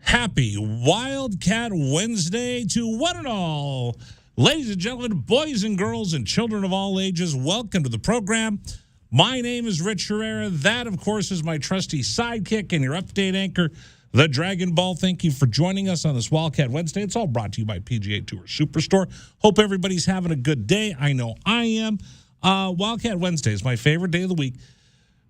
Happy Wildcat Wednesday to one and all. Ladies and gentlemen, boys and girls, and children of all ages, welcome to the program. My name is Rich Herrera. That, of course, is my trusty sidekick and your update anchor, the Dragon Ball. Thank you for joining us on this Wildcat Wednesday. It's all brought to you by PGA Tour Superstore. Hope everybody's having a good day. I know I am. Wildcat Wednesday is my favorite day of the week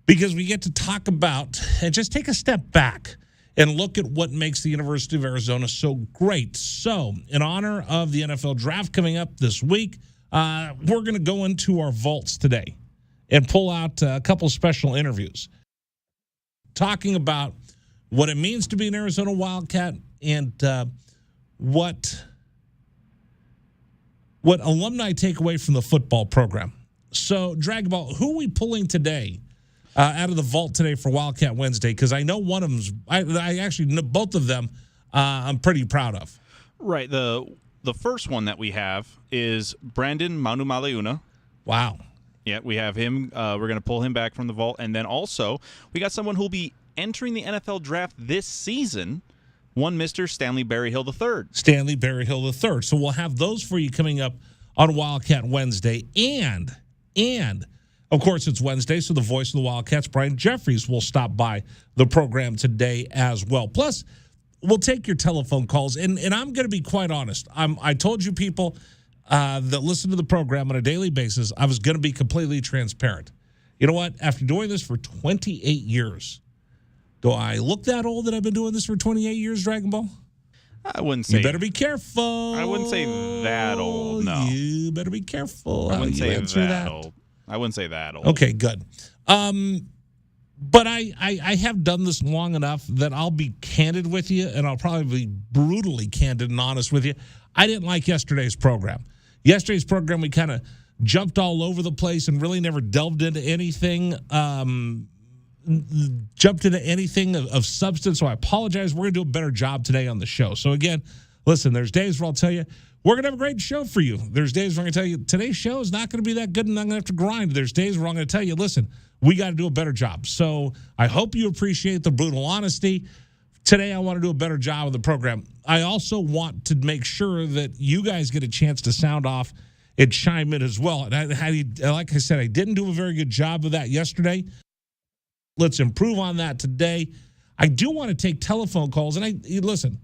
because we get to talk about and just take a step back and look at what makes the University of Arizona so great. So, in honor of the NFL Draft coming up this week, we're going to go into our vaults today and pull out a couple special interviews talking about what it means to be an Arizona Wildcat and what alumni take away from the football program. So, Dragon Ball, who are we pulling today out of the vault today for Wildcat Wednesday? Because I know one of them's, I actually know both of them I'm pretty proud of. Right. The first one that we have is Brandon Manumaleuna. Wow. Yeah, we have him. We're going to pull him back from the vault. And then also, we got someone who will be entering the NFL draft this season, one Mr. Stanley Berryhill III. Stanley Berryhill III. So we'll have those for you coming up on Wildcat Wednesday. And of course, it's Wednesday, so the voice of the Wildcats, Brian Jeffries, will stop by the program today as well. Plus, we'll take your telephone calls. And I'm going to be quite honest. I told you people that listen to the program on a daily basis, I was going to be completely transparent. You know what? After doing this for 28 years, do I look that old that I've been doing this for 28 years, Dragon Ball? I wouldn't say. You better be careful. I wouldn't say that old, no. You better be careful. I wouldn't say that old. I wouldn't say that old. Okay, good. But I have done this long enough that I'll be candid with you, and I'll probably be brutally candid and honest with you. I didn't like yesterday's program. Yesterday's program, we kind of jumped all over the place and really never delved into anything, of substance, so I apologize. We're going to do a better job today on the show. So, again, listen, there's days where I'll tell you, we're going to have a great show for you. There's days where I'm going to tell you, today's show is not going to be that good and I'm going to have to grind. There's days where I'm going to tell you, listen, we got to do a better job. So I hope you appreciate the brutal honesty. Today, I want to do a better job of the program. I also want to make sure that you guys get a chance to sound off and chime in as well. And like I said, I didn't do a very good job of that yesterday. Let's improve on that today. I do want to take telephone calls. And listen,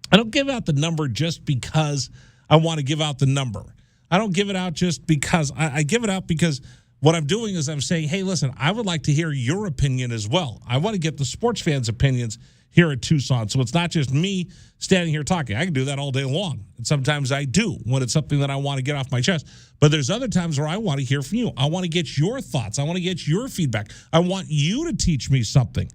I don't give out the number just because I want to give out the number. I don't give it out just because. I give it out because what I'm doing is I'm saying, hey, listen, I would like to hear your opinion as well. I want to get the sports fans' opinions here at Tucson. So it's not just me standing here talking. I can do that all day long. And sometimes I do when it's something that I want to get off my chest. But there's other times where I want to hear from you. I want to get your thoughts. I want to get your feedback. I want you to teach me something.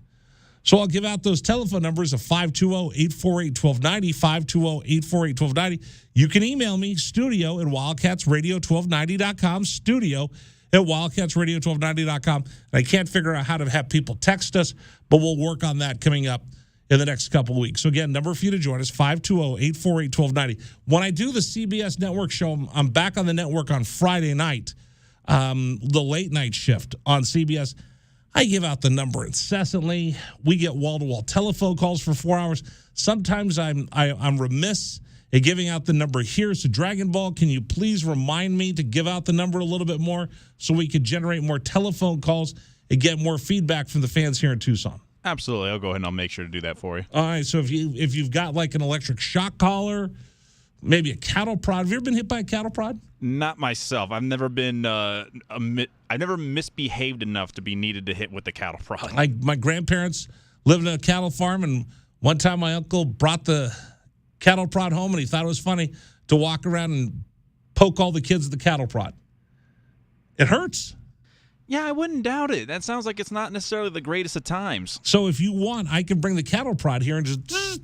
So I'll give out those telephone numbers of 520-848-1290, 520-848-1290. You can email me, studio at wildcatsradio1290.com, studio at wildcatsradio1290.com. And I can't figure out how to have people text us, but we'll work on that coming up in the next couple of weeks. So, again, number for you to join us, 520-848-1290. When I do the CBS Network show, I'm back on the network on Friday night, the late night shift on CBS. I give out the number incessantly. We get wall-to-wall telephone calls for 4 hours. Sometimes I'm remiss at giving out the number here. So, Dragon Ball, can you please remind me to give out the number a little bit more so we can generate more telephone calls and get more feedback from the fans here in Tucson? Absolutely. I'll go ahead and I'll make sure to do that for you. All right. So if you've got like an electric shock collar, maybe a cattle prod. Have you ever been hit by a cattle prod? Not myself. I've never been. I've never misbehaved enough to be needed to hit with the cattle prod. My grandparents lived in a cattle farm, and one time my uncle brought the cattle prod home, and he thought it was funny to walk around and poke all the kids with the cattle prod. It hurts. Yeah, I wouldn't doubt it. That sounds like it's not necessarily the greatest of times. So if you want, I can bring the cattle prod here and just.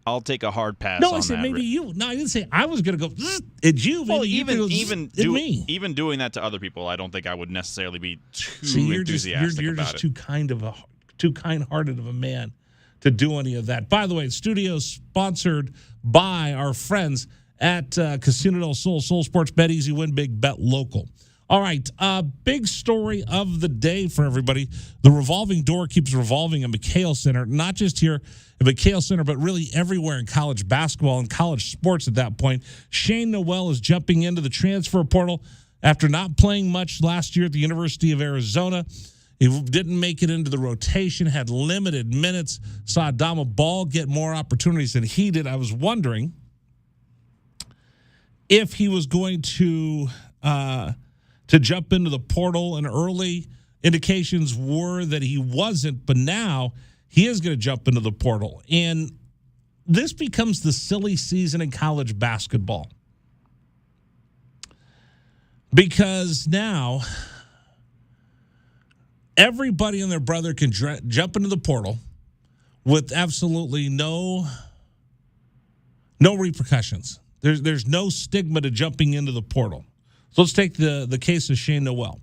I'll take a hard pass. No, I said maybe you. No, I didn't say I was going to go at you. Maybe well, me. Even doing that to other people, I don't think I would necessarily be too enthusiastic about it. You're just too kind-hearted of a man to do any of that. By the way, the studio is sponsored by our friends at Casino del Sol, Sol Sports Bet Easy, Win Big, Bet Local. All right, big story of the day for everybody. The revolving door keeps revolving at McHale Center, not just here at McHale Center, but really everywhere in college basketball and college sports at that point. Shane Noel is jumping into the transfer portal after not playing much last year at the University of Arizona. He didn't make it into the rotation, had limited minutes, saw Adama Ball get more opportunities than he did. I was wondering if he was going to jump into the portal, and early indications were that he wasn't, but now he is going to jump into the portal. And this becomes the silly season in college basketball. Because now everybody and their brother can jump into the portal with absolutely no repercussions. There's no stigma to jumping into the portal. So let's take the case of Shane Noel.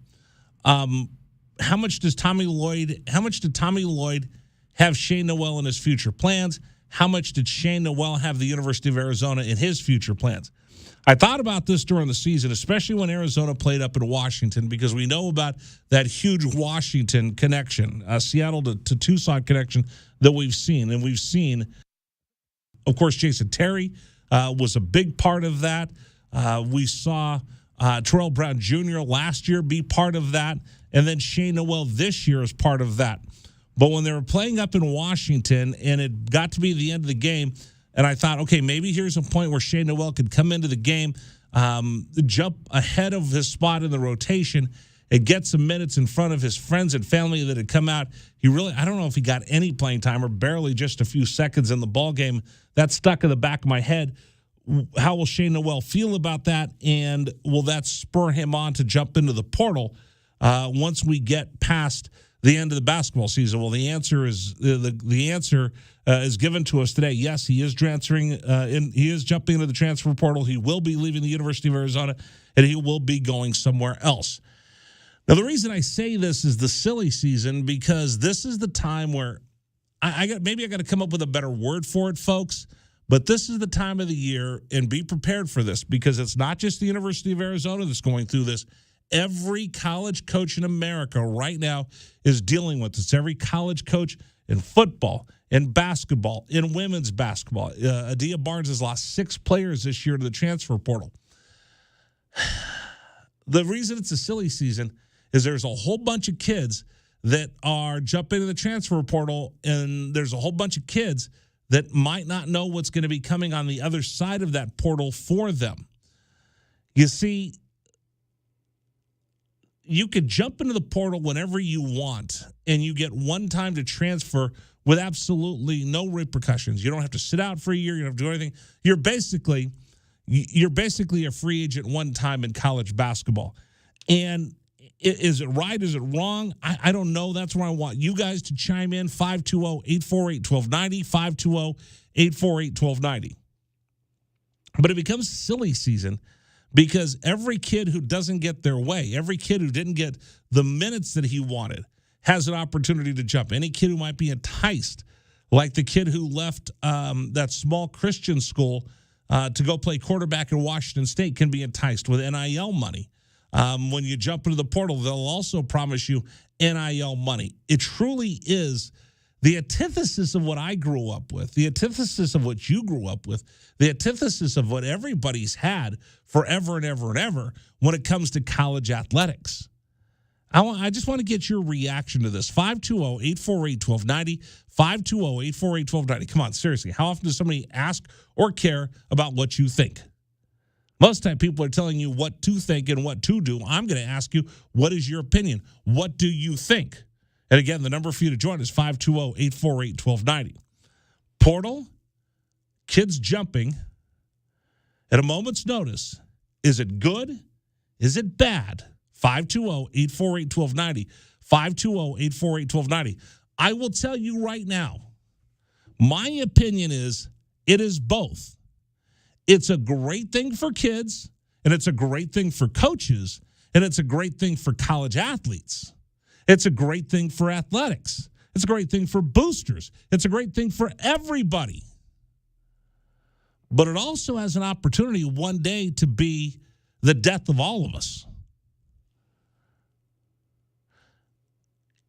How much did Tommy Lloyd have Shane Noel in his future plans? How much did Shane Noel have the University of Arizona in his future plans? I thought about this during the season, especially when Arizona played up in Washington, because we know about that huge Washington connection, Seattle to Tucson connection that we've seen. And we've seen, of course, Jason Terry was a big part of that. We saw Terrell Brown Jr. last year be part of that, and then Shane Noel this year is part of that. But when they were playing up in Washington and it got to be the end of the game, and I thought, okay, maybe here's a point where Shane Noel could come into the game, jump ahead of his spot in the rotation, and get some minutes in front of his friends and family that had come out. I don't know if he got any playing time or barely just a few seconds in the ball game. That stuck in the back of my head. How will Shane Noel feel about that, and will that spur him on to jump into the portal once we get past the end of the basketball season? Well, the answer is is given to us today. Yes, he is transferring. He is jumping into the transfer portal. He will be leaving the University of Arizona, and he will be going somewhere else. Now, the reason I say this is the silly season, because this is the time where I got to come up with a better word for it, folks. But this is the time of the year, and be prepared for this, because it's not just the University of Arizona that's going through this. Every college coach in America right now is dealing with this. Every college coach in football, in basketball, in women's basketball. Adia Barnes has lost 6 players this year to the transfer portal. The reason it's a silly season is there's a whole bunch of kids that are jumping into the transfer portal, and there's a whole bunch of kids that might not know what's going to be coming on the other side of that portal for them. You see, you could jump into the portal whenever you want, and you get one time to transfer with absolutely no repercussions. You don't have to sit out for a year. You don't have to do anything. You're basically a free agent one time in college basketball. And is it right? Is it wrong? I don't know. That's where I want you guys to chime in. 520-848-1290, 520-848-1290. But it becomes silly season because every kid who doesn't get their way, every kid who didn't get the minutes that he wanted, has an opportunity to jump. Any kid who might be enticed, like the kid who left that small Christian school to go play quarterback in Washington State, can be enticed with NIL money. When you jump into the portal, they'll also promise you NIL money. It truly is the antithesis of what I grew up with, the antithesis of what you grew up with, the antithesis of what everybody's had forever and ever and ever when it comes to college athletics. I just want to get your reaction to this. 520-848-1290, 520-848-1290. Come on, seriously. How often does somebody ask or care about what you think? Most time people are telling you what to think and what to do. I'm going to ask you, what is your opinion? What do you think? And again, the number for you to join is 520-848-1290. Portal, kids jumping at a moment's notice. Is it good? Is it bad? 520-848-1290. 520-848-1290. I will tell you right now, my opinion is it is both. It's a great thing for kids, and it's a great thing for coaches, and it's a great thing for college athletes. It's a great thing for athletics. It's a great thing for boosters. It's a great thing for everybody. But it also has an opportunity one day to be the death of all of us.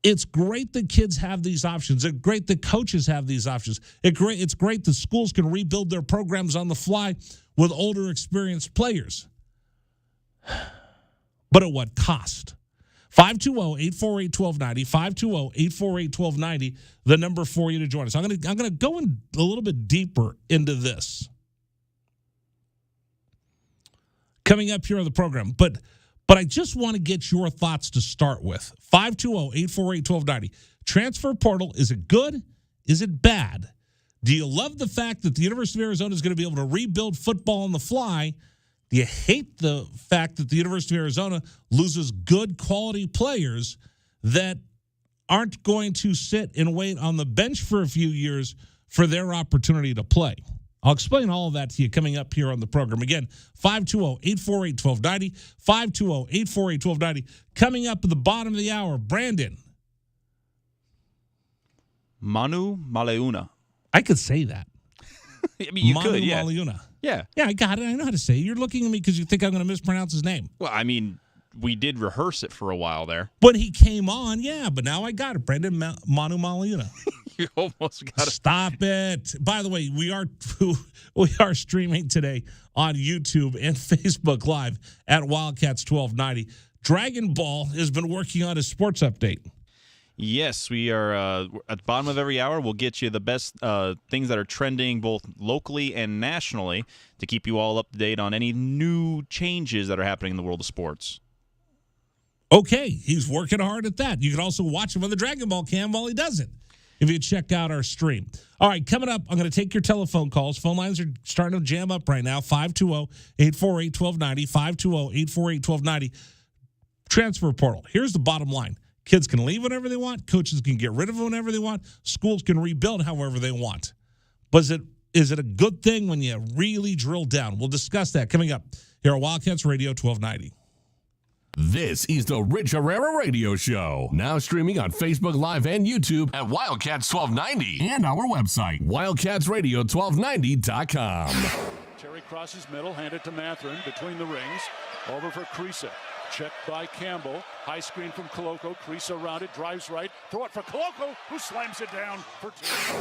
It's great that kids have these options. It's great that coaches have these options. It's great that schools can rebuild their programs on the fly with older, experienced players. But at what cost? 520-848-1290, 520-848-1290, the number for you to join us. I'm gonna go in a little bit deeper into this coming up here on the program, but I just want to get your thoughts to start with. 520-848-1290. Transfer portal, is it good? Is it bad? Do you love the fact that the University of Arizona is going to be able to rebuild football on the fly? Do you hate the fact that the University of Arizona loses good quality players that aren't going to sit and wait on the bench for a few years for their opportunity to play? I'll explain all of that to you coming up here on the program. Again, 520-848-1290, 520-848-1290. Coming up at the bottom of the hour, Brandon. Manu Maleuna. I could say that. I mean, you could, yeah. Maleuna. Yeah. Yeah, I got it. I know how to say it. You're looking at me because you think I'm going to mispronounce his name. Well, I mean, we did rehearse it for a while there. When he came on, yeah, but now I got it. Brandon Manu Maleuna. You almost got it. Stop it. By the way, we are streaming today on YouTube and Facebook Live at Wildcats 1290. Dragon Ball has been working on his sports update. Yes, we are at the bottom of every hour. We'll get you the best things that are trending both locally and nationally to keep you all up to date on any new changes that are happening in the world of sports. Okay, he's working hard at that. You can also watch him on the Dragon Ball cam while he does it, if you check out our stream. All right, coming up, I'm going to take your telephone calls. Phone lines are starting to jam up right now. 520-848-1290, 520-848-1290. Transfer portal. Here's the bottom line. Kids can leave whenever they want. Coaches can get rid of them whenever they want. Schools can rebuild however they want. But is it a good thing when you really drill down? We'll discuss that coming up here on Wildcats Radio 1290. This is the Rich Herrera Radio Show. Now streaming on Facebook Live and YouTube at Wildcats 1290 and our website, wildcatsradio1290.com. Terry crosses middle, handed to Matherin between the rings. Over for Creasa. Checked by Campbell. High screen from Koloko. Creasa around it, drives right. Throw it for Koloko, who slams it down for two.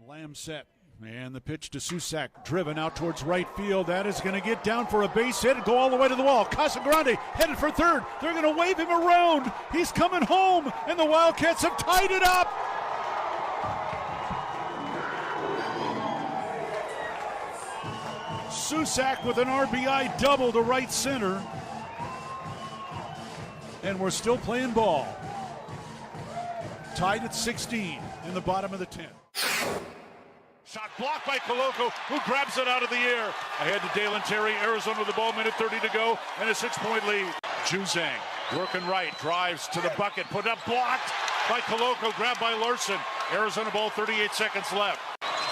Lamb set. And the pitch to Susak, driven out towards right field. That is going to get down for a base hit and go all the way to the wall. Casagrande headed for third. They're going to wave him around. He's coming home, and the Wildcats have tied it up. Susak with an RBI double to right center. And we're still playing ball. Tied at 16 in the bottom of the 10th. Shot blocked by Koloko, who grabs it out of the air. Ahead to Dalen Terry, Arizona with the ball, minute 30 to go, and a 6-point lead. Juzang working right, drives to the bucket, put up, blocked by Koloko, grabbed by Larson. Arizona ball, 38 seconds left.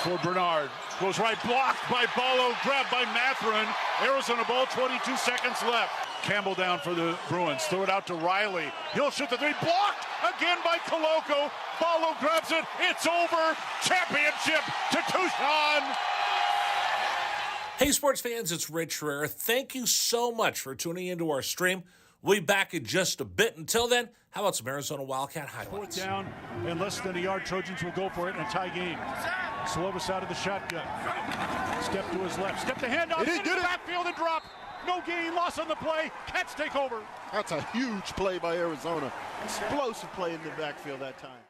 For Bernard, goes right, blocked by Ballo, grabbed by Matherin. Arizona ball, 22 seconds left. Campbell down for the Bruins, throw it out to Riley. He'll shoot the three, blocked again by Koloko. Ballo grabs it, it's over. Championship to Tucson. Hey, sports fans, it's Rich Herrera. Thank you so much for tuning into our stream. We'll be back in just a bit. Until then, how about some Arizona Wildcat highlights? Fourth down and less than a yard. Trojans will go for it in a tie game. Slovis out of the shotgun. Step to his left. Step to handoff. Into the backfield and drop. No gain, loss on the play. Cats take over. That's a huge play by Arizona. Explosive play in the backfield that time.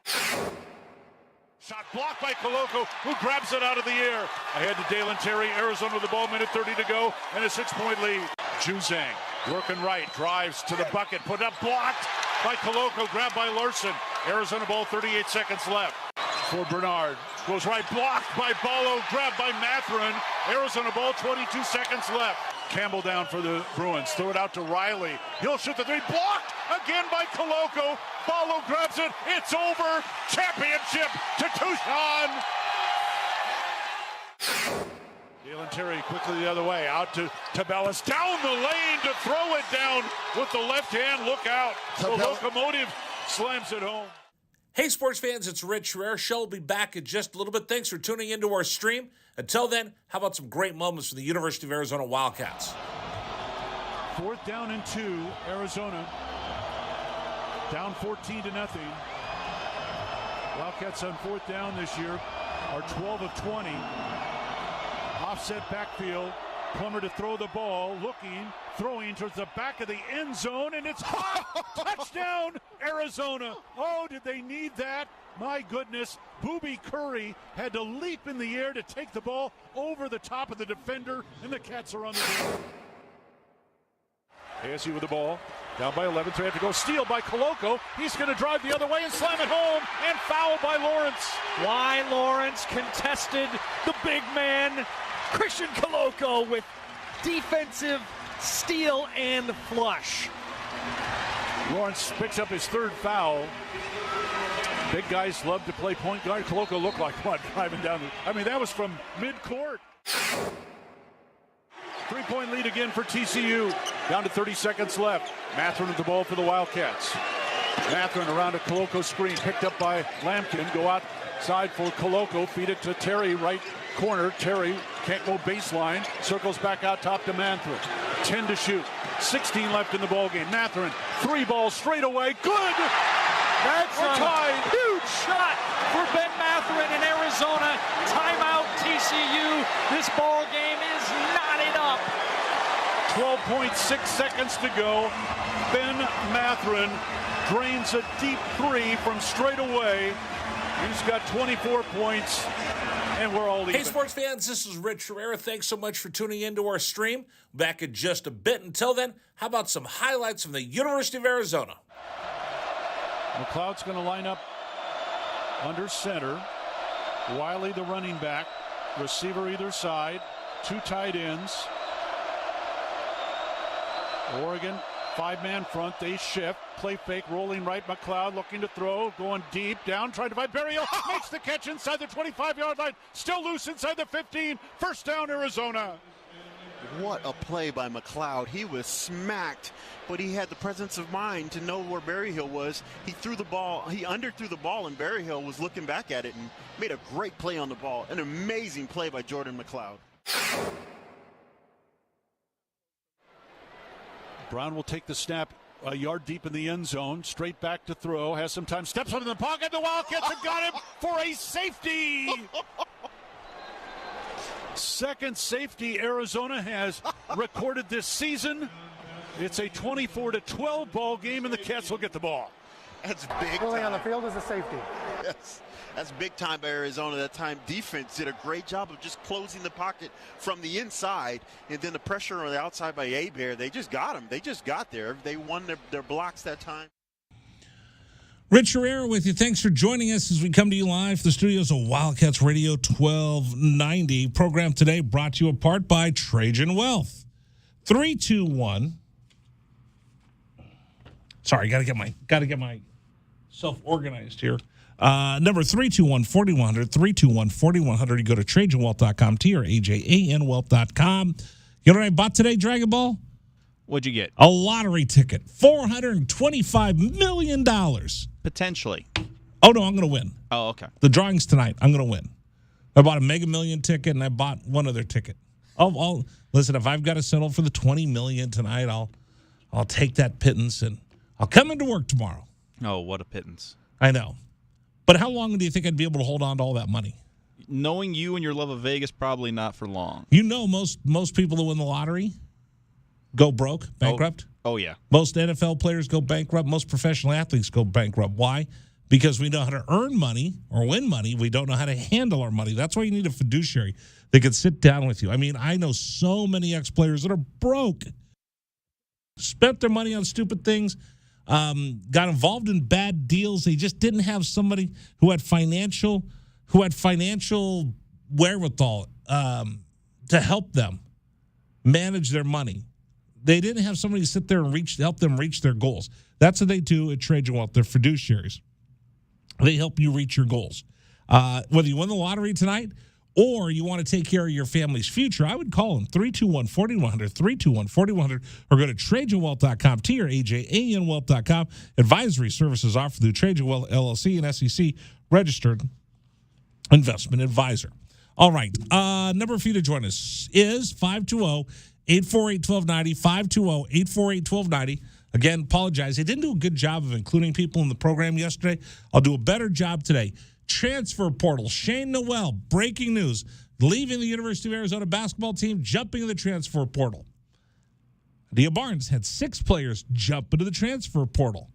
Shot blocked by Koloko, who grabs it out of the air. Ahead to Dalen Terry, Arizona with the ball, minute 30 to go, and a 6-point lead. Juzang working right, drives to the bucket, put up, blocked by Koloko, grabbed by Larson. Arizona ball, 38 seconds left. For Bernard, goes right, blocked by Ballo, grabbed by Matherin. Arizona ball, 22 seconds left. Campbell down for the Bruins, throw it out to Riley. He'll shoot the three, blocked again by Koloko. Ballo grabs it, it's over. Championship to Tucson. Dalen Terry quickly the other way, out to Tabellas, down the lane to throw it down with the left hand. Look out. The locomotive slams it home. Hey, sports fans, it's Rich Herrera. Show will be back in just a little bit. Thanks for tuning into our stream. Until then, how about some great moments for the University of Arizona Wildcats? Fourth down and 2, Arizona. Down 14-0. Wildcats on fourth down this year are 12 of 20. Offset backfield. Plummer to throw the ball, throwing towards the back of the end zone, and it's caught. Touchdown, Arizona. Oh, did they need that? My goodness. Booby Curry had to leap in the air to take the ball over the top of the defender, and the Cats are on the board. ASU with the ball. Down by 11, so they have to go. Steal by Koloko. He's going to drive the other way and slam it home, and foul by Lawrence. Why Lawrence contested the big man, Christian Koloko, with defensive steal and flush. Lawrence picks up his third foul. Big guys love to play point guard. Koloko looked like what, driving down that was from mid-court. 3-point lead again for TCU. Down to 30 seconds left. Matherin with the ball for the Wildcats. Matherin around a Koloko screen, picked up by Lampkin. Go outside for Koloko. Feed it to Terry, right corner. Terry can't go baseline. Circles back out top to Matherin. 10 to shoot. 16 left in the ballgame. Matherin, 3 balls straight away. Good! That's a tied. Huge shot for Ben Matherin in Arizona. Timeout TCU. This ball game is knotted up. 12.6 seconds to go. Ben Matherin drains a deep 3 from straight away. He's got 24 points, and we're all even. Hey, sports fans, this is Rich Herrera. Thanks so much for tuning into our stream. Back in just a bit. Until then, how about some highlights from the University of Arizona? McLeod's going to line up under center. Wiley, the running back. Receiver either side. 2 tight ends. Oregon, 5-man front. They shift. Play fake, rolling right. McLeod looking to throw. Going deep. Down, trying to find Berryhill. Makes the catch inside the 25-yard line. Still loose inside the 15. First down, Arizona. What a play by McLeod. He was smacked, but he had the presence of mind to know where Berryhill was. He threw the ball. He underthrew the ball, and Berryhill was looking back at it and made a great play on the ball. An amazing play by Jordan McLeod. Brown will take the snap a yard deep in the end zone. Straight back to throw. Has some time. Steps up in the pocket. The Wildcats have got him for a safety. Second safety Arizona has recorded this season. It's a 24-12 ball game, and the Cats will get the ball. That's big Really time. on the field is a safety. Yes. That's big time by Arizona. That time defense did a great job of just closing the pocket from the inside, and then the pressure on the outside by Hebert. They just got him. They just got there. They won their blocks that time. Rich Herrera with you. Thanks for joining us as we come to you live from the studios of Wildcats Radio 1290. Program today brought to you in part by Trajan Wealth. 321. Sorry, got to get myself organized here. Number 321-4100, 321-4100. You go to TrajanWealth.com, TRAJANWealth.com. You know what I bought today, Dragon Ball? What'd you get? A lottery ticket. $425 million. Potentially. Oh, no, I'm going to win. Oh, okay. The drawing's tonight. I'm going to win. I bought a Mega Million ticket, and I bought one other ticket. Listen, if I've got to settle for the $20 million tonight, I'll take that pittance, and I'll come into work tomorrow. Oh, what a pittance. I know. But how long do you think I'd be able to hold on to all that money? Knowing you and your love of Vegas, probably not for long. You know, most people that win the lottery go broke, bankrupt. Oh, yeah. Most NFL players go bankrupt. Most professional athletes go bankrupt. Why? Because we know how to earn money or win money. We don't know how to handle our money. That's why you need a fiduciary that can sit down with you. I mean, I know so many ex-players that are broke, spent their money on stupid things, got involved in bad deals. They just didn't have somebody who had financial wherewithal to help them manage their money. They didn't have somebody to sit there and help them reach their goals. That's what they do at Trajan Wealth. They're fiduciaries. They help you reach your goals. Whether you win the lottery tonight or you want to take care of your family's future, I would call them 321-4100, 321-4100, or go to TrajanWealth.com, TRAJANWealth.com. Advisory services offered through Trajan Wealth LLC and SEC registered investment advisor. All right. Number for you to join us is 520-848-1290, 520-848-1290. Again, apologize. I didn't do a good job of including people in the program yesterday. I'll do a better job today. Transfer portal. Shane Noel, breaking news. Leaving the University of Arizona basketball team, jumping in the transfer portal. Dia Barnes had 6 players jump into the transfer portal.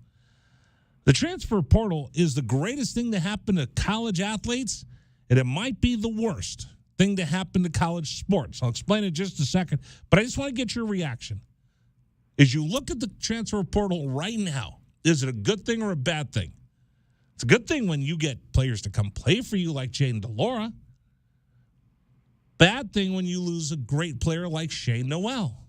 The transfer portal is the greatest thing to happen to college athletes, and it might be the worst thing to happen to college sports. I'll explain it in just a second, but I just want to get your reaction. As you look at the transfer portal right now, is it a good thing or a bad thing? It's a good thing when you get players to come play for you like Jaden DeLaura. Bad thing when you lose a great player like Shane Noel.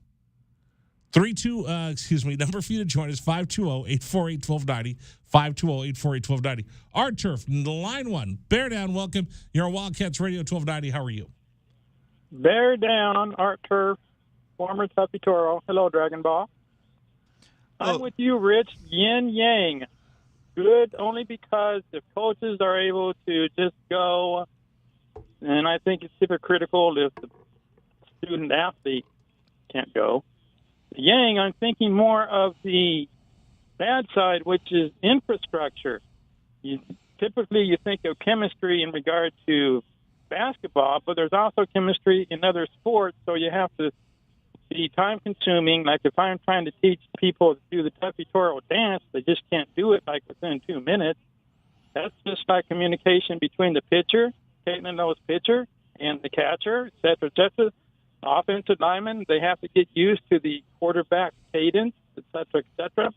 Number for you to join is 520-848-1290, 520-848-1290. Our Turf, line 1. Bear down, welcome. You're on Wildcats Radio 1290. How are you? Bear down, Art Turf, former Tuppy Toro. Hello, Dragon Ball. I'm with you, Rich. Yin Yang. Good only because if coaches are able to just go, and I think it's hypocritical if the student athlete can't go. Yang, I'm thinking more of the bad side, which is infrastructure. Typically, you think of chemistry in regard to basketball, but there's also chemistry in other sports, so you have to be time-consuming. Like if I'm trying to teach people to do the Tuppy Toro dance, they just can't do it like within 2 minutes. That's just like communication between the pitcher, Caitlin knows pitcher, and the catcher, et cetera, et cetera. Offensive linemen, they have to get used to the quarterback cadence, et cetera, et cetera.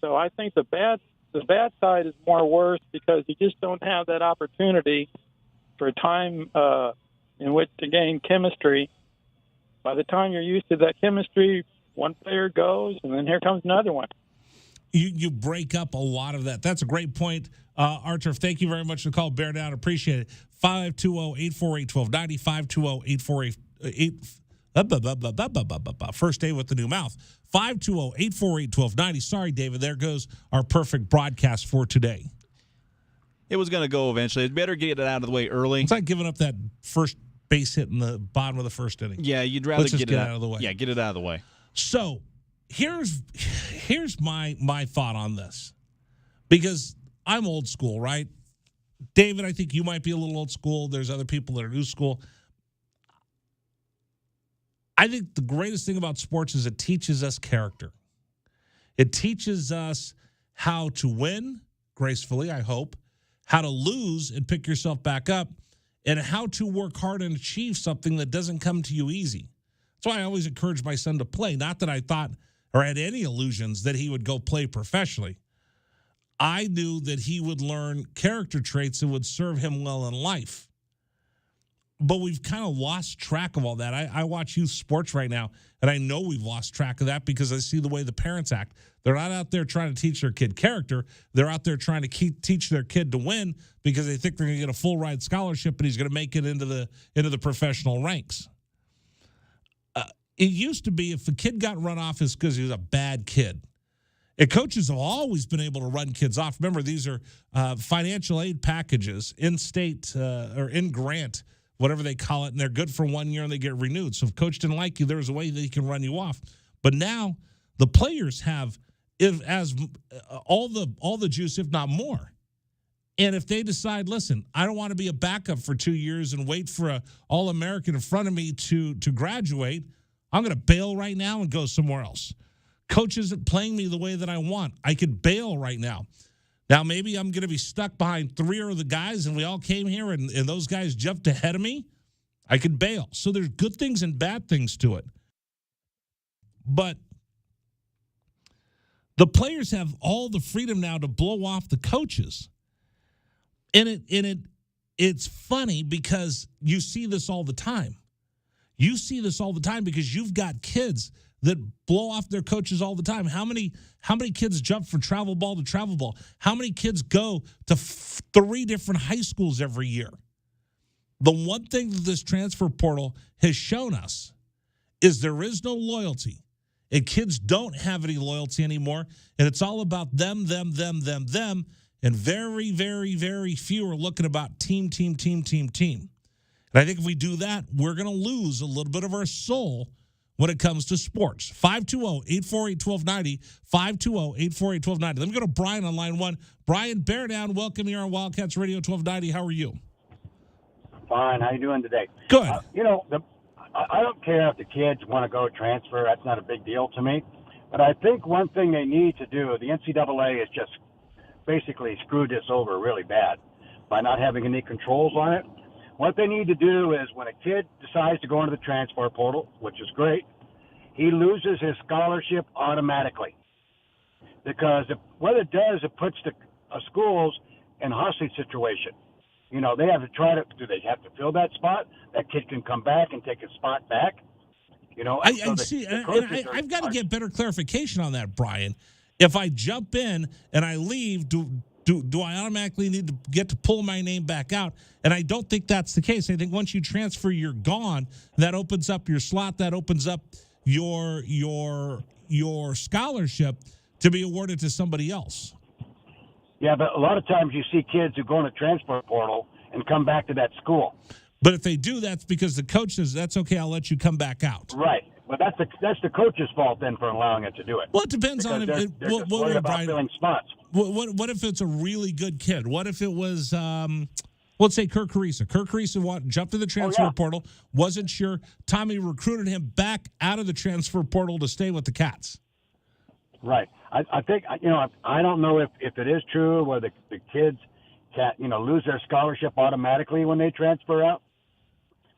So I think the bad side is more worse because you just don't have that opportunity for a time in which to gain chemistry. By the time you're used to that chemistry, one player goes, and then here comes another one. You break up a lot of that. That's a great point. Archer, thank you very much for the call. Bear down. Appreciate it. 520-848-1290, 520-848-8. First day with the new mouth. 520-848-1290. Sorry, David. There goes our perfect broadcast for today. It was going to go eventually. It's better get it out of the way early. It's like giving up that first base hit in the bottom of the first inning. Yeah, you'd rather get it out of the way. Yeah, get it out of the way. So here's my thought on this, because I'm old school, right? David, I think you might be a little old school. There's other people that are new school. I think the greatest thing about sports is it teaches us character. It teaches us how to win gracefully, I hope, how to lose and pick yourself back up, and how to work hard and achieve something that doesn't come to you easy. That's why I always encourage my son to play. Not that I thought or had any illusions that he would go play professionally. I knew that he would learn character traits that would serve him well in life. But we've kind of lost track of all that. I watch youth sports right now, and I know we've lost track of that because I see the way the parents act. They're not out there trying to teach their kid character. They're out there trying to teach their kid to win because they think they're going to get a full ride scholarship and he's going to make it into the professional ranks. It used to be if a kid got run off, it's because he was a bad kid. And coaches have always been able to run kids off. Remember, these are financial aid packages, in-state or in-grant, whatever they call it, and they're good for 1 year and they get renewed. So if coach didn't like you, there's a way that he can run you off. But now the players have all the juice, if not more. And if they decide, listen, I don't want to be a backup for 2 years and wait for an All-American in front of me to graduate, I'm going to bail right now and go somewhere else. Coach isn't playing me the way that I want. I could bail right now. Now, maybe I'm going to be stuck behind 3 of the guys, and we all came here, and those guys jumped ahead of me. I could bail. So there's good things and bad things to it. But the players have all the freedom now to blow off the coaches. And it's funny because you see this all the time. You see this all the time because you've got kids that blow off their coaches all the time. How many kids jump from travel ball to travel ball? How many kids go to 3 different high schools every year? The one thing that this transfer portal has shown us is there is no loyalty. And kids don't have any loyalty anymore. And it's all about them. And very, very, very few are looking about team. And I think if we do that, we're going to lose a little bit of our soul when it comes to sports. 520-848-1290, 520-848-1290. Let me go to Brian on line 1. Brian, bear down. Welcome here on Wildcats Radio 1290. How are you? Fine. How you doing today? Good. I don't care if the kids want to go transfer. That's not a big deal to me. But I think one thing they need to do, the NCAA has just basically screwed this over really bad by not having any controls on it. What they need to do is when a kid decides to go into the transfer portal, which is great, he loses his scholarship automatically. Because what it does, it puts the schools in a hostage situation. They have to do they have to fill that spot? That kid can come back and take his spot back. I've got to get better clarification on that, Brian. If I jump in and I leave, do I automatically need to get to pull my name back out? And I don't think that's the case. I think once you transfer, you're gone. That opens up your slot. That opens up your scholarship to be awarded to somebody else. Yeah, but a lot of times you see kids who go in the transfer portal and come back to that school. But if they do, that's because the coach says, that's okay, I'll let you come back out. Right. But that's the coach's fault then for allowing it to do it. Well, it depends on they're just worried about filling spots. What if it's a really good kid? What if it was, let's say Kirk Carissa. Kirk Carissa jumped to the transfer portal, wasn't sure. Tommy recruited him back out of the transfer portal to stay with the Cats. Right. I think, I don't know if it is true where the kids can't, lose their scholarship automatically when they transfer out,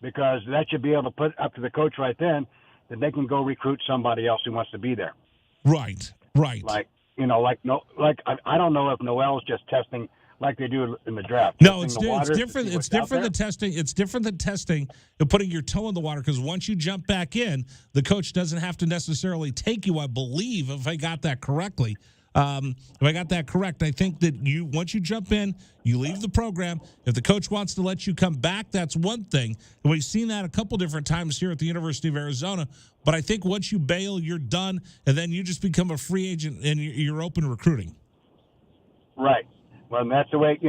because that should be able to put up to the coach right then that they can go recruit somebody else who wants to be there. Right. I don't know if Noel's just testing like they do in the draft. No, it's different. It's different than testing. It's different than testing and putting your toe in the water, because once you jump back in, the coach doesn't have to necessarily take you, I believe, if I got that correctly. If I got that correct, I think that once you jump in, you leave the program. If the coach wants to let you come back, that's one thing. And we've seen that a couple different times here at the University of Arizona. But I think once you bail, you're done, and then you just become a free agent and you're open recruiting. Right. Well, that's the way,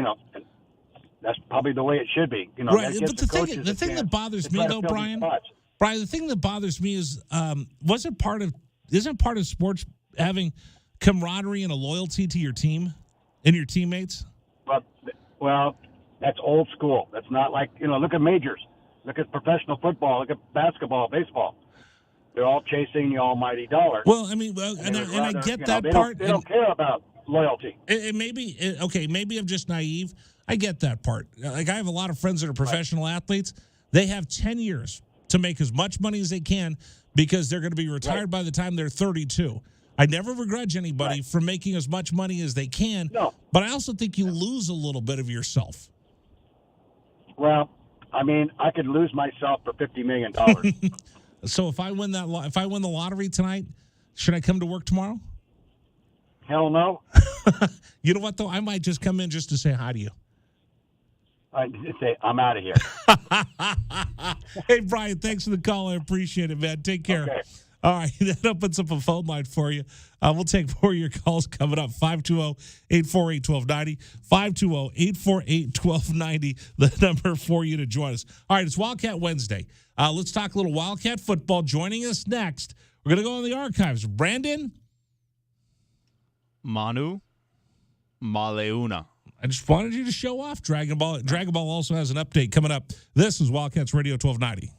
that's probably the way it should be. Right. But the thing that bothers me, though, Brian, the thing that bothers me is, isn't part of sports having camaraderie and a loyalty to your team and your teammates? Well, that's old school. That's not like, look at majors. Look at professional football. Look at basketball, baseball. They're all chasing the almighty dollar. Well, I mean, I get that part. They don't care about loyalty. Maybe I'm just naive. I get that part. Like, I have a lot of friends that are professional athletes. They have 10 years to make as much money as they can because they're going to be retired by the time they're 32. I never begrudge anybody for making as much money as they can. No. But I also think you lose a little bit of yourself. Well, I mean, I could lose myself for $50 million. So if I win the lottery tonight, should I come to work tomorrow? Hell no. You know what, though? I might just come in just to say hi to you. I'd say, I'm out of here. Hey, Brian, thanks for the call. I appreciate it, man. Take care. Okay. All right, that opens up a phone line for you. We'll take more of your calls coming up. 520-848-1290, 520-848-1290, the number for you to join us. All right, it's Wildcat Wednesday. Let's talk a little Wildcat football. Joining us next, we're going to go in the archives. Brandon? Manu Maleuna. I just wanted you to show off Dragon Ball. Dragon Ball also has an update coming up. This is Wildcats Radio 1290.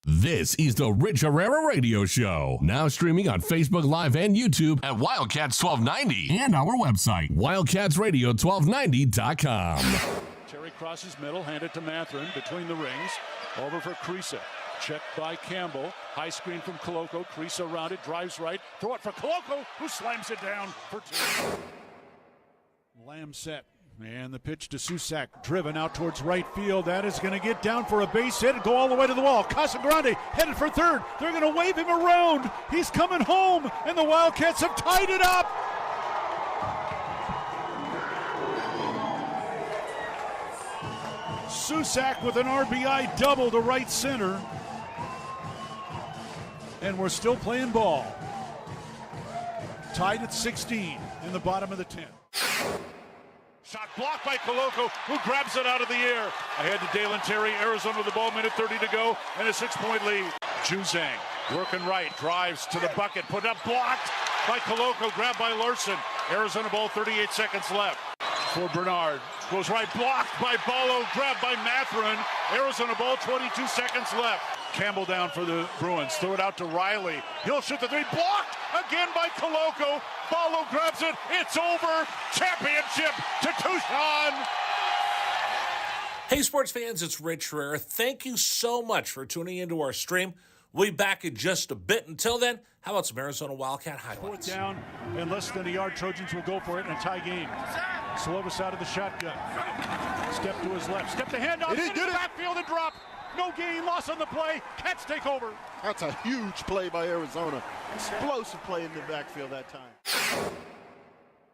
This is the Rich Herrera Radio Show. Now streaming on Facebook Live and YouTube at Wildcats 1290 and our website, wildcatsradio1290.com. Terry crosses middle, handed to Matherin between the rings. Over for Creasa. Checked by Campbell. High screen from Koloko. Creasa around it, drives right. Throw it for Koloko, who slams it down for two. Lamb set. And the pitch to Susak, driven out towards right field. That is going to get down for a base hit and go all the way to the wall. Casagrande headed for third. They're going to wave him around. He's coming home, and the Wildcats have tied it up. Susak with an RBI double to right center. And we're still playing ball. Tied at 16 in the bottom of the 10th. Shot blocked by Koloko, who grabs it out of the air. Ahead to Dalen Terry, Arizona with the ball, minute 30 to go, and a 6-point lead. Juzang working right, drives to the bucket, put up, blocked by Koloko, grabbed by Larson. Arizona ball, 38 seconds left. For Bernard, goes right, blocked by Ballo, grabbed by Matherin. Arizona ball, 22 seconds left. Campbell down for the Bruins, throw it out to Riley. He'll shoot the three, blocked again by Koloko. Ballo grabs it, it's over. Championship to Tucson. Hey, sports fans, it's Rich Herrera. Thank you so much for tuning into our stream. We'll be back in just a bit. Until then, how about some Arizona Wildcat highlights? Fourth down and less than a yard. Trojans will go for it in a tie game. Slovis out of the shotgun. Step to his left. Step the handoff. Into the backfield and drop. No gain, loss on the play. Cats take over. That's a huge play by Arizona. Explosive play in the backfield that time.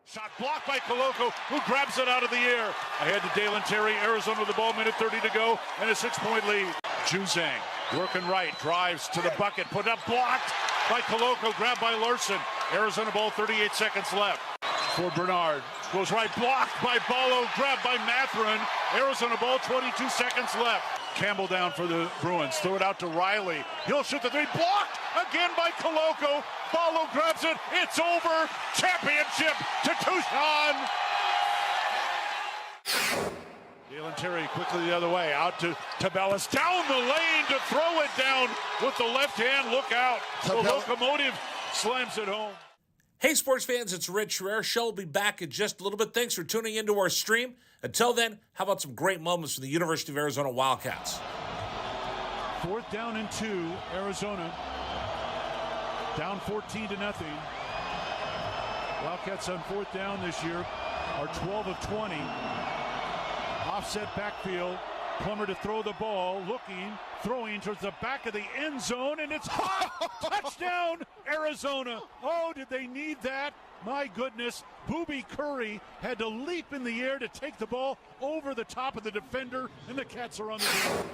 Shot blocked by Koloko, who grabs it out of the air. Ahead to Dalen Terry, Arizona with the ball, minute 30 to go, and a 6-point lead. Juzang working right, drives to the bucket, put up, blocked by Koloko, grabbed by Larson. Arizona ball, 38 seconds left. For Bernard, goes right, blocked by Ballo, grabbed by Matherin. Arizona ball, 22 seconds left. Campbell down for the Bruins, throw it out to Riley. He'll shoot the three, blocked again by Koloko. Ballo grabs it, it's over. Championship to Tucson. Dalen Terry quickly the other way, out to Tabellas, down the lane to throw it down with the left hand. Look out. The locomotive slams it home. Hey, sports fans, it's Rich Herrera. Show will be back in just a little bit. Thanks for tuning into our stream. Until then, how about some great moments from the University of Arizona Wildcats? Fourth down and 2, Arizona. Down 14-0. Wildcats on fourth down this year are 12 of 20. Offset backfield. Plummer to throw the ball, looking, throwing towards the back of the end zone, and it's hot! Touchdown, Arizona! Oh, did they need that? My goodness, Booby Curry had to leap in the air to take the ball over the top of the defender, and the Cats are on the field.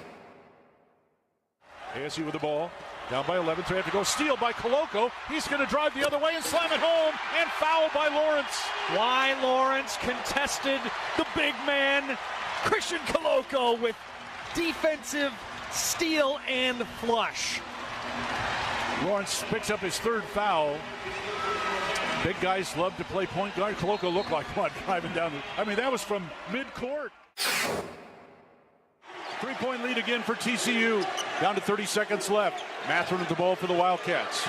ASU with the ball, down by 11, 3 have to go, steal by Koloko. He's going to drive the other way and slam it home, and foul by Lawrence. Why Lawrence contested the big man, Christian Koloko, with defensive steal and flush. Lawrence picks up his third foul. Big guys love to play point guard. Koloko looked like one driving down that was from midcourt. 3-point lead again for TCU. Down to 30 seconds left. Matherin with the ball for the Wildcats.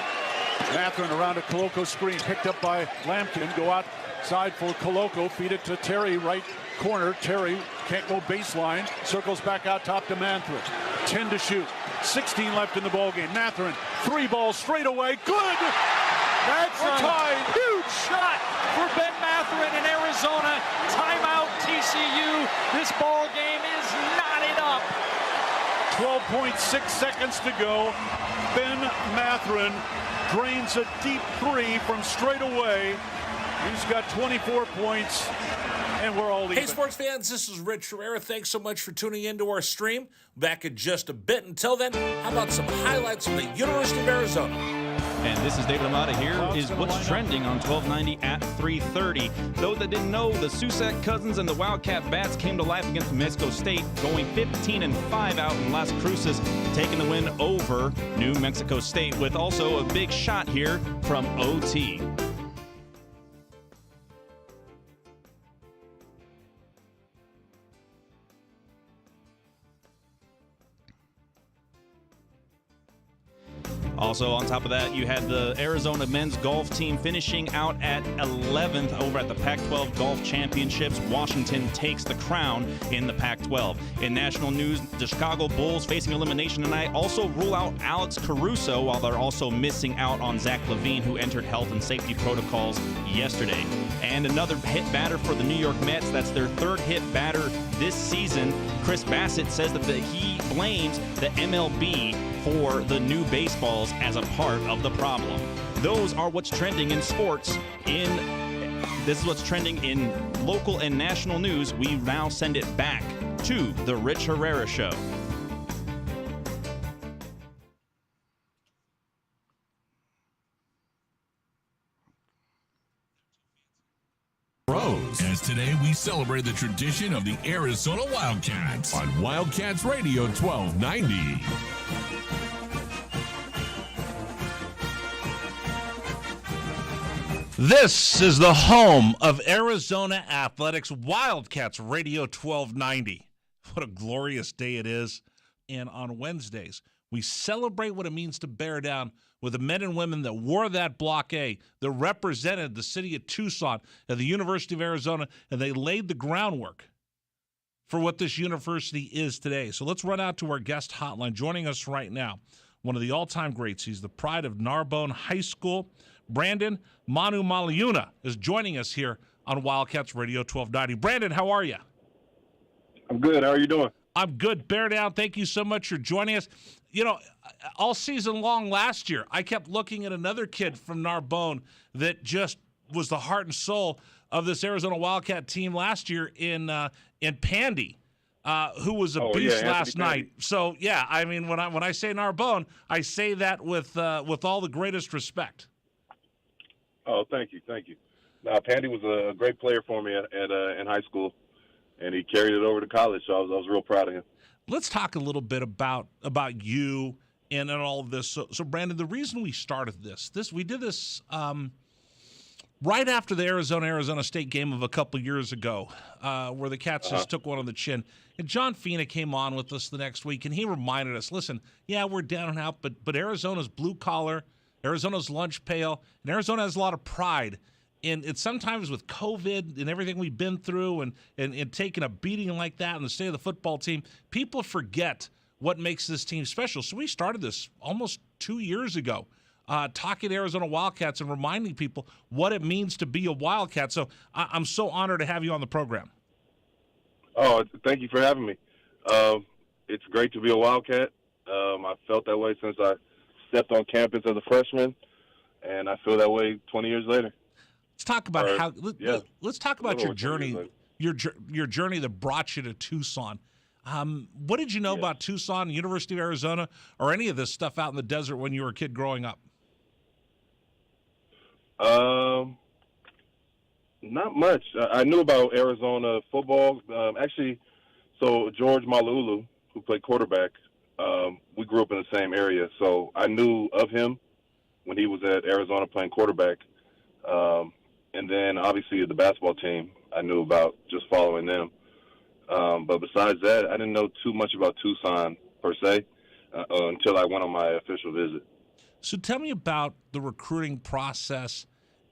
Matherin around a Koloko screen, picked up by Lampkin. Go outside for Koloko, feed it to Terry, right corner. Terry can't go baseline, circles back out top to Matherin. 10 to shoot, 16 left in the ballgame. Matherin, 3 balls straight away, good! That's We're tied. a huge shot for Ben Matherin in Arizona. Timeout TCU. This ball game is knotted up. 12.6 seconds to go. Ben Matherin drains a deep 3 from straight away. He's got 24 points, and we're all even. Hey, sports fans, this is Rich Herrera. Thanks so much for tuning into our stream. Back in just a bit. Until then, how about some highlights from the University of Arizona? And this is David Amata. Here is what's trending on 1290 at 3:30. Those that didn't know, the Susak Cousins and the Wildcat Bats came to life against New Mexico State, going 15-5 out in Las Cruces, taking the win over New Mexico State with also a big shot here from OT. Also, on top of that, you had the Arizona men's golf team finishing out at 11th over at the Pac-12 Golf Championships. Washington takes the crown in the Pac-12. In national news, the Chicago Bulls facing elimination tonight also rule out Alex Caruso, while they're also missing out on Zach LaVine, who entered health and safety protocols yesterday. And another hit batter for the New York Mets. That's their third hit batter this season. Chris Bassett says that he blames the MLB for the new baseballs as a part of the problem. Those are what's trending in sports. This is what's trending in local and national news. We now send it back to the Rich Herrera Show. As today we celebrate the tradition of the Arizona Wildcats on Wildcats Radio 1290. This is the home of Arizona Athletics, Wildcats Radio 1290. What a glorious day it is. And on Wednesdays, we celebrate what it means to bear down with the men and women that wore that Block A, that represented the city of Tucson at the University of Arizona, and they laid the groundwork for what this university is today. So let's run out to our guest hotline. Joining us right now, one of the all-time greats. He's the pride of Narbonne High School. Brandon Manu Maliuna is joining us here on Wildcats Radio 1290. Brandon, how are you? I'm good. How are you doing? I'm good. Bear down. Thank you so much for joining us. You know, all season long last year, I kept looking at another kid from Narbonne that just was the heart and soul of this Arizona Wildcat team last year in Pandy, who was a beast last night. So, yeah, I mean, when I say Narbonne, I say that with all the greatest respect. Oh, thank you. Now, Pandy was a great player for me in high school, and he carried it over to college, so I was real proud of him. Let's talk a little bit about you and all of this. So, Brandon, the reason we started this we did this right after the Arizona State game of a couple years ago, where the Cats just took one on the chin. And John Fina came on with us the next week, and he reminded us, listen, yeah, we're down and out, but Arizona's blue collar, Arizona's lunch pail, and Arizona has a lot of pride. And it's sometimes with COVID and everything we've been through and taking a beating like that in the state of the football team, people forget what makes this team special. So we started this almost 2 years ago, talking to Arizona Wildcats and reminding people what it means to be a Wildcat. So I'm so honored to have you on the program. Oh, thank you for having me. It's great to be a Wildcat. I felt that way since I stepped on campus as a freshman, and I feel that way 20 years later. Let's talk about let's talk about your journey, your journey that brought you to Tucson. What did you know about Tucson, University of Arizona, or any of this stuff out in the desert when you were a kid growing up? Not much. I knew about Arizona football. So George Malulu, who played quarterback, we grew up in the same area, so I knew of him when he was at Arizona playing quarterback. And then, obviously, the basketball team, I knew about just following them. But besides that, I didn't know too much about Tucson, per se, until I went on my official visit. So tell me about the recruiting process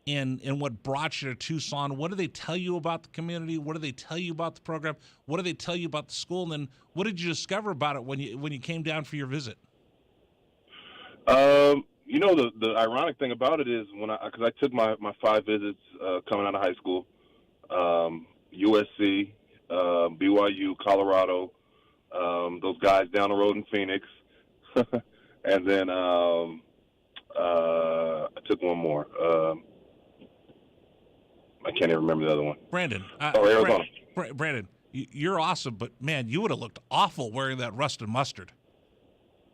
and what brought you to Tucson. What do they tell you about the community? What do they tell you about the program? What do they tell you about the school? And then what did you discover about it when you came down for your visit? You know, the ironic thing about it is because I took my 5 visits coming out of high school, USC, BYU, Colorado, those guys down the road in Phoenix, and then I took one more. I can't even remember the other one. Brandon. Arizona. Brandon, you're awesome, but, man, you would have looked awful wearing that rusted mustard.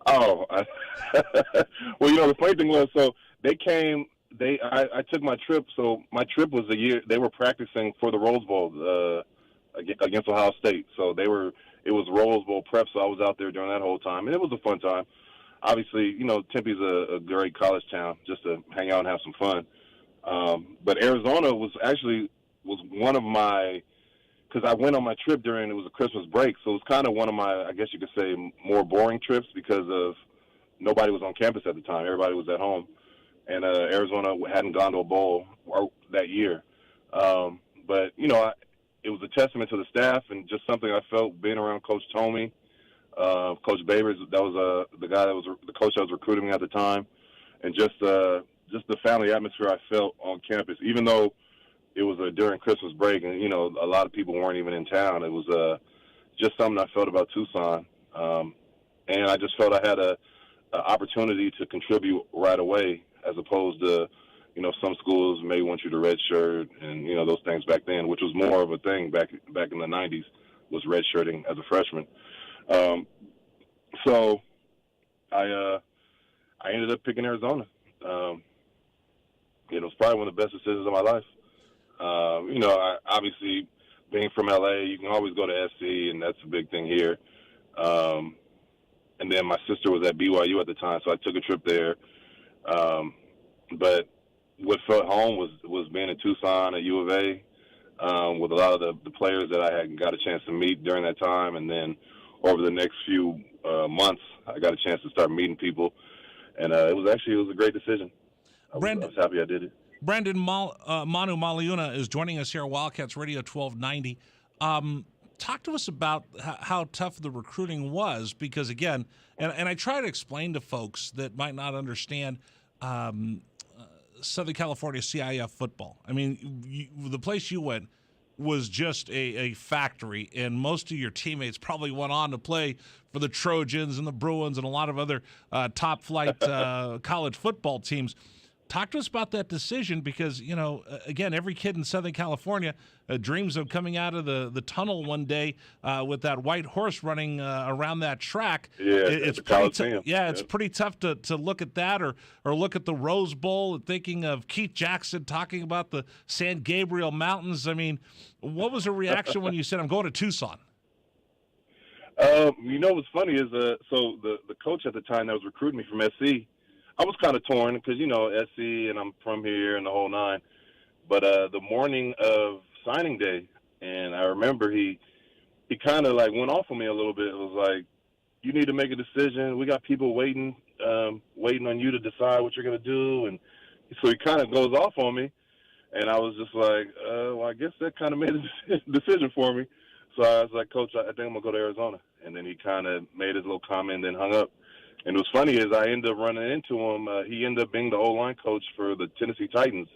Oh, well, you know, the funny thing was, so they came, I took my trip, so my trip was a year, they were practicing for the Rose Bowl against Ohio State, so it was Rose Bowl prep, so I was out there during that whole time, and it was a fun time. Obviously, you know, Tempe's a great college town just to hang out and have some fun, but Arizona was one of my, because I went on my trip it was a Christmas break, so it was kind of one of my, I guess you could say, more boring trips because of nobody was on campus at the time. Everybody was at home. And Arizona hadn't gone to a bowl that year. But, you know, it was a testament to the staff and just something I felt being around Coach Tomey, Coach Babers. That was the guy that was the coach that was recruiting me at the time. And just the family atmosphere I felt on campus, even though it was during Christmas break and, you know, a lot of people weren't even in town. It was just something I felt about Tucson. And I just felt I had a opportunity to contribute right away, as opposed to, you know, some schools may want you to redshirt and, you know, those things back then, which was more of a thing back in the 90s, was redshirting as a freshman. So I ended up picking Arizona. It was probably one of the best decisions of my life. You know, obviously being from LA, you can always go to SC, and that's a big thing here. And then my sister was at BYU at the time, so I took a trip there. But what felt home was being in Tucson at U of A, with a lot of the players that I had got a chance to meet during that time. And then over the next few months, I got a chance to start meeting people. And it was a great decision. I was happy I did it. Brandon Manu Maliuna is joining us here on Wildcats Radio 1290. Talk to us about how tough the recruiting was, because, again, and I try to explain to folks that might not understand Southern California CIF football. I mean, the place you went was just a factory, and most of your teammates probably went on to play for the Trojans and the Bruins and a lot of other top-flight college football teams. Talk to us about that decision, because, you know, again, every kid in Southern California dreams of coming out of the tunnel one day with that white horse running around that track. Yeah, it's pretty tough to look at that or look at the Rose Bowl and thinking of Keith Jackson talking about the San Gabriel Mountains. I mean, what was the reaction when you said, I'm going to Tucson? You know what's funny is so the coach at the time that was recruiting me from SC, I was kind of torn because, you know, SC and I'm from here and the whole nine. But the morning of signing day, and I remember he kind of like went off on me a little bit. It was like, you need to make a decision. We got people waiting on you to decide what you're going to do. And so he kind of goes off on me. And I was just like, well, I guess that kind of made a decision for me. So I was like, Coach, I think I'm going to go to Arizona. And then he kind of made his little comment and then hung up. And what's funny is I ended up running into him. He ended up being the O-line coach for the Tennessee Titans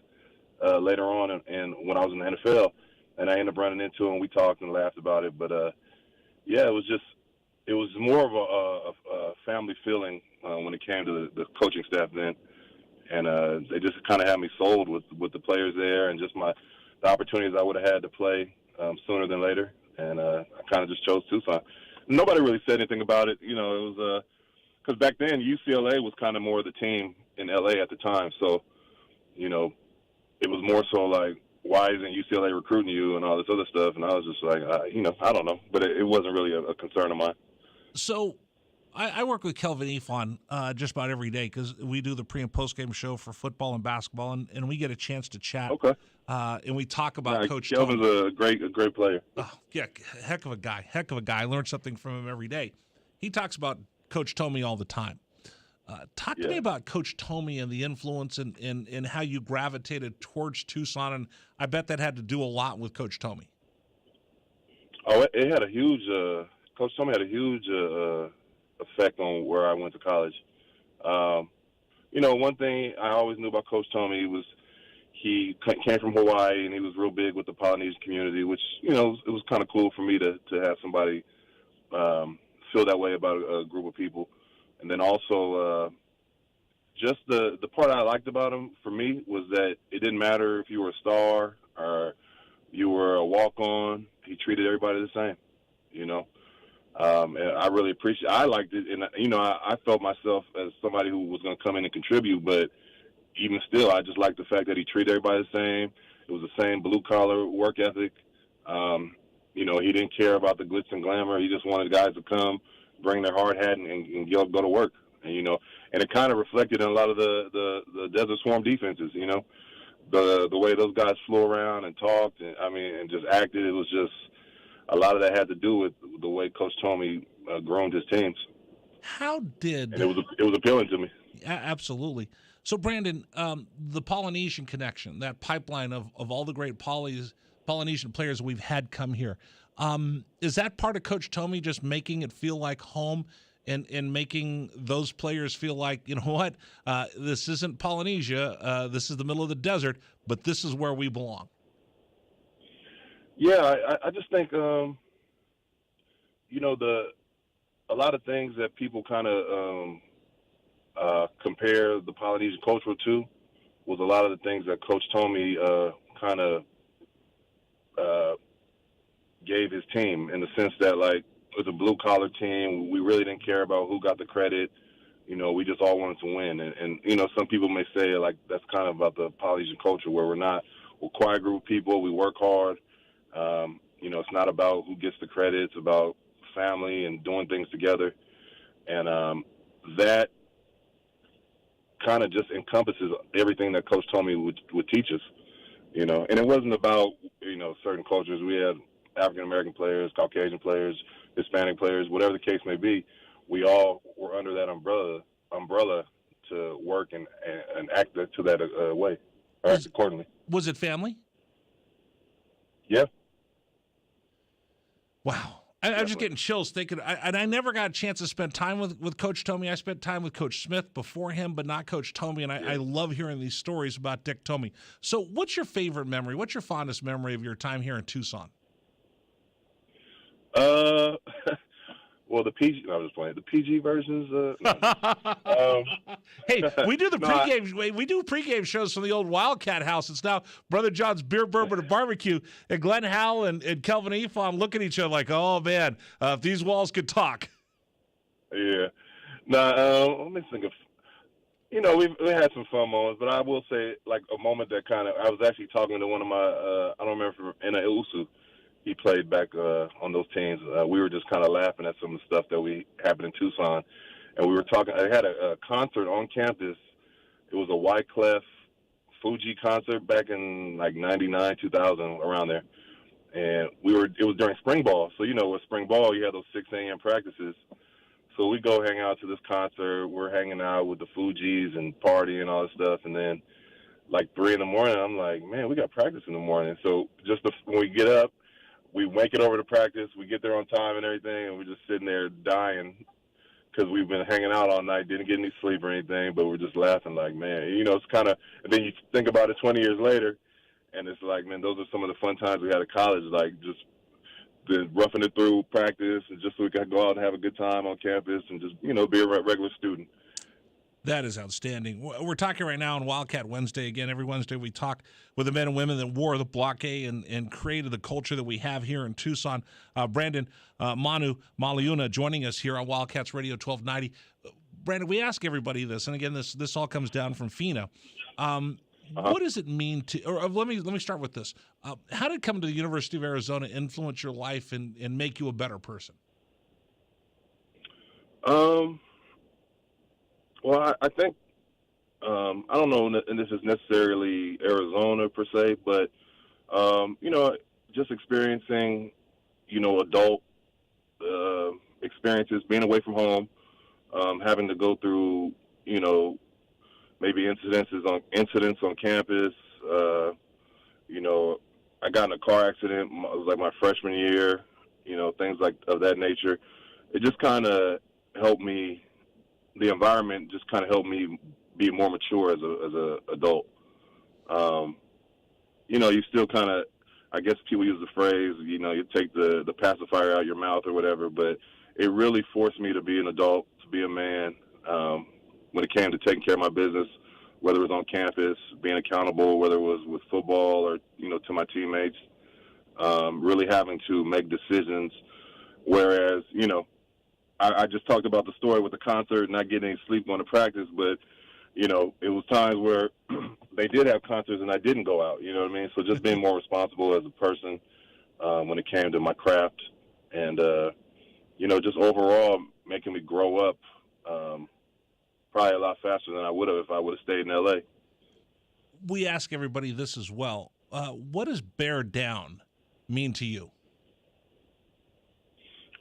later on and when I was in the NFL. And I ended up running into him. We talked and laughed about it. But, yeah, it was more of a family feeling when it came to the coaching staff then. And they just kind of had me sold with the players there and just the opportunities I would have had to play sooner than later. And I kind of just chose Tucson. Nobody really said anything about it. You know, it was because back then UCLA was kind of more of the team in LA at the time. So, you know, it was more so like, why isn't UCLA recruiting you and all this other stuff? And I was just like, you know, I don't know. But it wasn't really a concern of mine. So I work with Kelvin Efon just about every day because we do the pre- and post-game show for football and basketball, and we get a chance to chat. Okay. And we talk about Coach Kelvin's Tomey. a great player. Oh, yeah, heck of a guy. I learn something from him every day. He talks about Coach Tomey all the time. Talk to me about Coach Tomey and the influence and how you gravitated towards Tucson, and I bet that had to do a lot with Coach Tomey. Oh, it had a huge Coach Tomey had a huge effect on where I went to college. You know, one thing I always knew about Coach Tomey was he came from Hawaii, and he was real big with the Polynesian community, which, you know, it was kind of cool for me to have somebody feel that way about a group of people. And then also just the part I liked about him, for me, was that it didn't matter if you were a star or you were a walk-on. He treated everybody the same, you know. And I really I liked it. And, you know, I felt myself as somebody who was going to come in and contribute, but even still, I just liked the fact that he treated everybody the same. It was the same blue-collar work ethic. You know, he didn't care about the glitz and glamour. He just wanted guys to come, bring their hard hat, and go to work. And, you know, and it kind of reflected in a lot of the Desert Swarm defenses, you know. The way those guys flew around and talked, and just acted, it was just a lot of that had to do with the way Coach Tomey groomed his teams. How did and it was appealing to me. Absolutely. So, Brandon, the Polynesian connection, that pipeline of all the great Polynesian players we've had come here, is that part of Coach Tomey just making it feel like home and making those players feel like, you know what, this isn't Polynesia, this is the middle of the desert, but this is where we belong? Yeah, I just think, a lot of things that people kind of compare the Polynesian culture to was a lot of the things that Coach Tomey kind of gave his team, in the sense that, like, it was a blue-collar team. We really didn't care about who got the credit. We just all wanted to win. And some people may say, like, that's kind of about the Polynesian culture, where we're a quiet group of people. We work hard. It's not about who gets the credit. It's about family and doing things together. And that kind of just encompasses everything that Coach Tomey would teach us, And it wasn't about, certain cultures. We had African-American players, Caucasian players, Hispanic players, whatever the case may be. We all were under that umbrella to work and act to that way, or act accordingly. Was it family? Yeah. Wow. I'm just getting chills thinking, and I never got a chance to spend time with Coach Tomey. I spent time with Coach Smith before him, but not Coach Tomey, and I love hearing these stories about Dick Tomey. So what's your favorite memory? What's your fondest memory of your time here in Tucson? Well, the PG. No, I was just playing. The PG versions. Hey, we do the pregame. We do pregame shows from the old Wildcat house. It's now Brother John's Beer, Bourbon, and Barbecue. And Glenn Howell and Kelvin Efon look at each other like, "Oh man, if these walls could talk." Yeah. Now, let me think of. We had some fun moments, but I will say, like, a moment that kind of. I was actually talking to one of my. I don't remember, Ina Iusu. He played back on those teams. We were just kind of laughing at some of the stuff that happened in Tucson. And we were talking, I had a concert on campus. It was a Wyclef Fuji concert back in like 99, 2000, around there. And it was during spring ball. So, with spring ball, you have those 6 a.m. practices. So we go hang out to this concert. We're hanging out with the Fujis and partying and all this stuff. And then like 3 in the morning, I'm like, man, we got practice in the morning. So when we get up, we make it over to practice. We get there on time and everything, and we're just sitting there dying because we've been hanging out all night, didn't get any sleep or anything, but we're just laughing like, man, it's kind of – and then you think about it 20 years later, and it's like, man, those are some of the fun times we had at college, like just roughing it through practice and just so we could go out and have a good time on campus and just, be a regular student. That is outstanding. We're talking right now on Wildcat Wednesday. Again, every Wednesday we talk with the men and women that wore the blockade and created the culture that we have here in Tucson. Brandon Manu Maliuna joining us here on Wildcats Radio 1290. Brandon, we ask everybody this, and again, this all comes down from FINA. What does it mean to, or let me start with this. How did coming to the University of Arizona influence your life and make you a better person? Well, I think, I don't know, and this is necessarily Arizona per se, but, just experiencing, adult experiences, being away from home, having to go through, maybe incidents on campus. I got in a car accident. It was like my freshman year, things like of that nature. It just kind of helped me. The environment just kind of helped me be more mature as a adult. You still kind of, I guess people use the phrase, you take the pacifier out your mouth or whatever, but it really forced me to be an adult, to be a man. When it came to taking care of my business, whether it was on campus, being accountable, whether it was with football or, to my teammates, really having to make decisions. Whereas, I just talked about the story with the concert, not getting any sleep on the practice, but, it was times where they did have concerts and I didn't go out, you know what I mean? So just being more responsible as a person when it came to my craft and, just overall making me grow up probably a lot faster than I would have if I would have stayed in L.A. We ask everybody this as well. What does bear down mean to you?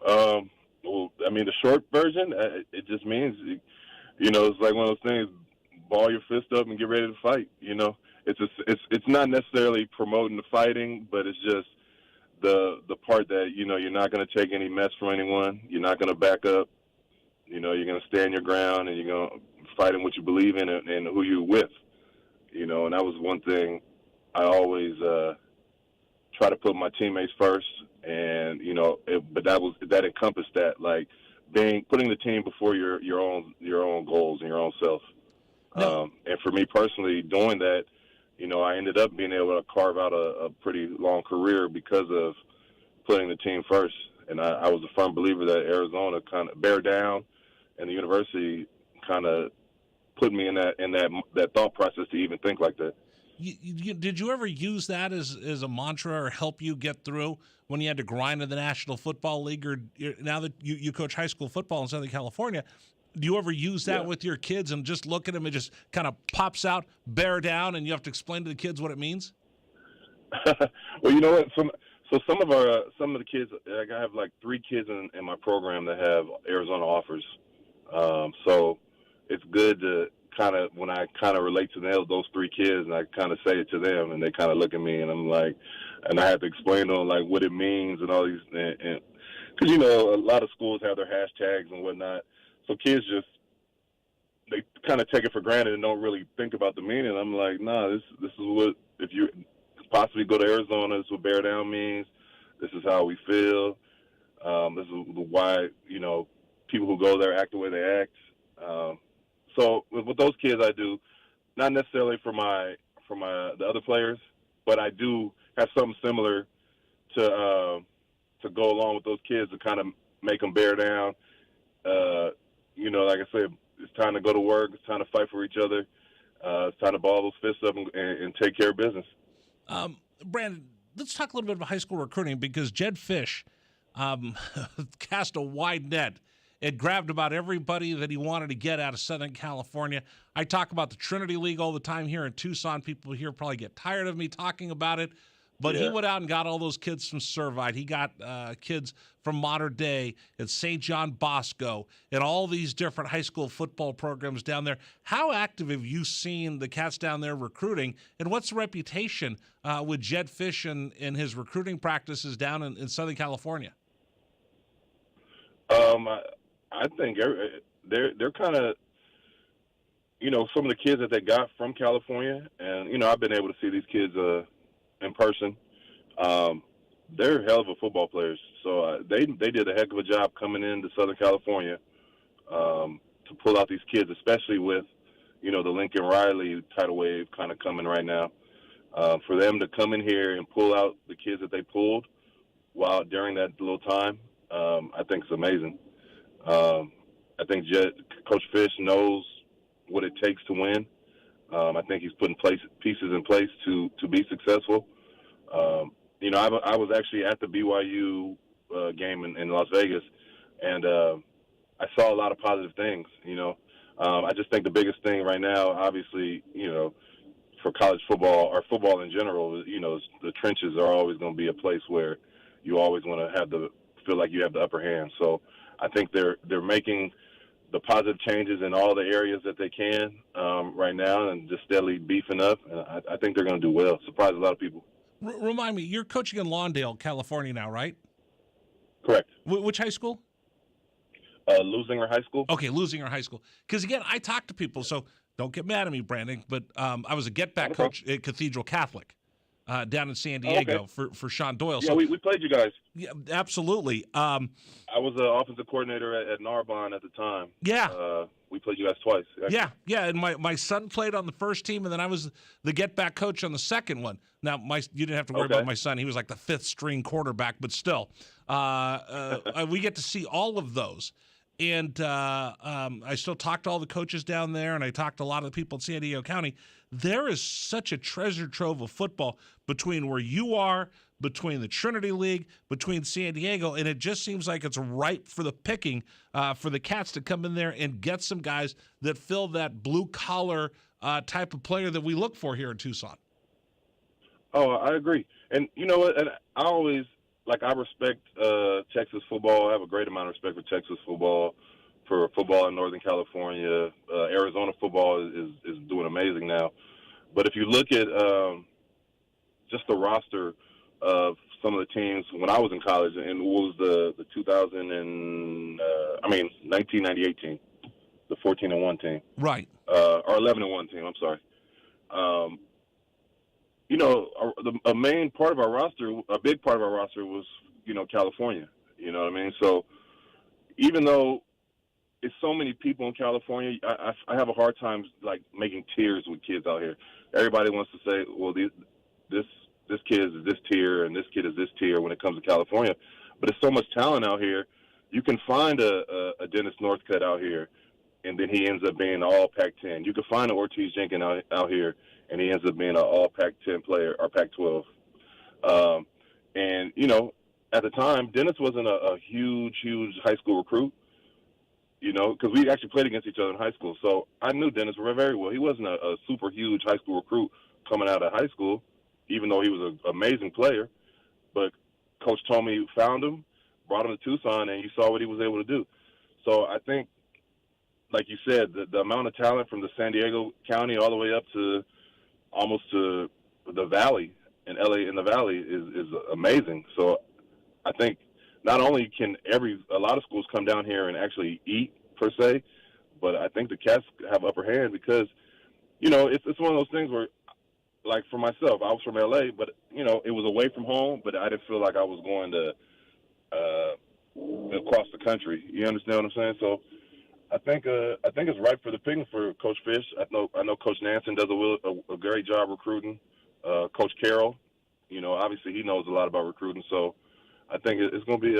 Well, Well, I mean, the short version, it just means, it's like one of those things, ball your fist up and get ready to fight, It's not necessarily promoting the fighting, but it's just the part that, you're not going to take any mess from anyone. You're not going to back up. You're going to stand your ground, and you're going to fight in what you believe in and who you're with. And that was one thing I always try to put my teammates first. And, but that encompassed that, like putting the team before your own goals and your own self. No. And for me personally, doing that, I ended up being able to carve out a pretty long career because of putting the team first. And I was a firm believer that Arizona kind of bear down, and the university kind of put me in that thought process to even think like that. Did you ever use that as a mantra or help you get through when you had to grind in the National Football League, or now that you coach high school football in Southern California? Do you ever use that with your kids and just look at them and just kind of pops out, bear down, and you have to explain to the kids what it means? Well, you know what? Some of the kids, like I have like 3 kids in my program that have Arizona offers. So it's good to when I relate to those 3 kids, and I kind of say it to them, and they kind of look at me, and I'm like, and I have to explain to them like what it means and all these, and because a lot of schools have their hashtags and whatnot. So kids they kind of take it for granted and don't really think about the meaning. I'm like, nah, this is what, if you possibly go to Arizona, this is what bear down means. This is how we feel. This is why, people who go there act the way they act. So with those kids, I do, not necessarily for the other players, but I do have something similar to go along with those kids to kind of make them bear down. Like I said, it's time to go to work. It's time to fight for each other. It's time to ball those fists up and take care of business. Brandon, let's talk a little bit about high school recruiting, because Jed Fish cast a wide net. It grabbed about everybody that he wanted to get out of Southern California. I talk about the Trinity League all the time here in Tucson. People here probably get tired of me talking about it. But he went out and got all those kids from Servite. He got kids from Mater Dei and St. John Bosco and all these different high school football programs down there. How active have you seen the Cats down there recruiting? And what's the reputation with Jed Fish and his recruiting practices down in Southern California? I think they're kind of, some of the kids that they got from California. And, I've been able to see these kids in person. They're hell of a football players. So they did a heck of a job coming into Southern California to pull out these kids, especially with, the Lincoln Riley tidal wave kind of coming right now. For them to come in here and pull out the kids that they pulled during that little time, I think it's amazing. I think Coach Fish knows what it takes to win. I think he's putting pieces in place to be successful. I was actually at the BYU game in Las Vegas, and I saw a lot of positive things. I just think the biggest thing right now, obviously, for college football or football in general, the trenches are always going to be a place where you always want to feel like you have the upper hand. So I think they're making the positive changes in all the areas that they can right now, and just steadily beefing up. And I think they're going to do well. Surprise a lot of people. Remind me, you're coaching in Lawndale, California now, right? Correct. Which high school? Lusinger High School. Okay, Lusinger High School. Because, again, I talk to people, so don't get mad at me, Brandon, but I was a get-back coach at Cathedral Catholic down in San Diego for Sean Doyle. Yeah, we played you guys. Yeah, absolutely. I was an offensive coordinator at Narbonne at the time. Yeah. We played you guys twice. Actually. Yeah, and my son played on the first team, and then I was the get-back coach on the second one. Now, you didn't have to worry about my son. He was like the fifth-string quarterback, but still. We get to see all of those. And I still talk to all the coaches down there, and I talk to a lot of the people in San Diego County. There is such a treasure trove of football between where you are, between the Trinity League, between San Diego, and it just seems like it's ripe for the picking for the Cats to come in there and get some guys that fill that blue-collar type of player that we look for here in Tucson. Oh, I agree. And you know what? And I always like I respect Texas football. I have a great amount of respect for Texas football, for football in Northern California. Arizona football is doing amazing now. But if you look at just the roster of some of the teams when I was in college, and what was the 1998 team, the 14-1 team, Right? Or 11-1 team. I'm sorry. A main part of our roster, a big part of our roster was, California. You know what I mean? So even though it's so many people in California, I have a hard time like making tiers with kids out here. Everybody wants to say, well, this kid is this tier and this kid is this tier when it comes to California. But there's so much talent out here. You can find a Dennis Northcutt out here, and then he ends up being an all Pac-10. You can find an Ortiz Jenkins out here, and he ends up being an all Pac-10 player or Pac-12. At the time, Dennis wasn't a huge high school recruit, because we actually played against each other in high school. So I knew Dennis very well. He wasn't a super huge high school recruit coming out of high school, even though he was an amazing player. But Coach Tomey found him, brought him to Tucson, and you saw what he was able to do. So I think, like you said, the amount of talent from the San Diego County all the way up to almost to the Valley in LA in the Valley is amazing. So I think not only can a lot of schools come down here and actually eat per se, but I think the Cats have upper hand because, it's one of those things where, like for myself, I was from LA, but it was away from home, but I didn't feel like I was going to across the country. You understand what I'm saying? So I think it's ripe for the picking for Coach Fish. I know Coach Nansen does a great job recruiting. Coach Carroll, obviously he knows a lot about recruiting. So I think it's gonna be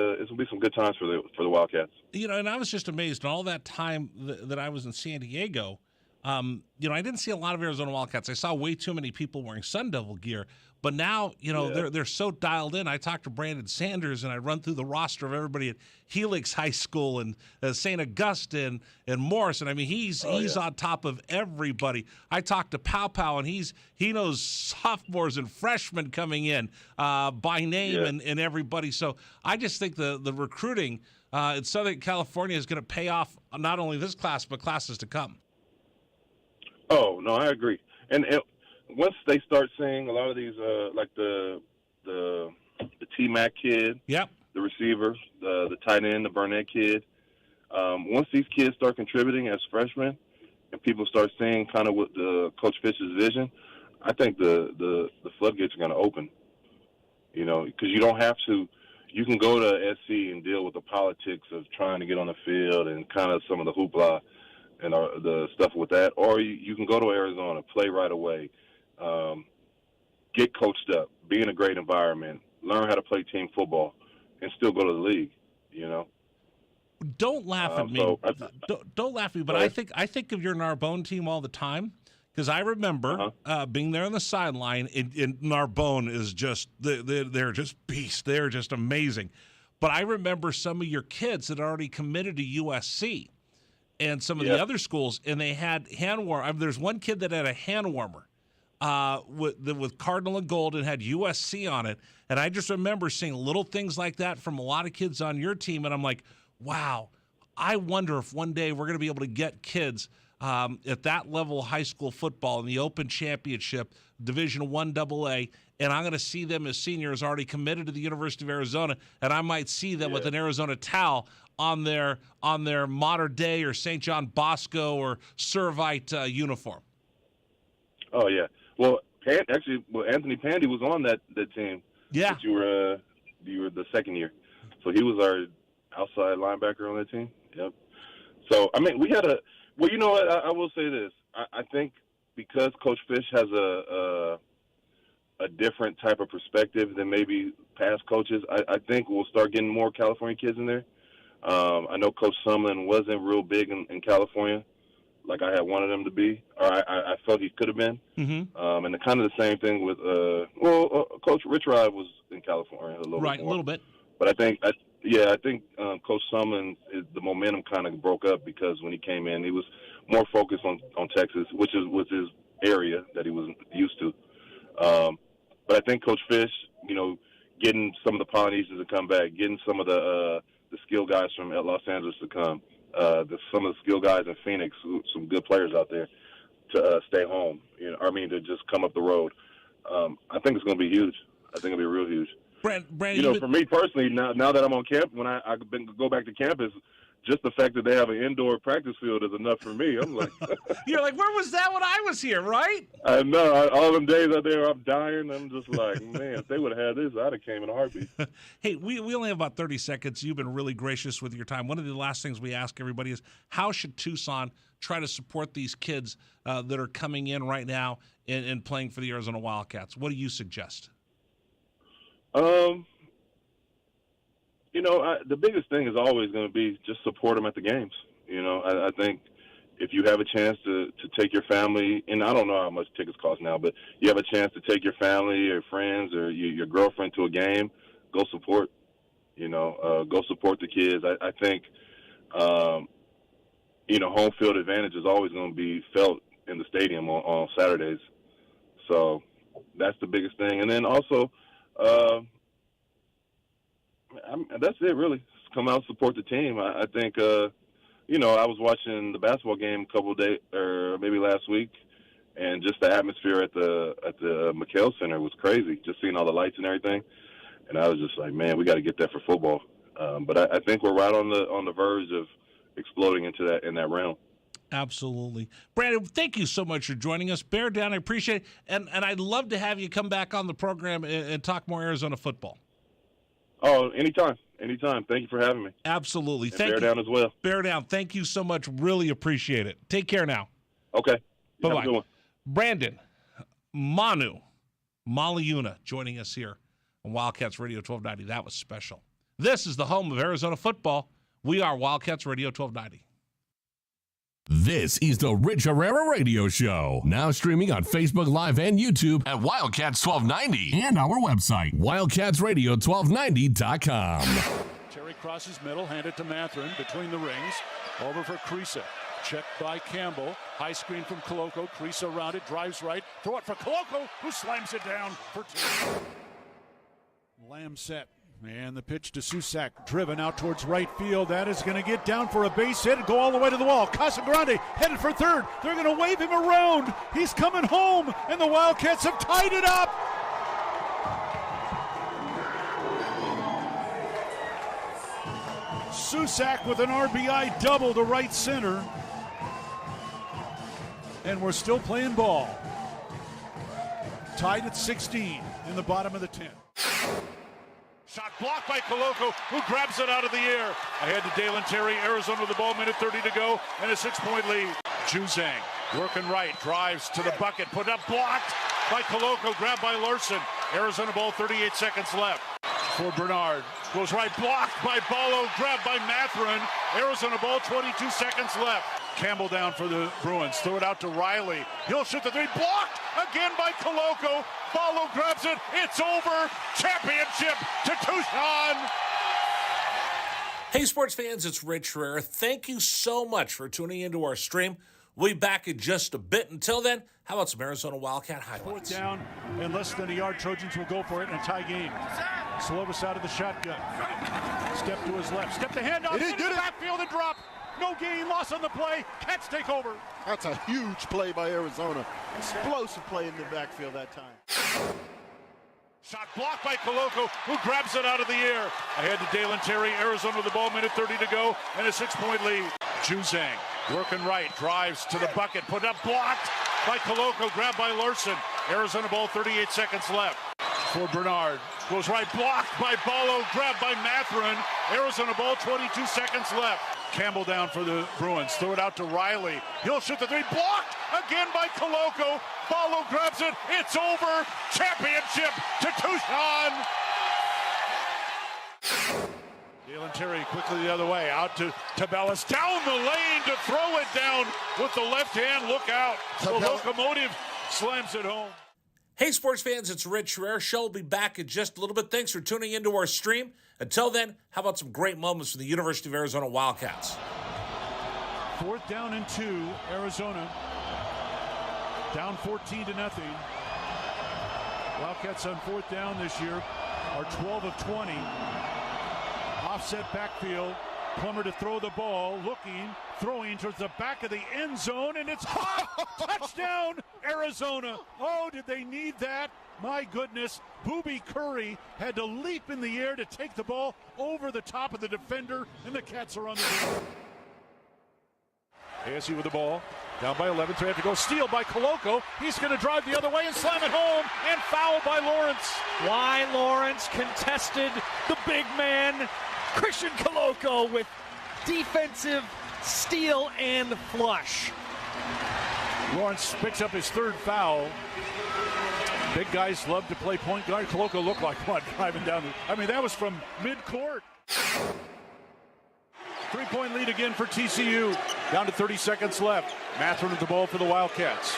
some good times for the Wildcats. And I was just amazed in all that time that I was in San Diego. I didn't see a lot of Arizona Wildcats. I saw way too many people wearing Sun Devil gear. But now, they're so dialed in. I talked to Brandon Sanders, and I run through the roster of everybody at Helix High School and St. Augustine and Morrison. I mean, he's on top of everybody. I talked to Pow Pow, and he knows sophomores and freshmen coming in by name and everybody. So I just think the recruiting in Southern California is going to pay off not only this class but classes to come. Oh, no, I agree. And once they start seeing a lot of these, like the T-Mac kid, yep, the receiver, the tight end, the Burnett kid, once these kids start contributing as freshmen and people start seeing kind of what Coach Fish's vision, I think the floodgates are going to open, because you don't have to. You can go to SC and deal with the politics of trying to get on the field and kind of some of the hoopla and the stuff with that, or you can go to Arizona, play right away, get coached up, be in a great environment, learn how to play team football, and still go to the league. Don't laugh at me. Don't laugh at me. But I think of your Narbonne team all the time because I remember being there on the sideline. And Narbonne is just they're just beasts. They're just amazing. But I remember some of your kids that already committed to USC. And some of the other schools, and they had hand warmer. There's one kid that had a hand warmer with Cardinal and Gold and had USC on it. And I just remember seeing little things like that from a lot of kids on your team. And I'm like, wow, I wonder if one day we're going to be able to get kids at that level of high school football in the Open Championship, Division I AA, and I'm going to see them as seniors already committed to the University of Arizona, and I might see them with an Arizona towel on their Mater Dei or St. John Bosco or Servite uniform. Oh yeah, well Anthony Pandy was on that team. Yeah, that you were the second year, so he was our outside linebacker on that team. Yep. So I mean, we had well, you know what? I will say this. I think because Coach Fish has a different type of perspective than maybe past coaches, I think we'll start getting more California kids in there. I know Coach Sumlin wasn't real big in California, like I had wanted him to be, or I felt he could have been. Mm-hmm. And kind of the same thing with Coach Rich Rod was in California a little bit more. A little bit. But I think Coach Sumlin, the momentum kind of broke up because when he came in, he was more focused on Texas, which was his area that he was used to. But I think Coach Fish, getting some of the Polynesians to come back, getting some of the skill guys from Los Angeles to come, some of the skill guys in Phoenix, some good players out there, to stay home. To just come up the road. I think it's going to be huge. I think it'll be real huge. Brandon, for me personally, now that I'm on camp, when I go back to campus, just the fact that they have an indoor practice field is enough for me. I'm like, you're like, where was that when I was here, right? I know. All them days out there, I'm dying. I'm just like, man, if they would have had this, I'd have came in a heartbeat. Hey, we only have about 30 seconds. You've been really gracious with your time. One of the last things we ask everybody is, how should Tucson try to support these kids that are coming in right now and playing for the Arizona Wildcats? What do you suggest? The biggest thing is always going to be just support them at the games. I think if you have a chance to take your family, and I don't know how much tickets cost now, but you have a chance to take your family or friends or your girlfriend to a game, go support. Go support the kids. I think, home field advantage is always going to be felt in the stadium on Saturdays. So that's the biggest thing. And then also, that's it, really. Just come out and support the team. I think, I was watching the basketball game a couple of days, or maybe last week, and just the atmosphere at the McHale Center was crazy. Just seeing all the lights and everything, and I was just like, man, we got to get that for football. But I think we're right on the verge of exploding in that realm. Absolutely. Brandon, thank you so much for joining us. Bear down, I appreciate it. And I'd love to have you come back on the program and talk more Arizona football. Oh, anytime. Thank you for having me. Absolutely. And Bear down as well. Bear down. Thank you so much. Really appreciate it. Take care now. Okay. Bye-bye. Brandon Maliuna joining us here on Wildcats Radio 1290. That was special. This is the home of Arizona football. We are Wildcats Radio 1290. This is the Rich Herrera Radio Show. Now streaming on Facebook Live and YouTube at Wildcats 1290 and our website, wildcatsradio1290.com. Terry crosses middle, hand it to Matherin between the rings. Over for Creasa. Checked by Campbell. High screen from Koloko. Creasa around it, drives right. Throw it for Koloko, who slams it down for two. Lamb set. And the pitch to Susak, driven out towards right field. That is going to get down for a base hit and go all the way to the wall. Casagrande headed for third. They're going to wave him around. He's coming home, and the Wildcats have tied it up. Susak with an RBI double to right center. And we're still playing ball. Tied at 16 in the bottom of the 10th. Shot blocked by Koloko, who grabs it out of the air. Ahead to Dalen Terry, Arizona with the ball, minute 30 to go, and a 6-point lead. Juzang working right, drives to the bucket, put up, blocked by Koloko, grabbed by Larson. Arizona ball, 38 seconds left. For Bernard, goes right, blocked by Ballo, grabbed by Matherin. Arizona ball, 22 seconds left. Campbell down for the Bruins, throw it out to Riley. He'll shoot the three, blocked again by Koloko. Ballo grabs it, it's over. Championship to Tucson. Hey, sports fans, it's Rich Herrera. Thank you so much for tuning into our stream. We'll be back in just a bit. Until then, how about some Arizona Wildcat highlights? Fourth down and less than a yard. Trojans will go for it in a tie game. Slovis out of the shotgun. Step to his left. Step to hand off. Into the backfield and drop. No gain, loss on the play. Cats take over. That's a huge play by Arizona. Explosive play in the backfield that time. Shot blocked by Koloko, who grabs it out of the air. Ahead to Dalen Terry, Arizona with the ball, minute 30 to go, and a 6-point lead. Juzang working right, drives to the bucket, put up, blocked by Koloko, grabbed by Larson. Arizona ball, 38 seconds left. For Bernard, goes right, blocked by Ballo, grabbed by Matherin. Arizona ball, 22 seconds left. Campbell down for the Bruins, throw it out to Riley. He'll shoot the three, blocked again by Koloko. Ballo grabs it, it's over. Championship to Tucson. Dalen Terry quickly the other way, out to Tabellas, down the lane to throw it down with the left hand. Look out. The locomotive slams it home. Hey, sports fans, it's Rich Herrera. Show will be back in just a little bit. Thanks for tuning into our stream. Until then, how about some great moments from the University of Arizona Wildcats? Fourth down and 2, Arizona. Down 14-0. Wildcats on fourth down this year. are 12 of 20. Offset backfield. Plummer to throw the ball, looking, throwing towards the back of the end zone, and it's caught. Touchdown, Arizona. Oh, did they need that? My goodness. Booby Curry had to leap in the air to take the ball over the top of the defender, and the Cats are on the board. ASU with the ball. Down by 11, so they have to go. Steal by Koloko. He's going to drive the other way and slam it home, and foul by Lawrence. Why Lawrence contested the big man, Christian Koloko, with defensive steal and flush. Lawrence picks up his third foul. Big guys love to play point guard. Koloko looked like one driving down. That was from mid-court. 3-point lead again for TCU. Down to 30 seconds left. Matherin with the ball for the Wildcats.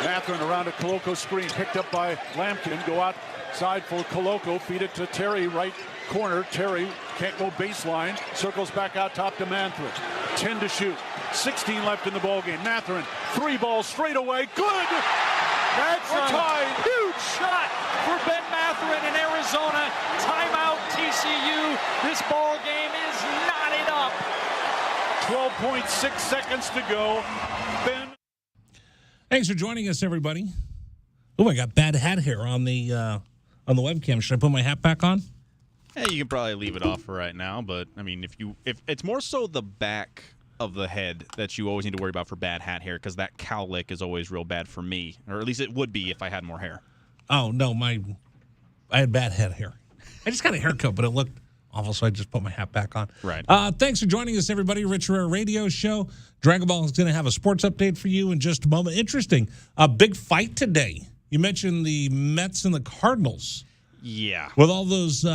Matherin around a Koloko screen, picked up by Lampkin. Go outside for Koloko. Feed it to Terry, right corner. Terry can't go baseline. Circles back out top to Matherin. 10 to shoot. 16 left in the ballgame. Matherin, 3 balls straight away. Good! That's a huge shot for Ben Matherin in Arizona. Timeout TCU. This ball game is knotted up. 12.6 seconds to go. Ben. Thanks for joining us, everybody. Oh, I got bad hat hair on the webcam. Should I put my hat back on? Hey, you can probably leave it off for right now, but I mean, if it's more so the back of the head that you always need to worry about for bad hat hair, because that cowlick is always real bad for me, or at least it would be if I had more hair. Oh no, I had bad head hair. I just got a haircut, but it looked awful, so I just put my hat back on. Right. Thanks for joining us, everybody. Rich Herrera Radio Show. Dragon Ball is going to have a sports update for you in just a moment. Interesting. A big fight today. You mentioned the Mets and the Cardinals. Yeah. With all those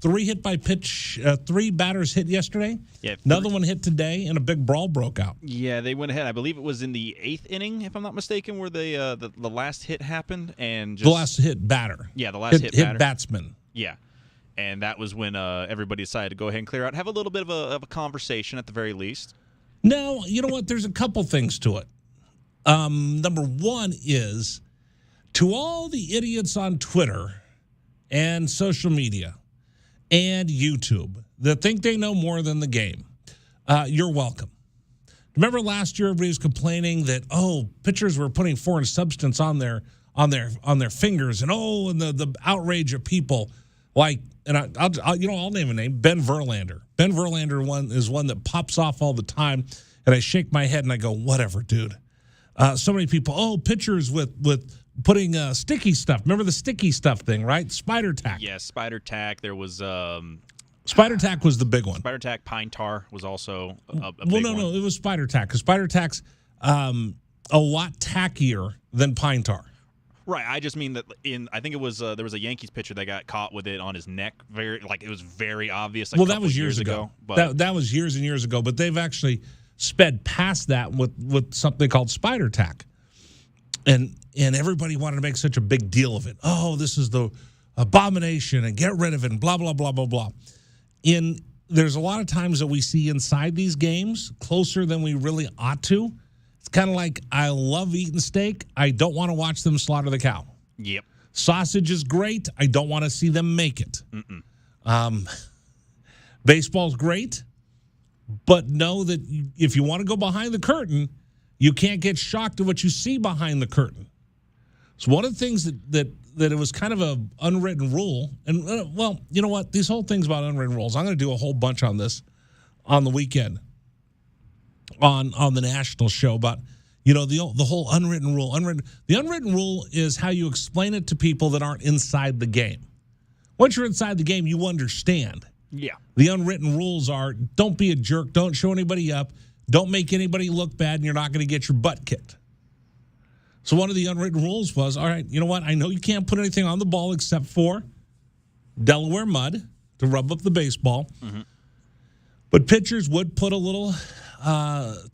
3 hit by pitch, 3 batters hit yesterday. Yeah. Another one hit today, and a big brawl broke out. Yeah, they went ahead. I believe it was in the 8th inning, if I'm not mistaken, where the last hit happened, and just the last hit batter. Yeah, the last hit batter. Hit batsman. Yeah. And that was when everybody decided to go ahead and clear out, have a little bit of a conversation at the very least. No, you know what? There's a couple things to it. Number one is, to all the idiots on Twitter and social media and YouTube that think they know more than the game, you're welcome. Remember last year everybody was complaining that, pitchers were putting foreign substance on their fingers, and the outrage of people like, and I'll name a name, Ben Verlander. Ben Verlander is one that pops off all the time, and I shake my head and I go, whatever, dude. So many people, pitchers with putting sticky stuff. Remember the sticky stuff thing, right? Spider tack. Yeah, spider tack. There was Spider tack was the big one. Spider tack, pine tar was also a big one. No, it was spider tack, because spider tack's a lot tackier than pine tar. Right. I just mean that I think it was there was a Yankees pitcher that got caught with it on his neck. It was very obvious. That was years ago. But that was years and years ago. But they've actually sped past that with something called spider tack, and everybody wanted to make such a big deal of it. Oh, this is the abomination, and get rid of it, and blah blah blah blah blah. There's a lot of times that we see inside these games closer than we really ought to. It's kind of like, I love eating steak. I don't want to watch them slaughter the cow. Yep. Sausage is great. I don't want to see them make it. Baseball's great, but know that if you want to go behind the curtain, you can't get shocked at what you see behind the curtain. So one of the things that it was kind of an unwritten rule, and you know what? These whole things about unwritten rules, I'm going to do a whole bunch on this on the weekend. On the national show, about the whole unwritten rule. The unwritten rule is how you explain it to people that aren't inside the game. Once you're inside the game, you understand. Yeah. The unwritten rules are: don't be a jerk, don't show anybody up, don't make anybody look bad, and you're not going to get your butt kicked. So one of the unwritten rules was, all right, you know what? I know you can't put anything on the ball except for Delaware mud to rub up the baseball. Mm-hmm. But pitchers would put a little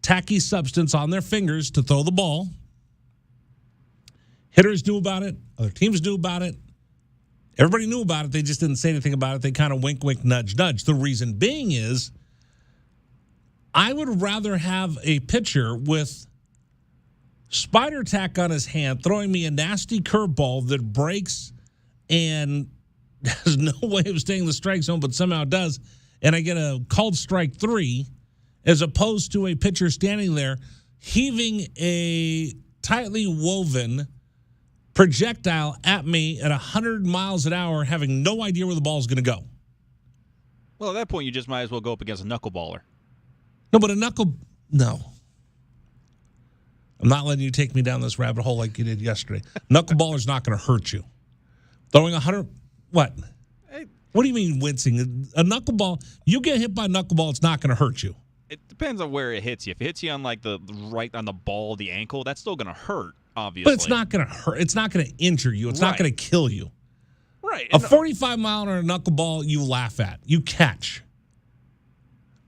tacky substance on their fingers to throw the ball. Hitters knew about it. Other teams knew about it. Everybody knew about it. They just didn't say anything about it. They kind of wink, wink, nudge, nudge. The reason being is, I would rather have a pitcher with spider tack on his hand throwing me a nasty curveball that breaks and has no way of staying in the strike zone, but somehow does, and I get a called strike 3, as opposed to a pitcher standing there heaving a tightly woven projectile at me at 100 miles an hour, having no idea where the ball is going to go. Well, at that point, you just might as well go up against a knuckleballer. No, but no. I'm not letting you take me down this rabbit hole like you did yesterday. Knuckleballer's not going to hurt you. Throwing 100, what? What do you mean wincing? A knuckleball, you get hit by a knuckleball, it's not going to hurt you. It depends on where it hits you. If it hits you on like the right on the ball, the ankle, that's still going to hurt, obviously. But it's not going to hurt. It's not going to injure you. It's not going to kill you. Right. A 45-mile-an-hour knuckleball, you laugh at. You catch.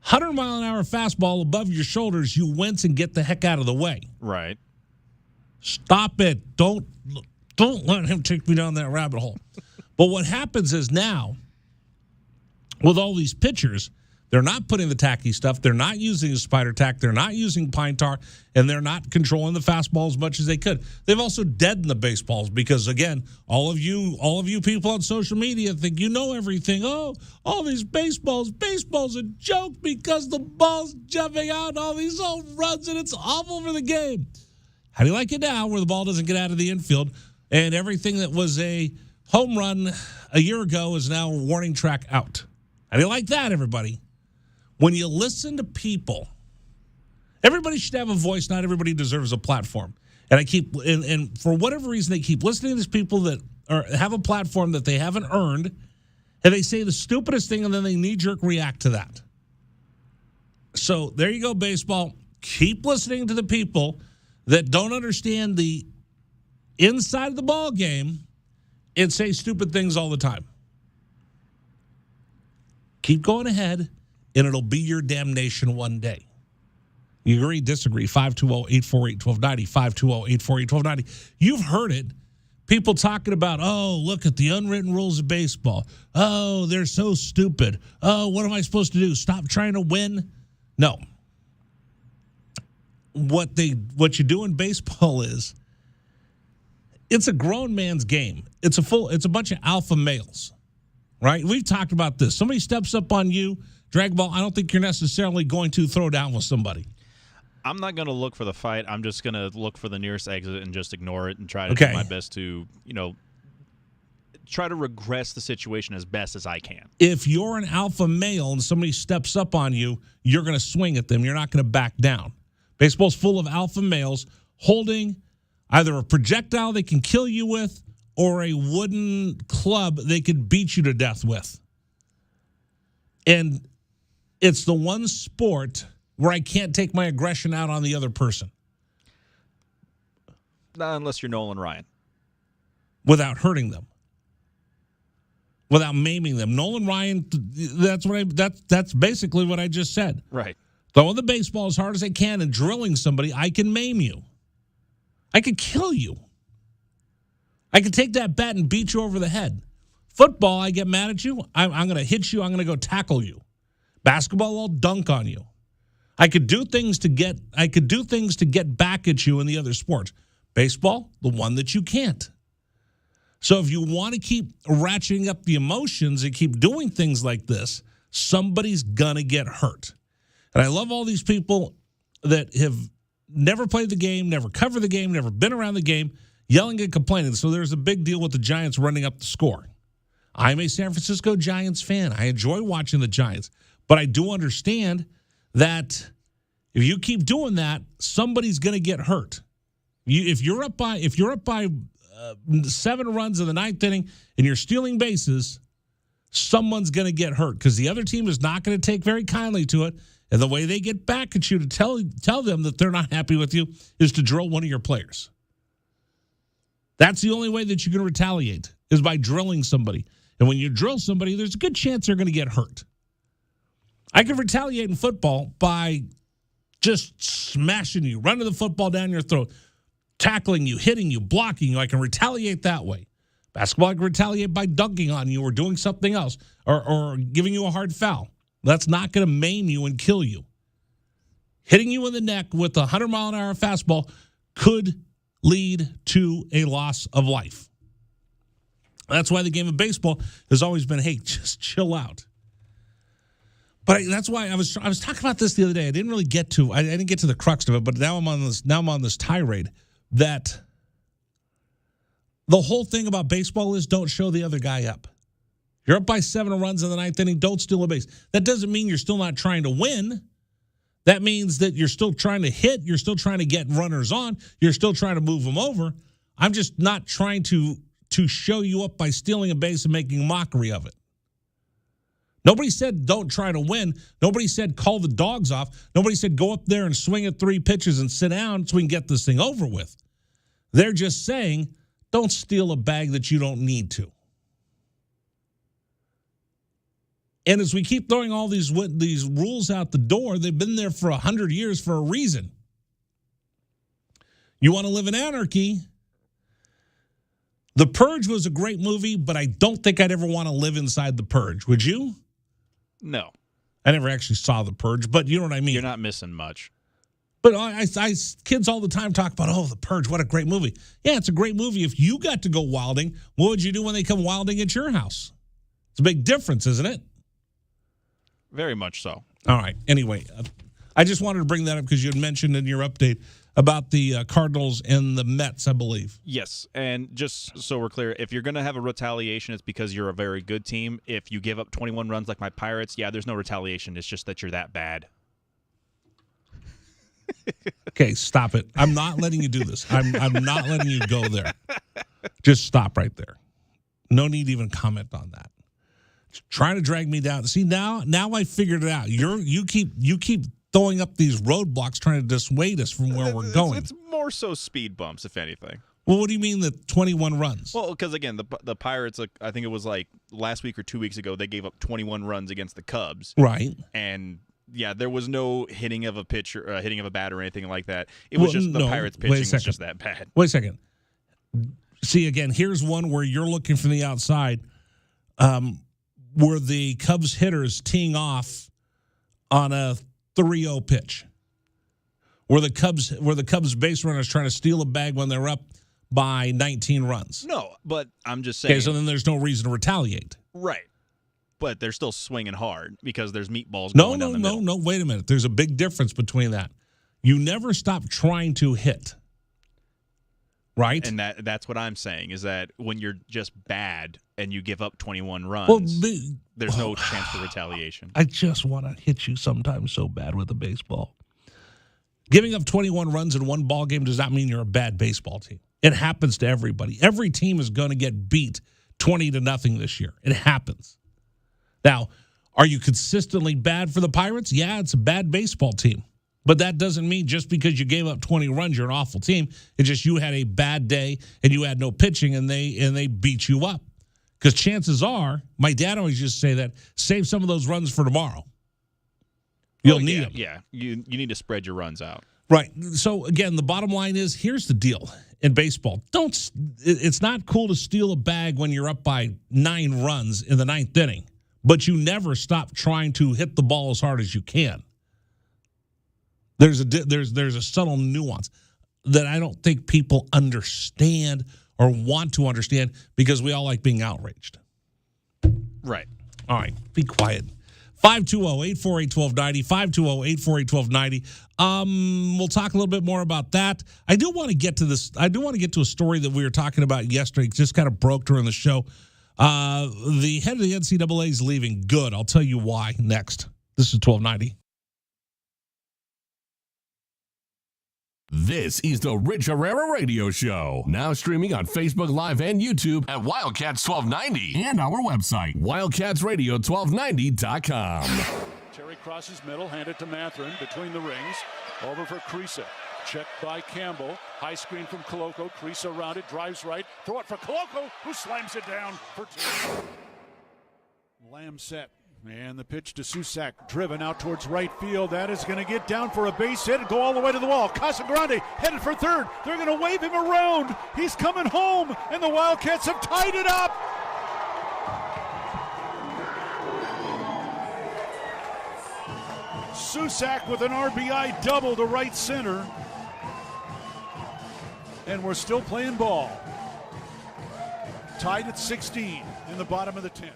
100-mile-an-hour fastball above your shoulders, you wince and get the heck out of the way. Right. Stop it. Don't let him take me down that rabbit hole. But what happens is now, with all these pitchers, they're not putting the tacky stuff. They're not using a spider tack. They're not using pine tar, and they're not controlling the fastball as much as they could. They've also deadened the baseballs because, again, all of you people on social media think you know everything. Oh, all these baseball's a joke because the ball's jumping out, all these home runs, and it's awful for the game. How do you like it now where the ball doesn't get out of the infield and everything that was a home run a year ago is now a warning track out? How do you like that, everybody? When you listen to people, everybody should have a voice. Not everybody deserves a platform. And and for whatever reason, they keep listening to these people that have a platform that they haven't earned, and they say the stupidest thing, and then they knee-jerk react to that. So there you go, baseball. Keep listening to the people that don't understand the inside of the ball game and say stupid things all the time. Keep going ahead, and it'll be your damnation one day. You agree, disagree, 520-848-1290, 520-848-1290. You've heard it. People talking about, oh, look at the unwritten rules of baseball. Oh, they're so stupid. Oh, what am I supposed to do? Stop trying to win? No. What you do in baseball is, it's a grown man's game. It's a bunch of alpha males, right? We've talked about this. Somebody steps up on you, drag ball, I don't think you're necessarily going to throw down with somebody. I'm not going to look for the fight. I'm just going to look for the nearest exit and just ignore it and try to do my best to, try to regress the situation as best as I can. If you're an alpha male and somebody steps up on you, you're going to swing at them. You're not going to back down. Baseball's full of alpha males holding either a projectile they can kill you with or a wooden club they could beat you to death with. And it's the one sport where I can't take my aggression out on the other person. Not unless you're Nolan Ryan. Without hurting them. Without maiming them. Nolan Ryan, that's basically what I just said. Right. Throwing the baseball as hard as I can and drilling somebody, I can maim you. I could kill you. I could take that bat and beat you over the head. Football, I get mad at you. I'm going to hit you. I'm going to go tackle you. Basketball, I'll dunk on you. I could do things to get back at you in the other sports. Baseball, the one that you can't. So if you want to keep ratcheting up the emotions and keep doing things like this, somebody's going to get hurt. And I love all these people that have never played the game, never covered the game, never been around the game, yelling and complaining. So there's a big deal with the Giants running up the score. I'm a San Francisco Giants fan. I enjoy watching the Giants. But I do understand that if you keep doing that, somebody's going to get hurt. If you're up by 7 runs in the 9th inning and you're stealing bases, someone's going to get hurt because the other team is not going to take very kindly to it. And the way they get back at you to tell them that they're not happy with you is to drill one of your players. That's the only way that you can retaliate, is by drilling somebody. And when you drill somebody, there's a good chance they're going to get hurt. I can retaliate in football by just smashing you, running the football down your throat, tackling you, hitting you, blocking you. I can retaliate that way. Basketball, I can retaliate by dunking on you or doing something else or giving you a hard foul. That's not going to maim you and kill you. Hitting you in the neck with a 100-mile-an-hour fastball could lead to a loss of life. That's why the game of baseball has always been, hey, just chill out. But that's why I was talking about this the other day. I didn't really get to the crux of it, but now I'm on this tirade that the whole thing about baseball is don't show the other guy up. You're up by 7 runs in the 9th inning, don't steal a base. That doesn't mean you're still not trying to win. That means that you're still trying to hit, you're still trying to get runners on, you're still trying to move them over. I'm just not trying to show you up by stealing a base and making a mockery of it. Nobody said don't try to win. Nobody said call the dogs off. Nobody said go up there and swing at 3 pitches and sit down so we can get this thing over with. They're just saying don't steal a bag that you don't need to. And as we keep throwing all these rules out the door, they've been there for 100 years for a reason. You want to live in anarchy? The Purge was a great movie, but I don't think I'd ever want to live inside The Purge. Would you? No. I never actually saw The Purge, but you know what I mean. You're not missing much. But I kids all the time talk about, The Purge, what a great movie. Yeah, it's a great movie. If you got to go wilding, what would you do when they come wilding at your house? It's a big difference, isn't it? Very much so. All right. Anyway, I just wanted to bring that up because you had mentioned in your update about the Cardinals and the Mets, I believe. Yes, and just so we're clear, if you're going to have a retaliation, it's because you're a very good team. If you give up 21 runs like my Pirates, yeah, there's no retaliation. It's just that you're that bad. Okay, stop it. I'm not letting you do this. I'm not letting you go there. Just stop right there. No need to even comment on that. Trying to drag me down. See, now I figured it out. You keep throwing up these roadblocks trying to dissuade us from where we're going. It's more so speed bumps, if anything. Well, what do you mean the 21 runs? Well, because, again, the Pirates, I think it was like last week or 2 weeks ago, they gave up 21 runs against the Cubs. Right. And, yeah, there was no hitting of a pitcher, hitting of a bat or anything like that. It was just the Pirates pitching was just that bad. Wait a second. See, again, here's one where you're looking from the outside. Were the Cubs hitters teeing off on a 3-0 pitch? Were the Cubs base runners trying to steal a bag when they're up by 19 runs? No, but I'm just saying. Okay, so then there's no reason to retaliate. Right. But they're still swinging hard because there's meatballs going down the middle. No, wait a minute. There's a big difference between that. You never stop trying to hit. Right? And that's what I'm saying, is that when you're just bad and you give up 21 runs, there's no chance for retaliation. I just want to hit you sometimes so bad with a baseball. Giving up 21 runs in one ball game does not mean you're a bad baseball team. It happens to everybody. Every team is going to get beat 20-0 this year. It happens. Now, are you consistently bad for the Pirates? Yeah, it's a bad baseball team. But that doesn't mean just because you gave up 20 runs, you're an awful team. It's just you had a bad day and you had no pitching and they beat you up. Because chances are, my dad always used to say that, save some of those runs for tomorrow. You'll need them. Yeah, you need to spread your runs out. Right. So, again, the bottom line is, here's the deal in baseball. It's not cool to steal a bag when you're up by 9 runs in the 9th inning, but you never stop trying to hit the ball as hard as you can. There's a subtle nuance that I don't think people understand or want to understand because we all like being outraged. Right. All right. Be quiet. 520-848-1290. 520-848-1290. We'll talk a little bit more about that. I do want to get to this. I do want to get to a story that we were talking about yesterday. It just kind of broke during the show. The head of the NCAA is leaving. Good. I'll tell you why next. This is 1290. This is the Rich Herrera Radio Show. Now streaming on Facebook Live and YouTube at Wildcats 1290 and our website, wildcatsradio1290.com. Terry crosses middle, handed to Matherin between the rings. Over for Creasa. Checked by Campbell. High screen from Koloko. Creasa around it, drives right. Throw it for Koloko, who slams it down for 2. Lamb set. And the pitch to Susak, driven out towards right field. That is going to get down for a base hit and go all the way to the wall. Casagrande headed for third. They're going to wave him around. He's coming home, and the Wildcats have tied it up. Susak with an RBI double to right center. And we're still playing ball. Tied at 16 in the bottom of the 10th.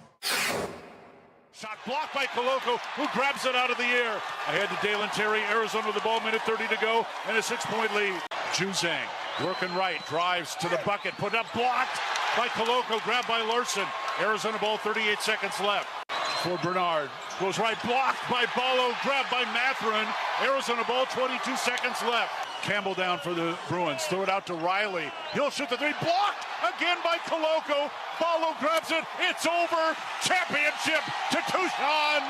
Shot blocked by Koloko, who grabs it out of the air. Ahead to Dalen Terry, Arizona with the ball, minute 30 to go, and a 6-point lead. Juzang working right, drives to the bucket, put up, blocked by Koloko, grabbed by Larson. Arizona ball, 38 seconds left. For Bernard, goes right, blocked by Ballo, grabbed by Mathurin. Arizona ball, 22 seconds left. Campbell down for the Bruins, throw it out to Riley. He'll shoot the three, blocked again by Koloko. Ballo grabs it, it's over. Championship to Tucson.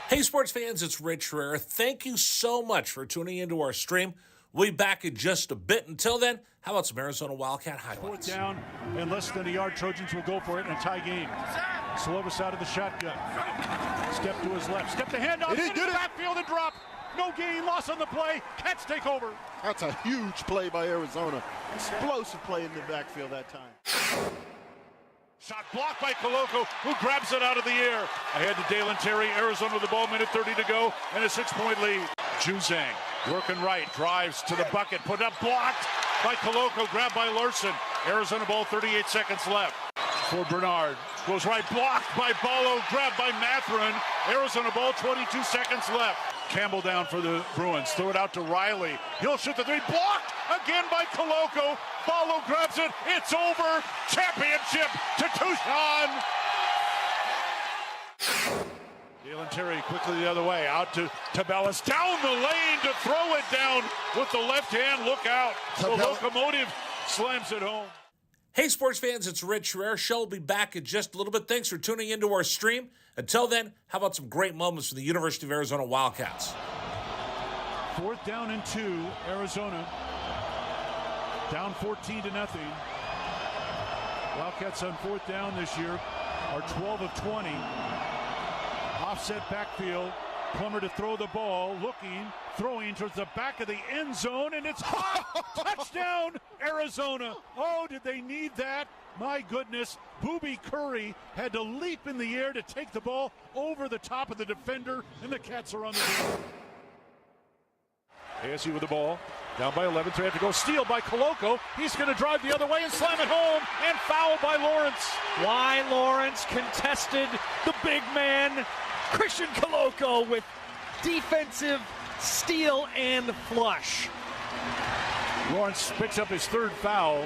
Hey, sports fans, it's Rich Herrera. Thank you so much for tuning into our stream. We'll be back in just a bit. Until then, how about some Arizona Wildcat highlights? 4th down and less than a yard. Trojans will go for it in a tie game. Slovis out of the shotgun. Step to his left. Step to handoff. It is good. Backfield and drop. No gain. Loss on the play. Cats take over. That's a huge play by Arizona. Explosive play in the backfield that time. Shot blocked by Koloko, who grabs it out of the air. Ahead to Dalen Terry, Arizona with the ball, minute 30 to go, and a 6-point lead. Juzang working right, drives to the bucket, put up, blocked by Koloko, grabbed by Larson. Arizona ball, 38 seconds left. For Bernard, goes right, blocked by Ballo, grabbed by Mathurin. Arizona ball, 22 seconds left. Campbell down for the Bruins, throw it out to Riley. He'll shoot the three, blocked again by Koloko. Ballo grabs it, it's over. Championship to Tucson. Dalen Terry quickly the other way, out to Tabellas, down the lane to throw it down with the left hand. Look out. The locomotive slams it home. Hey, sports fans, it's Rich Herrera. Show will be back in just a little bit. Thanks for tuning into our stream. Until then, how about some great moments for the University of Arizona Wildcats? 4th down and 2, Arizona. Down 14-0. Wildcats on 4th down this year are 12 of 20. Offset backfield. Plummer to throw the ball, looking, throwing towards the back of the end zone, and it's hot! Touchdown, Arizona! Oh, did they need that? My goodness, Booby Curry had to leap in the air to take the ball over the top of the defender, and the Cats are on the board. ASU with the ball, down by 11, 3 have to go, steal by Koloko. He's going to drive the other way and slam it home, and foul by Lawrence. Why Lawrence contested the big man, Christian Koloko, with defensive steal and flush. Lawrence picks up his 3rd foul.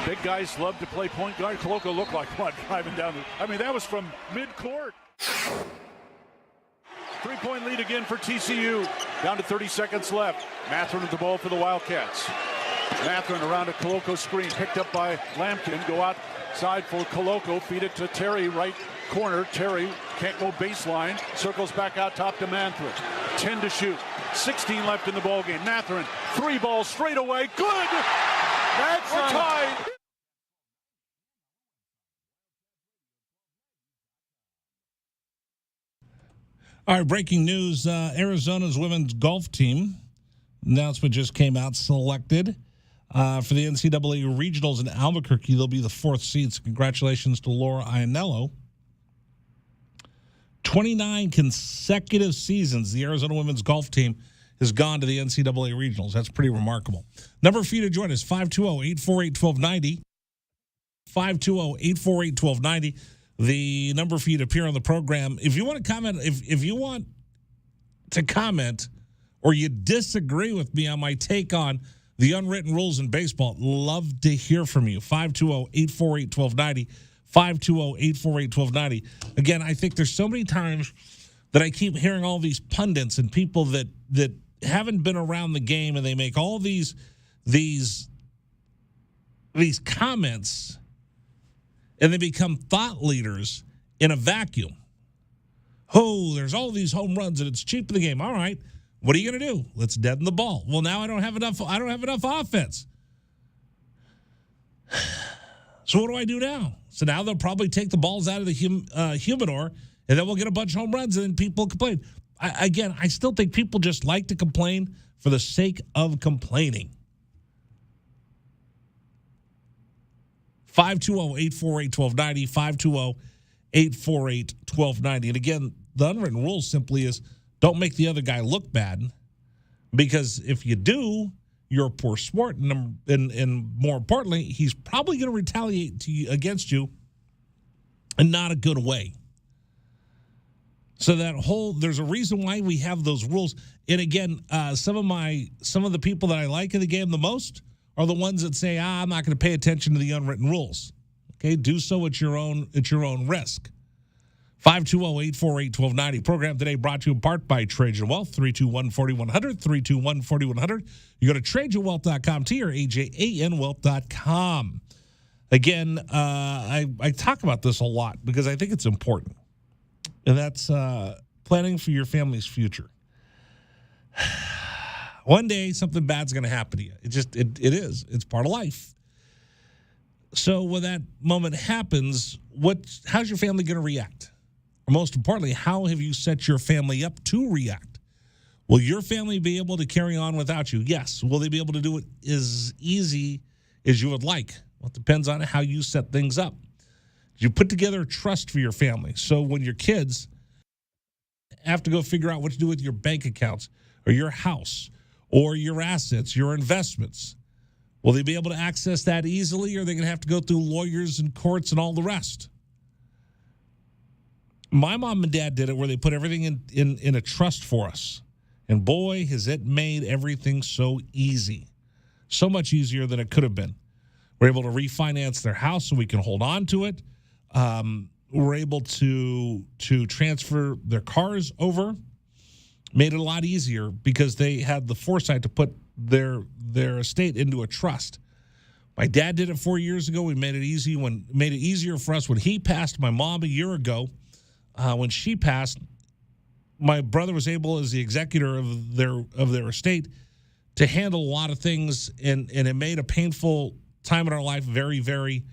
Big guys love to play point guard. Koloko looked like one driving down that was from mid-court. 3-point lead again for TCU. Down to 30 seconds left. Mathurin with the ball for the Wildcats. Mathurin around a Koloko screen, picked up by Lampkin. Go outside for Koloko, feed it to Terry, right corner. Terry can't go baseline, circles back out top to Mathurin. 10 to shoot, 16 left in the ballgame. Mathurin, 3 balls straight away, good! That's tied. All right, breaking news. Arizona's women's golf team announcement just came out, selected for the NCAA regionals in Albuquerque. They'll be the 4th seed. So congratulations to Laura Ianello. 29 consecutive seasons the Arizona women's golf team has gone to the NCAA regionals. That's pretty remarkable. Number for you to join us, 520-848-1290. 520-848-1290. The number for you to appear on the program. If you want to comment, if you want to comment or you disagree with me on my take on the unwritten rules in baseball, love to hear from you. 520-848-1290. 520-848-1290. Again, I think there's so many times that I keep hearing all these pundits and people that haven't been around the game, and they make all these comments, and they become thought leaders in a vacuum. Oh, there's all these home runs and it's cheap in the game. All right, what are you going to do? Let's deaden the ball. Well, now I don't have enough offense. So what do I do now? So now they'll probably take the balls out of the humidor, and then we'll get a bunch of home runs, and then people complain. I still think people just like to complain for the sake of complaining. 520-848-1290, 520-848-1290. And again, the unwritten rule simply is don't make the other guy look bad, because if you do, you're a poor sport, and more importantly, he's probably going to retaliate against you in not a good way. So there's a reason why we have those rules. And again, some of the people that I like in the game the most are the ones that say, I'm not going to pay attention to the unwritten rules. Okay, do so at your own risk. 520-848-1290. Program today brought to you in part by Trajan Wealth, 321-4100, 321-4100. You go to TrajanWealth.com, TrajanWealth.com. Again, I talk about this a lot because I think it's important, and that's planning for your family's future. One day, something bad's going to happen to you. It is. It's part of life. So when that moment happens, how's your family going to react? Or most importantly, how have you set your family up to react? Will your family be able to carry on without you? Yes. Will they be able to do it as easy as you would like? Well, it depends on how you set things up. You put together a trust for your family. So when your kids have to go figure out what to do with your bank accounts or your house or your assets, your investments, will they be able to access that easily, or are they going to have to go through lawyers and courts and all the rest? My mom and dad did it where they put everything in a trust for us. And boy, has it made everything so easy. So much easier than it could have been. We're able to refinance their house so we can hold on to it. We're able to transfer their cars over. Made it a lot easier because they had the foresight to put their estate into a trust. My dad did it 4 years ago. We made it easier for us when he passed my mom a year ago. When she passed, my brother was able, as the executor of their estate, to handle a lot of things, and it made a painful time in our life very, very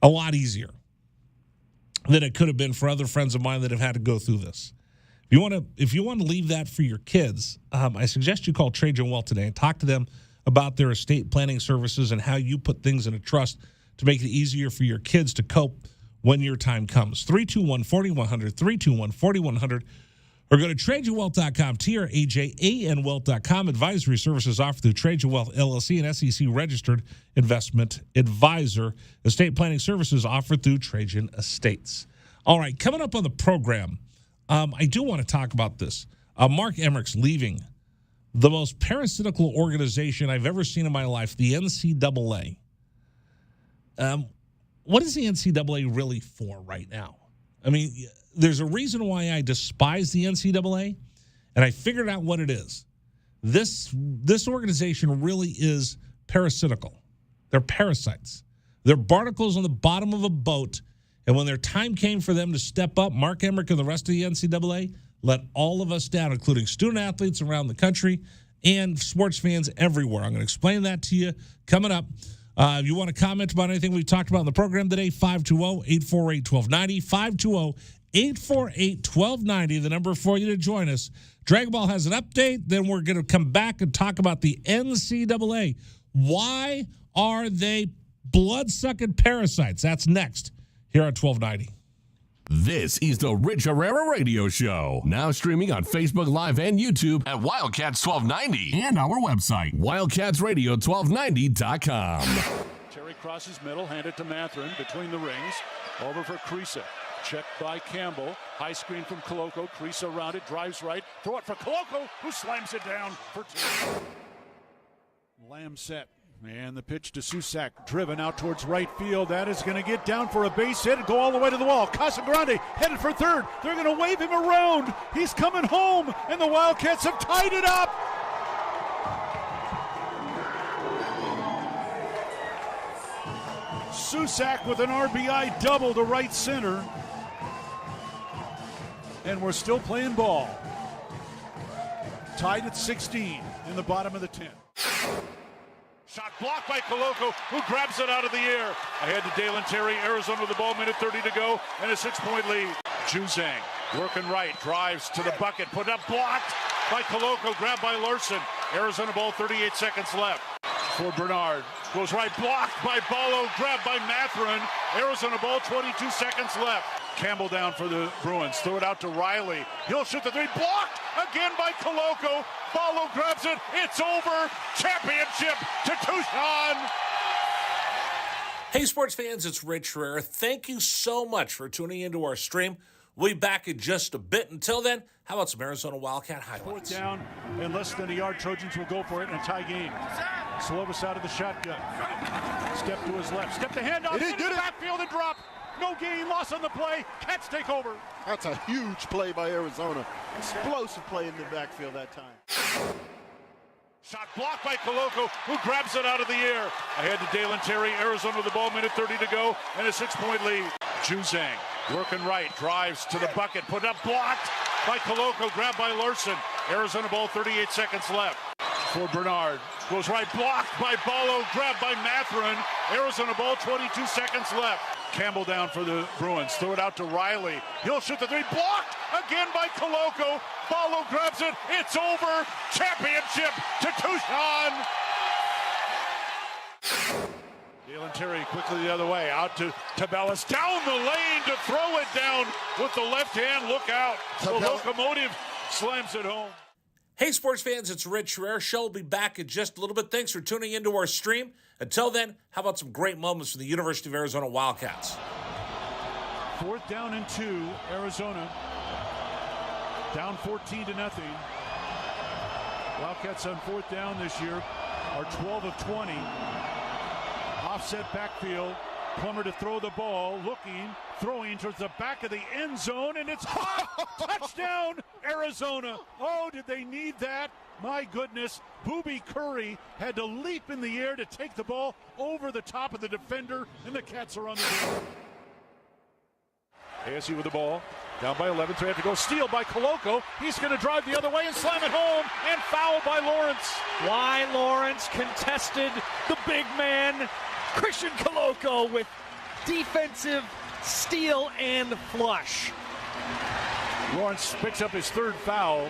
a lot easier than it could have been for other friends of mine that have had to go through this. If you want to leave that for your kids, I suggest you call Trajan Wealth today and talk to them about their estate planning services and how you put things in a trust to make it easier for your kids to cope when your time comes. 321-4100, 321-4100, or go to TrajanWealth.com, TrajanWealth.com. Advisory services offered through Trajan Wealth LLC, an SEC-registered investment advisor. Estate planning services offered through Trajan Estates. All right, coming up on the program, I do want to talk about this. Mark Emmerich's leaving the most parasitical organization I've ever seen in my life, the NCAA. What is the NCAA really for right now? I mean, there's a reason why I despise the NCAA, and I figured out what it is. This organization really is parasitical. They're parasites. They're barnacles on the bottom of a boat, and when their time came for them to step up, Mark Emmerich and the rest of the NCAA let all of us down, including student athletes around the country and sports fans everywhere. I'm going to explain that to you coming up. If you want to comment about anything we've talked about in the program today, 520-848-1290, 520-848-1290, the number for you to join us. Dragon Ball has an update. Then we're going to come back and talk about the NCAA. Why are they blood-sucking parasites? That's next here on 1290. This is the Rich Herrera Radio Show. Now streaming on Facebook Live and YouTube at Wildcats 1290 and our website, wildcatsradio1290.com. Terry crosses middle, hand it to Mathurin between the rings. Over for Krisa. Checked by Campbell. High screen from Koloko. Krisa around it, drives right. Throw it for Koloko, who slams it down for two. Lamb set. And the pitch to Susak, driven out towards right field. That is going to get down for a base hit and go all the way to the wall. Casagrande headed for third. They're going to wave him around. He's coming home, and the Wildcats have tied it up. Susak with an RBI double to right center. And we're still playing ball. Tied at 16 in the bottom of the 10th. Shot blocked by Koloko, who grabs it out of the air. Ahead to Dalen Terry, Arizona with the ball, minute 30 to go, and a 6-point lead. Juzang working right, drives to the bucket, put up, blocked by Koloko, grabbed by Larson. Arizona ball, 38 seconds left. For Bernard, goes right, blocked by Bolo, grabbed by Mathurin. Arizona ball, 22 seconds left. Campbell down for the Bruins. Throw it out to Riley. He'll shoot the three. Blocked again by Koloko. Follow grabs it. It's over. Championship to Tucson. Hey, sports fans, it's Rich Herrera. Thank you so much for tuning into our stream. We'll be back in just a bit. Until then, how about some Arizona Wildcat highlights? Fourth down and less than a yard. Trojans will go for it in a tie game. Slovis out of the shotgun. Step to his left. Step the handoff. Into the backfield and drop. No gain. Loss on the play. Cats take over. That's a huge play by Arizona. Explosive play in the backfield that time. Shot blocked by Koloko, who grabs it out of the air. Ahead to Dalen Terry. Arizona with the ball, minute 30 to go, and a 6-point lead. Juzang working right, drives to the bucket, put up, blocked by Koloko, grabbed by Larson. Arizona ball, 38 seconds left. For Bernard, goes right, blocked by Ballo, grabbed by Mathurin. Arizona ball, 22 seconds left. Campbell down for the Bruins. Throw it out to Riley. He'll shoot the three. Blocked again by Koloko. Ballo grabs it. It's over. Championship to Tucson. Dalen Terry quickly the other way. Out to Tabellis. Down the lane to throw it down with the left hand. Look out. The locomotive slams it home. Hey, sports fans, it's Rich Herrera. Show will be back in just a little bit. Thanks for tuning into our stream. Until then, how about some great moments from the University of Arizona Wildcats? Fourth down and 2, Arizona. Down 14-0. Wildcats on fourth down this year are 12 of 20. Offset backfield. Plummer to throw the ball, looking, throwing towards the back of the end zone, and it's caught. Touchdown, Arizona. Oh, did they need that? My goodness. Booby Curry had to leap in the air to take the ball over the top of the defender, and the Cats are on the board. ASU with the ball. Down by 11, so they have to go. Steal by Koloko. He's going to drive the other way and slam it home, and foul by Lawrence. Why Lawrence contested the big man, Christian Koloko, with defensive steal and flush. Lawrence picks up his third foul.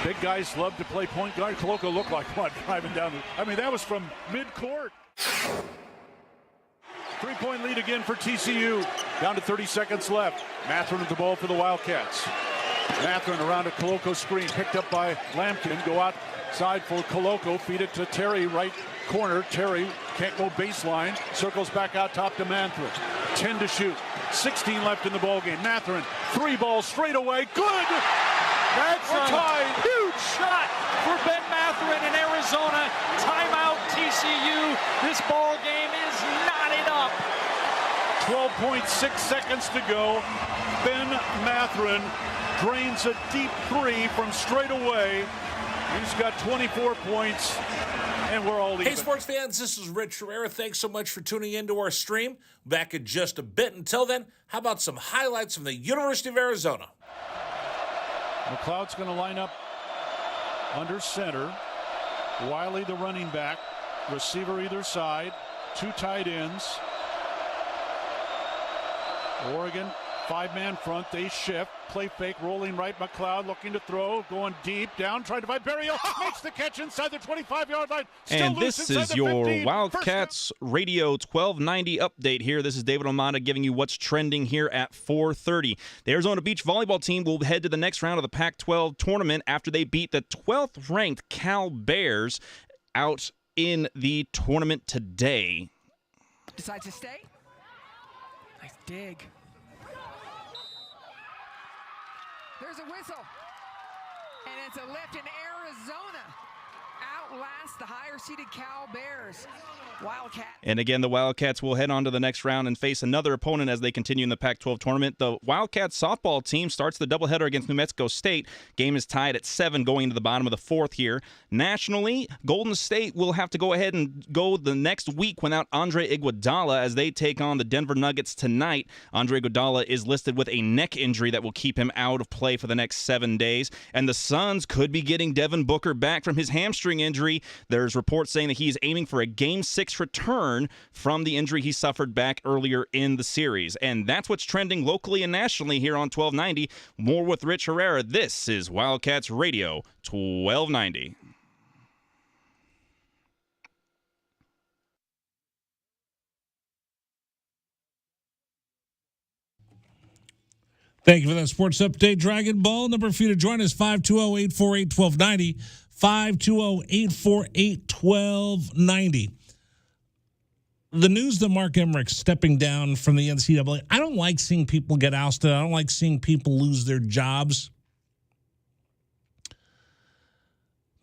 Big guys love to play point guard. Koloko looked like what, driving down that was from midcourt. 3-point lead again for TCU. Down to 30 seconds left. Mathurin with the ball for the Wildcats. Mathurin around a Koloko screen, picked up by Lampkin. Go outside for Koloko. Feed it to Terry, right corner. Terry can't go baseline. Circles back out top to Mathurin. 10 to shoot. 16 left in the ballgame. Mathurin, 3 balls straight away. Good! That's We're tied. Huge shot for Ben Mathurin in Arizona. Timeout TCU. This ball game is knotted up. 12.6 seconds to go. Ben Mathurin drains a deep 3 from straight away. He's got 24 points, and we're all even. Hey, sports fans, this is Rich Herrera. Thanks so much for tuning into our stream. Back in just a bit. Until then, how about some highlights from the University of Arizona? McLeod's going to line up under center. Wiley, the running back. Receiver either side. 2 tight ends. Oregon, 5-man front. They shift. Play fake, rolling right. McLeod looking to throw. Going deep, down, trying to find Berrios. Makes the catch inside the 25-yard line. Still and loose this inside is the your 15. Wildcats Radio 1290 update here. This is David Almada giving you what's trending here at 4:30. The Arizona Beach volleyball team will head to the next round of the Pac-12 tournament after they beat the 12th-ranked Cal Bears out in the tournament today. Decides to stay. Nice dig. There's a whistle. And it's a lift, and Arizona outlasts the higher-seeded Cal Bears. Wildcats. And again, the Wildcats will head on to the next round and face another opponent as they continue in the Pac-12 tournament. The Wildcats softball team starts the doubleheader against New Mexico State. Game is tied at 7 going into the bottom of the 4th here. Nationally, Golden State will have to go ahead and go the next week without Andre Iguodala as they take on the Denver Nuggets tonight. Andre Iguodala is listed with a neck injury that will keep him out of play for the next 7 days. And the Suns could be getting Devin Booker back from his hamstring injury. There's reports saying that he is aiming for a Game 6 return from the injury he suffered back earlier in the series. And that's what's trending locally and nationally here on 1290. More with Rich Herrera. This is Wildcats Radio 1290. Thank you for that sports update, Dragon Ball. Number for you to join us, 520-848-1290, 520-848-1290. The news that Mark Emmerich's stepping down from the NCAA, I don't like seeing people get ousted. I don't like seeing people lose their jobs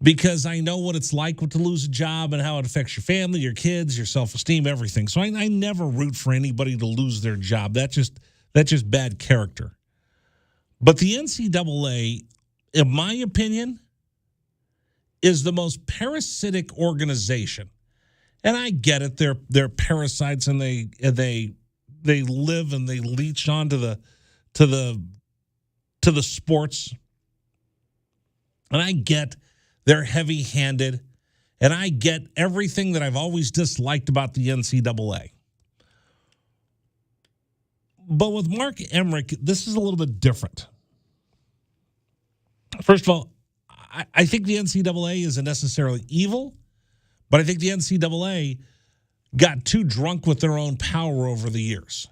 because I know what it's like to lose a job and how it affects your family, your kids, your self-esteem, everything. So I never root for anybody to lose their job. That's just bad character. But the NCAA, in my opinion, is the most parasitic organization. And I get it; they're parasites, and they live and they leech onto the sports. And I get they're heavy-handed, and I get everything that I've always disliked about the NCAA. But with Mark Emmerich, this is a little bit different. First of all, I think the NCAA isn't necessarily evil, but I think the NCAA got too drunk with their own power over the years.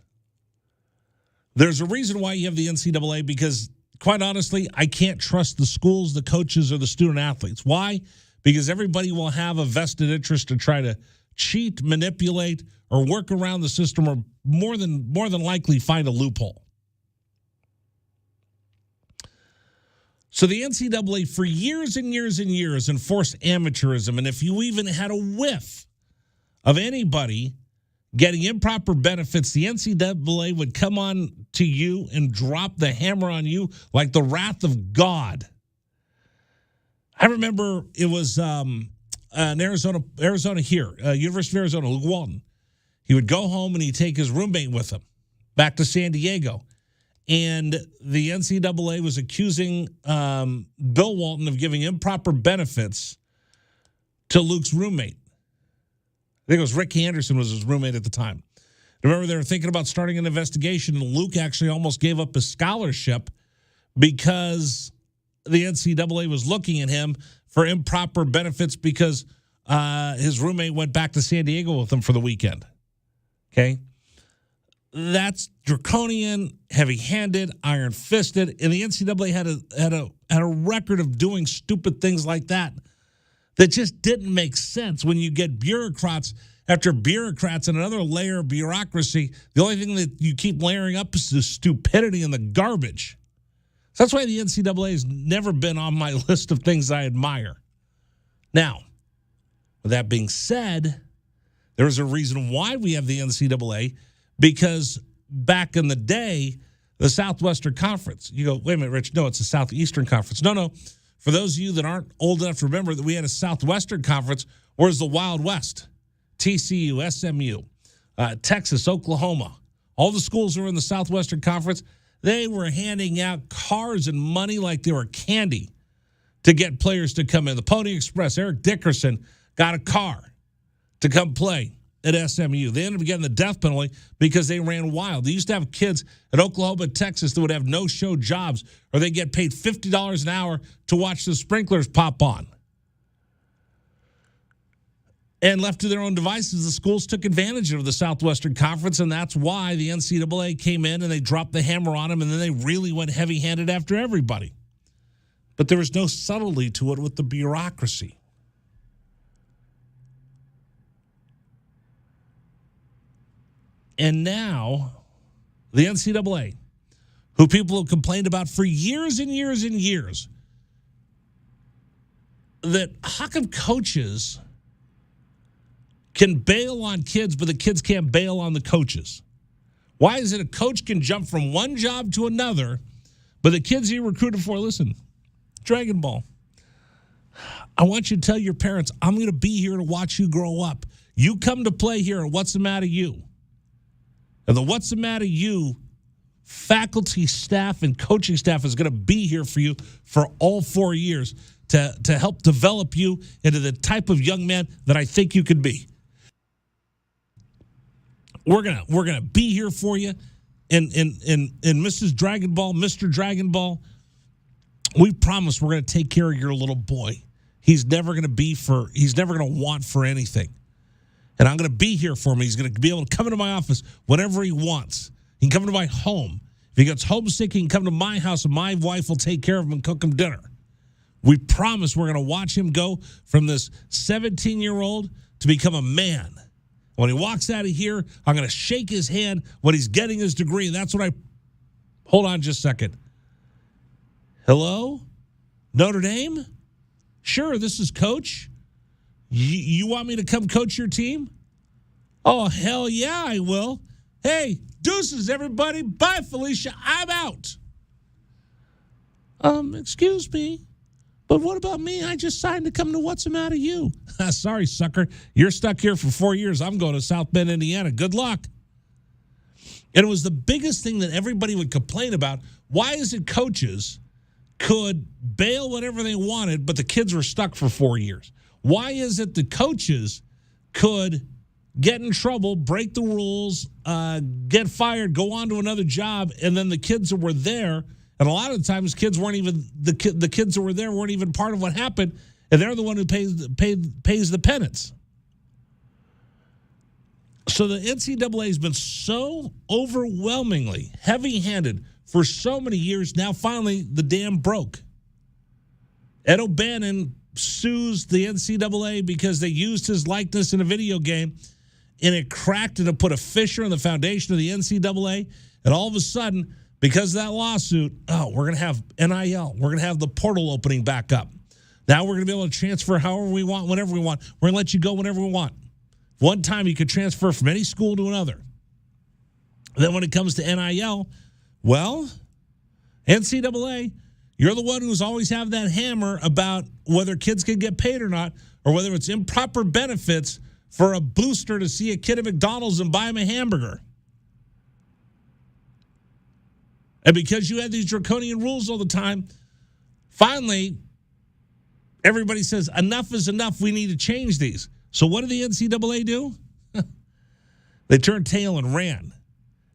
There's a reason why you have the NCAA because, quite honestly, I can't trust the schools, the coaches, or the student athletes. Why? Because everybody will have a vested interest to try to cheat, manipulate, or work around the system, or more than likely find a loophole. So the NCAA for years and years and years enforced amateurism, and if you even had a whiff of anybody getting improper benefits, the NCAA would come on to you and drop the hammer on you like the wrath of God. I remember it was in Arizona here, University of Arizona, Luke Walton. He would go home and he'd take his roommate with him back to San Diego. And the NCAA was accusing Bill Walton of giving improper benefits to Luke's roommate. I think it was Rick Anderson was his roommate at the time. Remember, they were thinking about starting an investigation, and Luke actually almost gave up his scholarship because the NCAA was looking at him for improper benefits because his roommate went back to San Diego with him for the weekend. Okay? That's draconian, heavy-handed, iron-fisted, and the NCAA had a record of doing stupid things like that just didn't make sense. When you get bureaucrats after bureaucrats and another layer of bureaucracy, the only thing that you keep layering up is the stupidity and the garbage. So that's why the NCAA has never been on my list of things I admire. Now, with that being said, there's a reason why we have the NCAA. Because back in the day, the Southwestern Conference, you go, wait a minute, Rich, no, it's the Southeastern Conference. No. For those of you that aren't old enough to remember that we had a Southwestern Conference, where's the Wild West? TCU, SMU, Texas, Oklahoma. All the schools that were in the Southwestern Conference, they were handing out cars and money like they were candy to get players to come in. The Pony Express, Eric Dickerson got a car to come play at SMU. They ended up getting the death penalty because they ran wild. They used to have kids at Oklahoma and Texas that would have no-show jobs, or they get paid $50 an hour to watch the sprinklers pop on. And left to their own devices, the schools took advantage of the Southwestern Conference, and that's why the NCAA came in and they dropped the hammer on them, and then they really went heavy-handed after everybody. But there was no subtlety to it with the bureaucracy. And now, the NCAA, who people have complained about for years and years and years, that how come coaches can bail on kids, but the kids can't bail on the coaches? Why is it a coach can jump from one job to another, but the kids he recruited for, listen, Dragon Ball, I want you to tell your parents, I'm going to be here to watch you grow up. You come to play here, and what's the matter you? And the What's the Matter You faculty, staff, and coaching staff is going to be here for you for all 4 years to help develop you into the type of young man that I think you could be. We're gonna be here for you. And Mrs. Dragon Ball, Mr. Dragon Ball, we promise we're going to take care of your little boy. He's never going to want for anything. And I'm going to be here for him. He's going to be able to come into my office whenever he wants. He can come into my home. If he gets homesick, he can come to my house and my wife will take care of him and cook him dinner. We promise we're going to watch him go from this 17-year-old to become a man. When he walks out of here, I'm going to shake his hand when he's getting his degree. And that's what I... Hold on just a second. Hello? Notre Dame? Sure, this is Coach. You want me to come coach your team? Oh, hell yeah, I will. Hey, deuces, everybody. Bye, Felicia. I'm out. Excuse me, but what about me? I just signed to come to What's the Matter You. Sorry, sucker. You're stuck here for 4 years. I'm going to South Bend, Indiana. Good luck. And it was the biggest thing that everybody would complain about. Why is it coaches could bail whatever they wanted, but the kids were stuck for 4 years? Why is it the coaches could get in trouble, break the rules, get fired, go on to another job, and then the kids that were there, and a lot of the times kids weren't even, the kids that were there weren't even part of what happened, and they're the one who pays the penance. So the NCAA has been so overwhelmingly heavy-handed for so many years. Now finally the dam broke. Ed O'Bannon sues the NCAA because they used his likeness in a video game, and it cracked and it put a fissure in the foundation of the NCAA. And all of a sudden, because of that lawsuit, we're going to have NIL. We're going to have the portal opening back up. Now we're going to be able to transfer however we want, whenever we want. We're going to let you go whenever we want. One time you could transfer from any school to another. Then when it comes to NIL, well, NCAA, you're the one who's always have that hammer about whether kids can get paid or not, or whether it's improper benefits for a booster to see a kid at McDonald's and buy him a hamburger. And because you had these draconian rules all the time, finally, everybody says, enough is enough. We need to change these. So what did the NCAA do? They turned tail and ran. And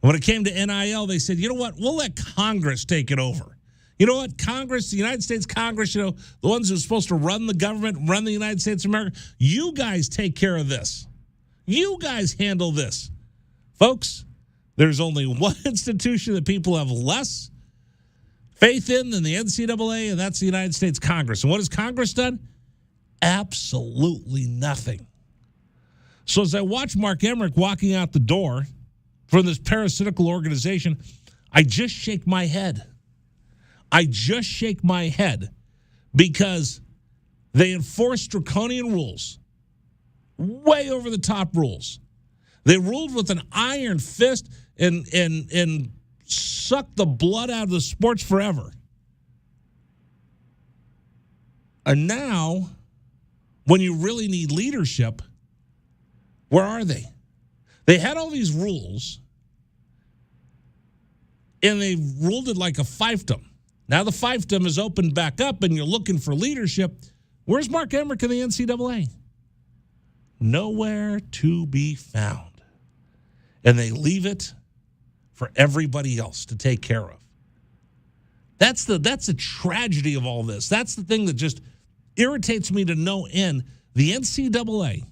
when it came to NIL, they said, you know what? We'll let Congress take it over. You know what? Congress, the United States Congress, the ones who are supposed to run the government, run the United States of America, you guys take care of this. You guys handle this. Folks, there's only one institution that people have less faith in than the NCAA, and that's the United States Congress. And what has Congress done? Absolutely nothing. So as I watch Mark Emmert walking out the door from this parasitical organization, I just shake my head. I just shake my head because they enforce draconian rules, way over the top rules. They ruled with an iron fist and sucked the blood out of the sports forever. And now, when you really need leadership, where are they? They had all these rules, and they ruled it like a fiefdom. Now the fiefdom is opened back up, and you're looking for leadership. Where's Mark Emmert in the NCAA? Nowhere to be found. And they leave it for everybody else to take care of. That's the tragedy of all this. That's the thing that just irritates me to no end. The NCAA,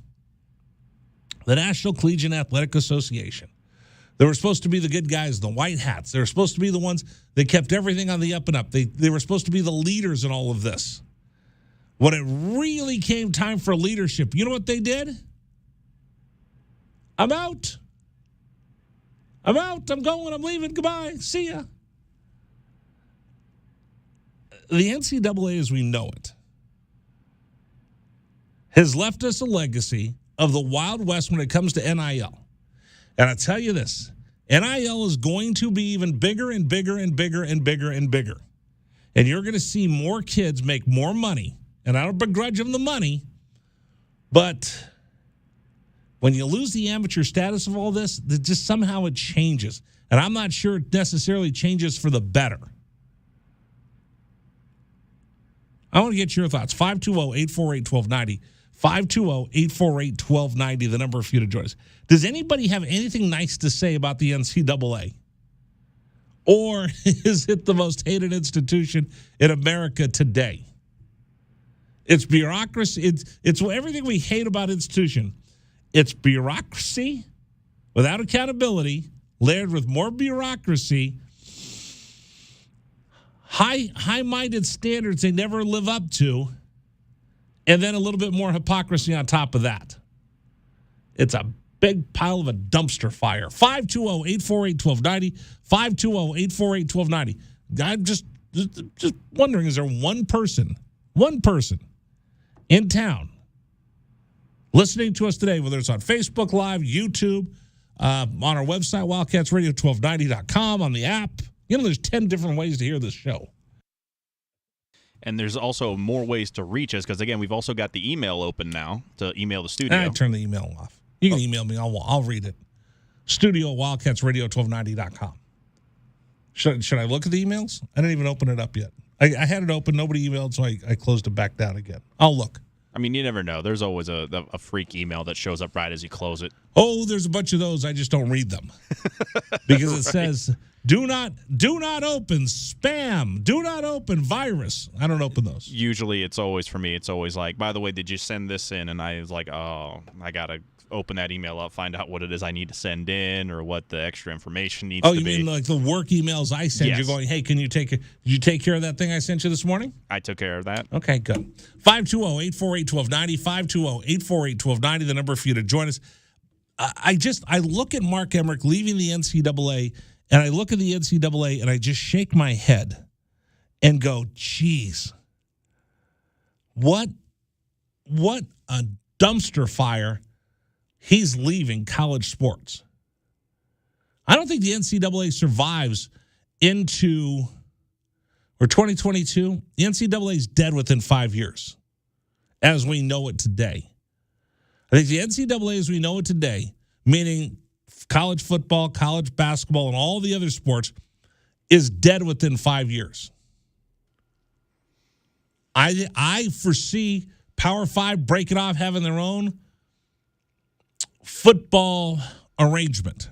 the National Collegiate Athletic Association, they were supposed to be the good guys, the white hats. They were supposed to be the ones that kept everything on the up and up. They were supposed to be the leaders in all of this. When it really came time for leadership, you know what they did? I'm out. I'm out. I'm going. I'm leaving. Goodbye. See ya. The NCAA, as we know it, has left us a legacy of the Wild West when it comes to NIL. And I tell you this, NIL is going to be even bigger and bigger and bigger and bigger and bigger. And you're going to see more kids make more money. And I don't begrudge them the money, but when you lose the amateur status of all this, just somehow it changes. And I'm not sure it necessarily changes for the better. I want to get your thoughts. 520-848-1290. 520-848-1290, the number for you to join us. Does anybody have anything nice to say about the NCAA? Or is it the most hated institution in America today? It's bureaucracy. It's everything we hate about institution. It's bureaucracy without accountability, layered with more bureaucracy, high-minded standards they never live up to, and then a little bit more hypocrisy on top of that. It's a big pile of a dumpster fire. 520-848-1290, 520-848-1290. I'm just wondering, is there one person in town listening to us today, whether it's on Facebook Live, YouTube, on our website, wildcatsradio1290.com, on the app. There's 10 different ways to hear this show. And there's also more ways to reach us because, again, we've also got the email open now to email the studio. I turn the email off. You can email me. I'll read it. Studio at wildcatsradio1290.com. Should I look at the emails? I didn't even open it up yet. I had it open. Nobody emailed, so I closed it back down again. I'll look. I mean, you never know. There's always a freak email that shows up right as you close it. Oh, there's a bunch of those. I just don't read them because it says, do not open spam. Do not open virus. I don't open those. Usually it's always, for me, it's always like, by the way, did you send this in? And I was like, oh, I got to open that email up, find out what it is I need to send in or what the extra information needs to be. Oh, you mean like the work emails I send you going, hey, did you take care of that thing I sent you this morning? I took care of that. Okay, good. 520-848-1290, 520-848-1290, the number for you to join us. I look at Mark Emmerick leaving the NCAA, and I look at the NCAA, and I just shake my head and go, geez, what a dumpster fire he's leaving college sports. I don't think the NCAA survives into 2022. The NCAA is dead within 5 years, as we know it today. I think the NCAA as we know it today, meaning college football, college basketball, and all the other sports, is dead within 5 years. I foresee Power 5 breaking off, having their own football arrangement.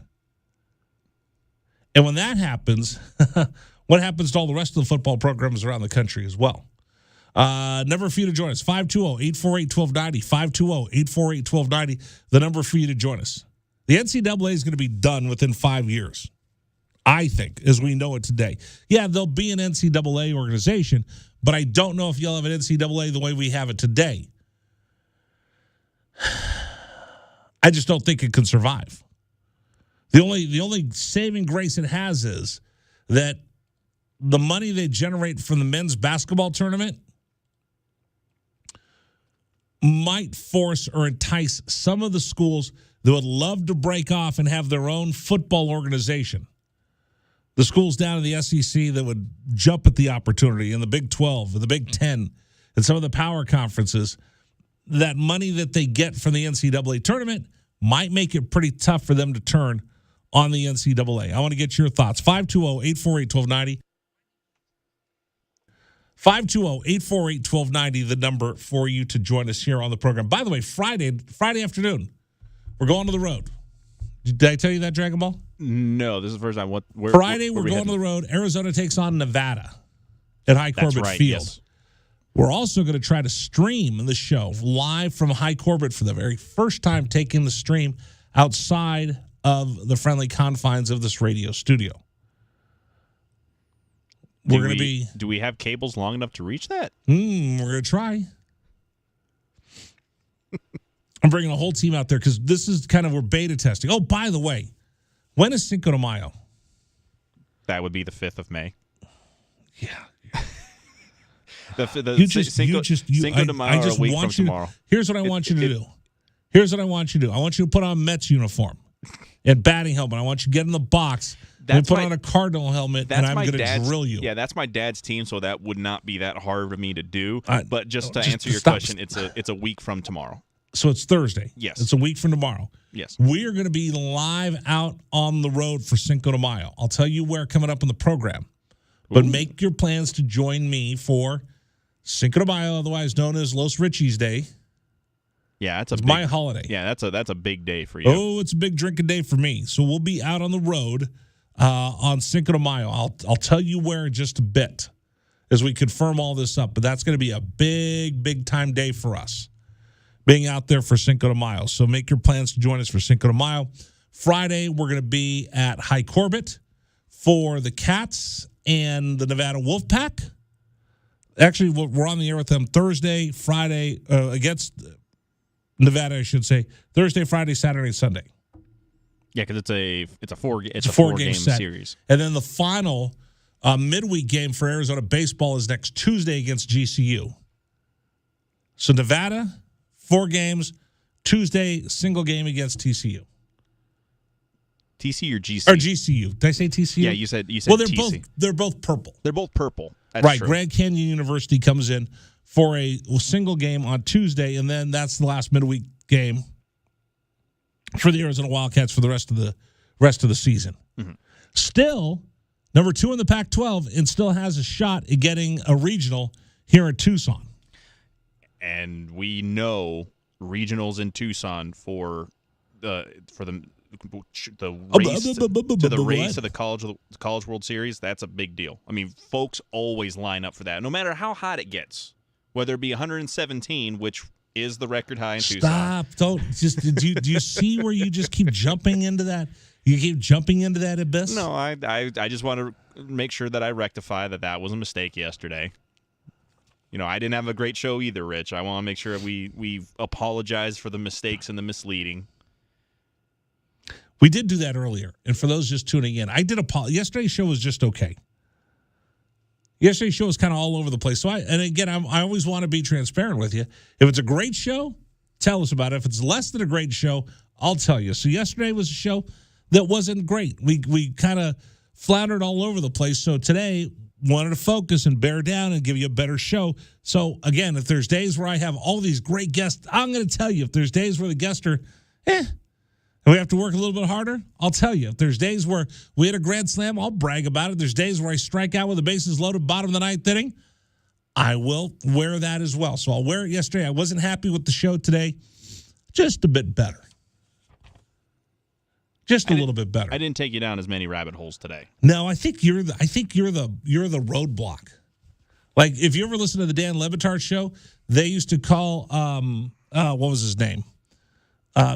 And when that happens, what happens to all the rest of the football programs around the country as well? Number for you to join us, 520-848-1290, 520-848-1290, the number for you to join us. The NCAA is going to be done within 5 years, I think, as we know it today. Yeah, there'll be an NCAA organization, but I don't know if you'll have an NCAA the way we have it today. I just don't think it can survive. The only saving grace it has is that the money they generate from the men's basketball tournament might force or entice some of the schools that would love to break off and have their own football organization. The schools down in the SEC that would jump at the opportunity, in the Big 12, and the Big 10, and some of the power conferences, that money that they get from the NCAA tournament might make it pretty tough for them to turn on the NCAA. I want to get your thoughts. 520-848-1290. 520-848-1290, the number for you to join us here on the program. By the way, Friday afternoon, we're going to the road. Did I tell you that, Dragon Ball? No, this is the first time. Friday, we're going to the road. Arizona takes on Nevada at High Corbett Field. Yes. We're also going to try to stream the show live from High Corbett for the very first time, taking the stream outside of the friendly confines of this radio studio. Do we have cables long enough to reach that? We're going to try. I'm bringing a whole team out there because this is kind of, we're beta testing. Oh, by the way, when is Cinco de Mayo? That would be the 5th of May. Yeah. Cinco de Mayo are a week from tomorrow. Here's what I want you to do. Here's what I want you to do. I want you to put on Mets uniform and batting helmet. I want you to get in the box and put on a Cardinal helmet, and I'm going to drill you. Yeah, that's my dad's team, so that would not be that hard for me to do. But just to answer your stop. question, it's a week from tomorrow. So it's Thursday. Yes. It's a week from tomorrow. Yes. We are going to be live out on the road for Cinco de Mayo. I'll tell you where coming up in the program. But make your plans to join me for Cinco de Mayo, otherwise known as Los Richies Day. Yeah, it's my holiday. Yeah, that's a big day for you. Oh, it's a big drinking day for me. So we'll be out on the road on Cinco de Mayo. I'll tell you where in just a bit as we confirm all this up. But that's going to be a big time day for us, being out there for Cinco de Mayo. So make your plans to join us for Cinco de Mayo. Friday, we're going to be at High Corbett for the Cats and the Nevada Wolfpack. Actually, we're on the air with them Thursday, Friday, against Nevada, I should say. Thursday, Friday, Saturday, Sunday. Yeah, because it's a four-game series. And then the final midweek game for Arizona baseball is next Tuesday against GCU. So Nevada, 4 games. Tuesday, single game against TCU. TC or GC? Or GCU. Did I say TCU? Yeah, you said well, TC. They're both purple. They're both purple. That's right. True. Grand Canyon University comes in for a single game on Tuesday, and then that's the last midweek game for the Arizona Wildcats for the rest of the season. Mm-hmm. Still, number 2 in the Pac-12, and still has a shot at getting a regional here in Tucson. And we know regionals in Tucson for the race to the College World Series. That's a big deal. I mean, folks always line up for that, no matter how hot it gets. Whether it be 117, which is the record high in Tucson. Stop! Don't just. Do you see where you just keep jumping into that? You keep jumping into that abyss. No, I just want to make sure that I rectify that was a mistake yesterday. You know, I didn't have a great show either, Rich. I want to make sure we apologize for the mistakes and the misleading. We did do that earlier. And for those just tuning in, I did apologize. Yesterday's show was just okay. Yesterday's show was kind of all over the place. So I always want to be transparent with you. If it's a great show, tell us about it. If it's less than a great show, I'll tell you. So yesterday was a show that wasn't great. We kind of floundered all over the place. So today, wanted to focus and bear down and give you a better show. So again, if there's days where I have all these great guests, I'm going to tell you. If there's days where the guests are, and we have to work a little bit harder, I'll tell you. If there's days where we had a grand slam, I'll brag about it. There's days where I strike out with the bases loaded bottom of the 9th inning, I will wear that as well. So I'll wear it yesterday. I wasn't happy with the show today. Just a bit better. Just a little bit better. I didn't take you down as many rabbit holes today. No, I think you're the roadblock. Like if you ever listen to the Dan Le Batard show, they used to call what was his name?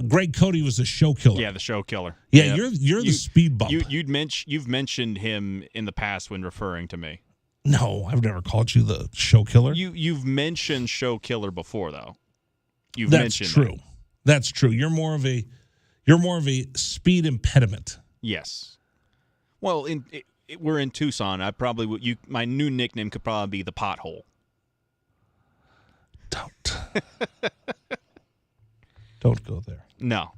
Greg Cody was the show killer. Yeah, the show killer. Yeah, you're the speed bump. You've mentioned him in the past when referring to me. No, I've never called you the show killer. You've mentioned show killer before though. That's true. That's true. You're more of a speed impediment. Yes. Well, we're in Tucson. I probably would. My new nickname could probably be the Pothole. Don't go there. No,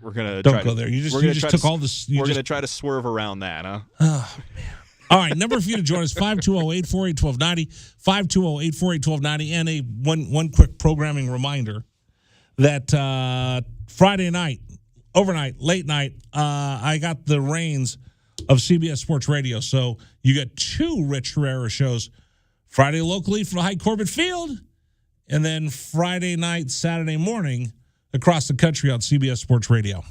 we're gonna. Don't go there. You just took all this. We're gonna try to swerve around that, huh? Oh man. All right, number for you to join us, 520-848-1290, 520-848-1290, and a one quick programming reminder that Friday night, overnight, late night, I got the reins of CBS Sports Radio. So you got 2 Rich Herrera shows, Friday locally from High Corbett Field, and then Friday night, Saturday morning across the country on CBS Sports Radio.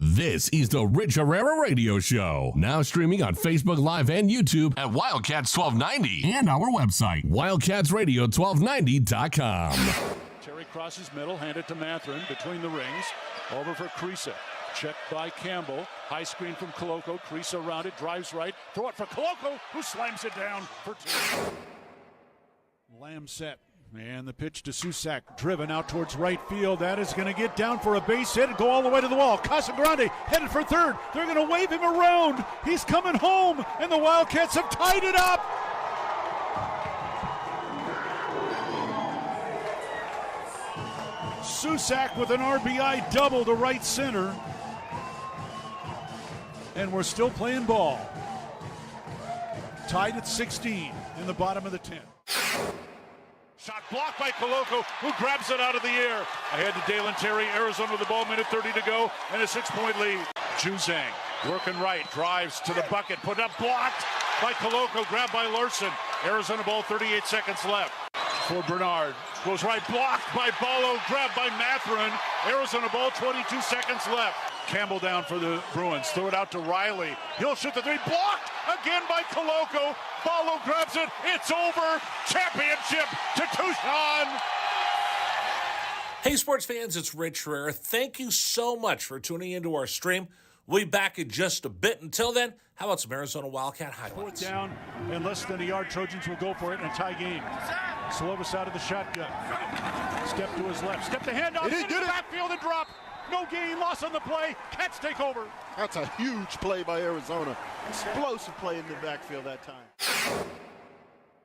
This is the Rich Herrera Radio Show. Now streaming on Facebook Live and YouTube at Wildcats 1290 and our website, wildcatsradio1290.com. Terry crosses middle, hand it to Matherin between the rings. Over for Creasa. Checked by Campbell. High screen from Coloco. Creasa around it, drives right. Throw it for Coloco, who slams it down for 2. Lamb set. And the pitch to Susak, driven out towards right field. That is going to get down for a base hit and go all the way to the wall. Casagrande headed for third. They're going to wave him around. He's coming home, and the Wildcats have tied it up. Susak with an RBI double to right center. And we're still playing ball. Tied at 16 in the bottom of the 10th. Shot blocked by Coloco, who grabs it out of the air. Ahead to Dalen Terry, Arizona with the ball, minute 30 to go, and a 6-point lead. Juzang working right, drives to the bucket, put up, blocked by Coloco, grabbed by Larson. Arizona ball, 38 seconds left. For Bernard, goes right, blocked by Ballo, grabbed by Matherin. Arizona ball, 22 seconds left. Campbell down for the Bruins, throw it out to Riley. He'll shoot the 3, blocked again by Coloco. Ballo grabs it, it's over. Championship to Tucson. Hey, sports fans, it's Rich Herrera. Thank you so much for tuning into our stream. We'll be back in just a bit. Until then, how about some Arizona Wildcat highlights? Fourth down and less than a yard. Trojans will go for it in a tie game. Slovis out of the shotgun. Step to his left. Step to handoff. It is good. Backfield and drop. No gain. Loss on the play. Cats take over. That's a huge play by Arizona. Explosive play in the backfield that time.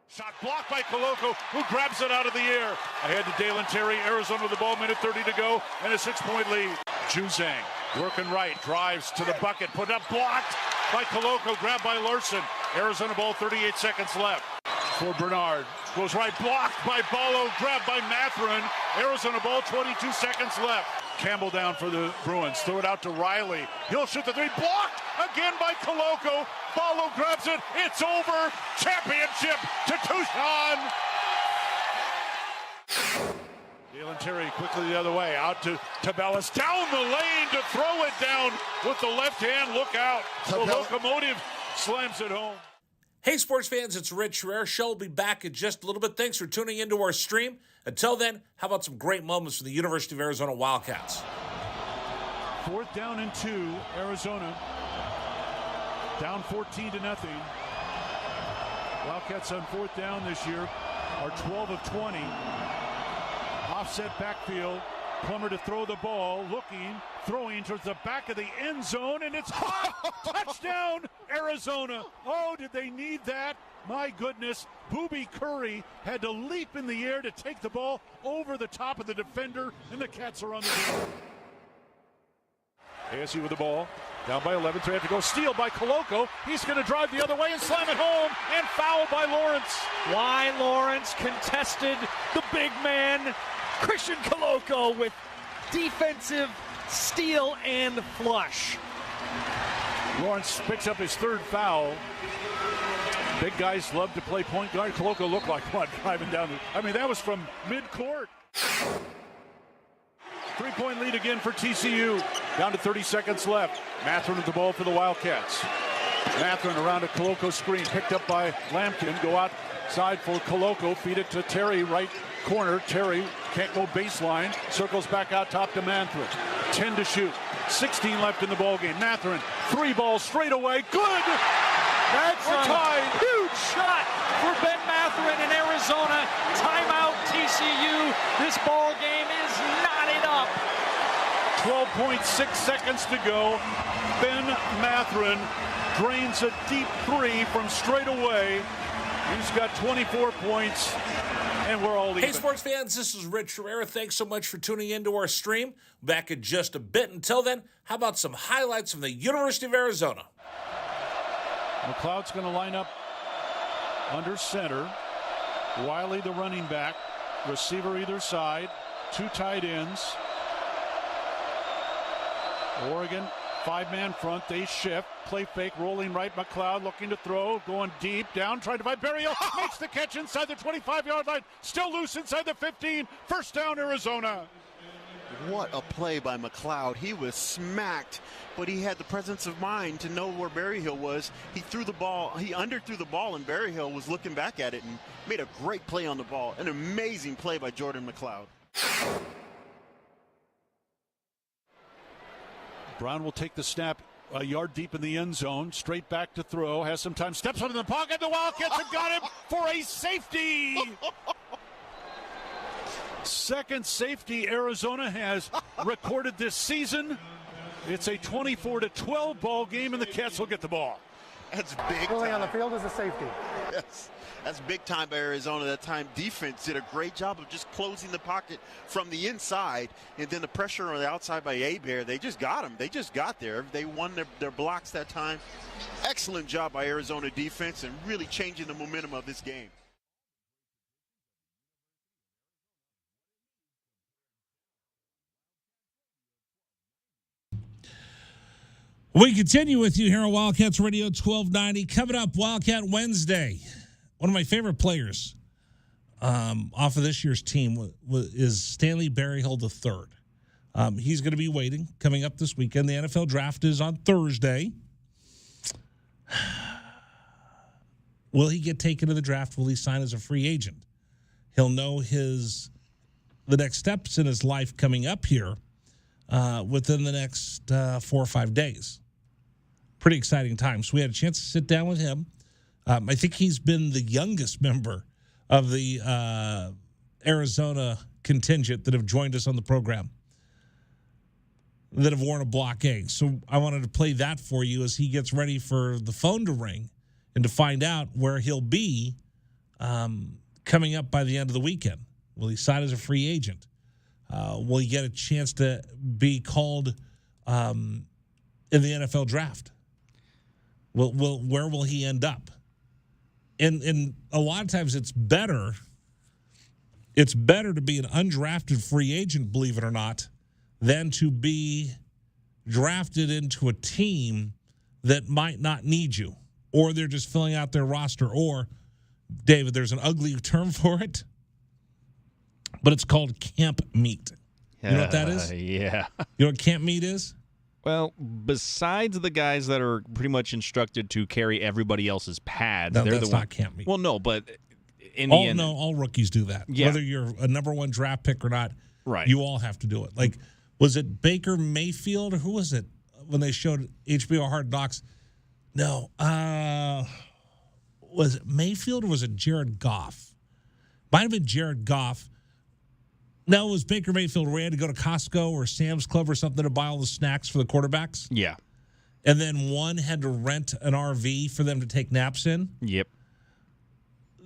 Shot blocked by Koloko, who grabs it out of the air. Ahead to Dalen Terry. Arizona with the ball, minute 30 to go, and a 6-point lead. Juzang working right, drives to the bucket, put up, blocked by Koloko, grabbed by Larson. Arizona ball, 38 seconds left. For Bernard, goes right, blocked by Ballo, grabbed by Matherin. Arizona ball, 22 seconds left. Campbell down for the Bruins, throw it out to Riley. He'll shoot the three, blocked again by Koloko. Ballo grabs it, it's over. Championship to Tucson. Dalen Terry quickly the other way, out to Tabellas, down the lane to throw it down with the left hand. Look out, the locomotive slams it home. Hey, sports fans, it's Rich Herrera. Show will be back in just a little bit. Thanks for tuning into our stream. Until then, how about some great moments for the University of Arizona Wildcats? Fourth down and 2, Arizona. Down 14-0. Wildcats on fourth down this year are 12 of 20. Offset backfield. Plummer to throw the ball, looking, throwing towards the back of the end zone, and it's hot! Touchdown, Arizona! Oh, did they need that? My goodness, Booby Curry had to leap in the air to take the ball over the top of the defender, and the Cats are on the board. ASU with the ball, down by 11, 3 have to go. Steal by Koloko. He's going to drive the other way and slam it home, and foul by Lawrence. Why Lawrence contested the big man, Christian Koloko, with defensive steal and flush. Lawrence picks up his third foul. Big guys love to play point guard. Koloko looked like one driving down the... I mean, that was from mid-court. 3-point lead again for TCU. Down to 30 seconds left. Matherin with the ball for the Wildcats. Matherin around a Koloko screen, picked up by Lampkin. Go outside for Koloko. Feed it to Terry, right corner. Terry can't go baseline. Circles back out top to Matherin. 10 to shoot. 16 left in the ballgame. Matherin, 3 balls straight away. Good! That's We're tied. a huge shot for Ben Matherin in Arizona. Timeout TCU. This ball game is knotted up. 12.6 seconds to go. Ben Matherin drains a deep 3 from straight away. He's got 24 points, and we're all even. Hey, sports fans, this is Rich Herrera. Thanks so much for tuning into our stream. Back in just a bit. Until then, how about some highlights from the University of Arizona? McLeod's going to line up under center. Wiley, the running back. Receiver either side. 2 tight ends. Oregon, 5-man front. They shift. Play fake, rolling right. McLeod looking to throw. Going deep. Down. Trying to find Berryhill. Makes the catch inside the 25-yard line. Still loose inside the 15. First down, Arizona. What a play by McLeod. He was smacked, but he had the presence of mind to know where Berryhill was. He threw the ball. He underthrew the ball, and Berryhill was looking back at it and made a great play on the ball. An amazing play by Jordan McLeod. Brown will take the snap a yard deep in the end zone. Straight back to throw. Has some time. Steps out of the pocket. The Wildcats have got him for a safety. Second safety Arizona has recorded this season. It's a 24-12 ball game, and the Cats will get the ball. That's big Pulling time. on the field is a safety. Yes, that's big time by Arizona. That time defense did a great job of just closing the pocket from the inside, and then the pressure on the outside by Hebert. They just got him. They just got there. They won their blocks that time. Excellent job by Arizona defense and really changing the momentum of this game. We continue with you here on Wildcats Radio 1290. Coming up, Wildcat Wednesday. One of my favorite players off of this year's team is Stanley Berryhill III. He's going to be waiting coming up this weekend. The NFL draft is on Thursday. Will he get taken to the draft? Will he sign as a free agent? He'll know the next steps in his life coming up here within the next 4 or 5 days. Pretty exciting time. So we had a chance to sit down with him. I think he's been the youngest member of the Arizona contingent that have joined us on the program, that have worn a Block A. So I wanted to play that for you as he gets ready for the phone to ring and to find out where he'll be coming up by the end of the weekend. Will he sign as a free agent? Will he get a chance to be called in the NFL draft? Where will he end up? And a lot of times it's better to be an undrafted free agent, believe it or not, than to be drafted into a team that might not need you, or they're just filling out their roster, or, David, there's an ugly term for it, but it's called camp meet. You know what that is? Yeah. You know what camp meet is? Well, besides the guys that are pretty much instructed to carry everybody else's pads, No, they're that's the one. not camp meet. Well, no, but in the end, all rookies do that. Yeah. Whether you're a number one draft pick or not, right? You all have to do it. Like, was it Baker Mayfield or who was it when they showed HBO Hard Knocks? No, was it Mayfield or was it Jared Goff? Might have been Jared Goff. No, it was Baker Mayfield where he had to go to Costco or Sam's Club or something to buy all the snacks for the quarterbacks. Yeah. And then one had to rent an RV for them to take naps in. Yep.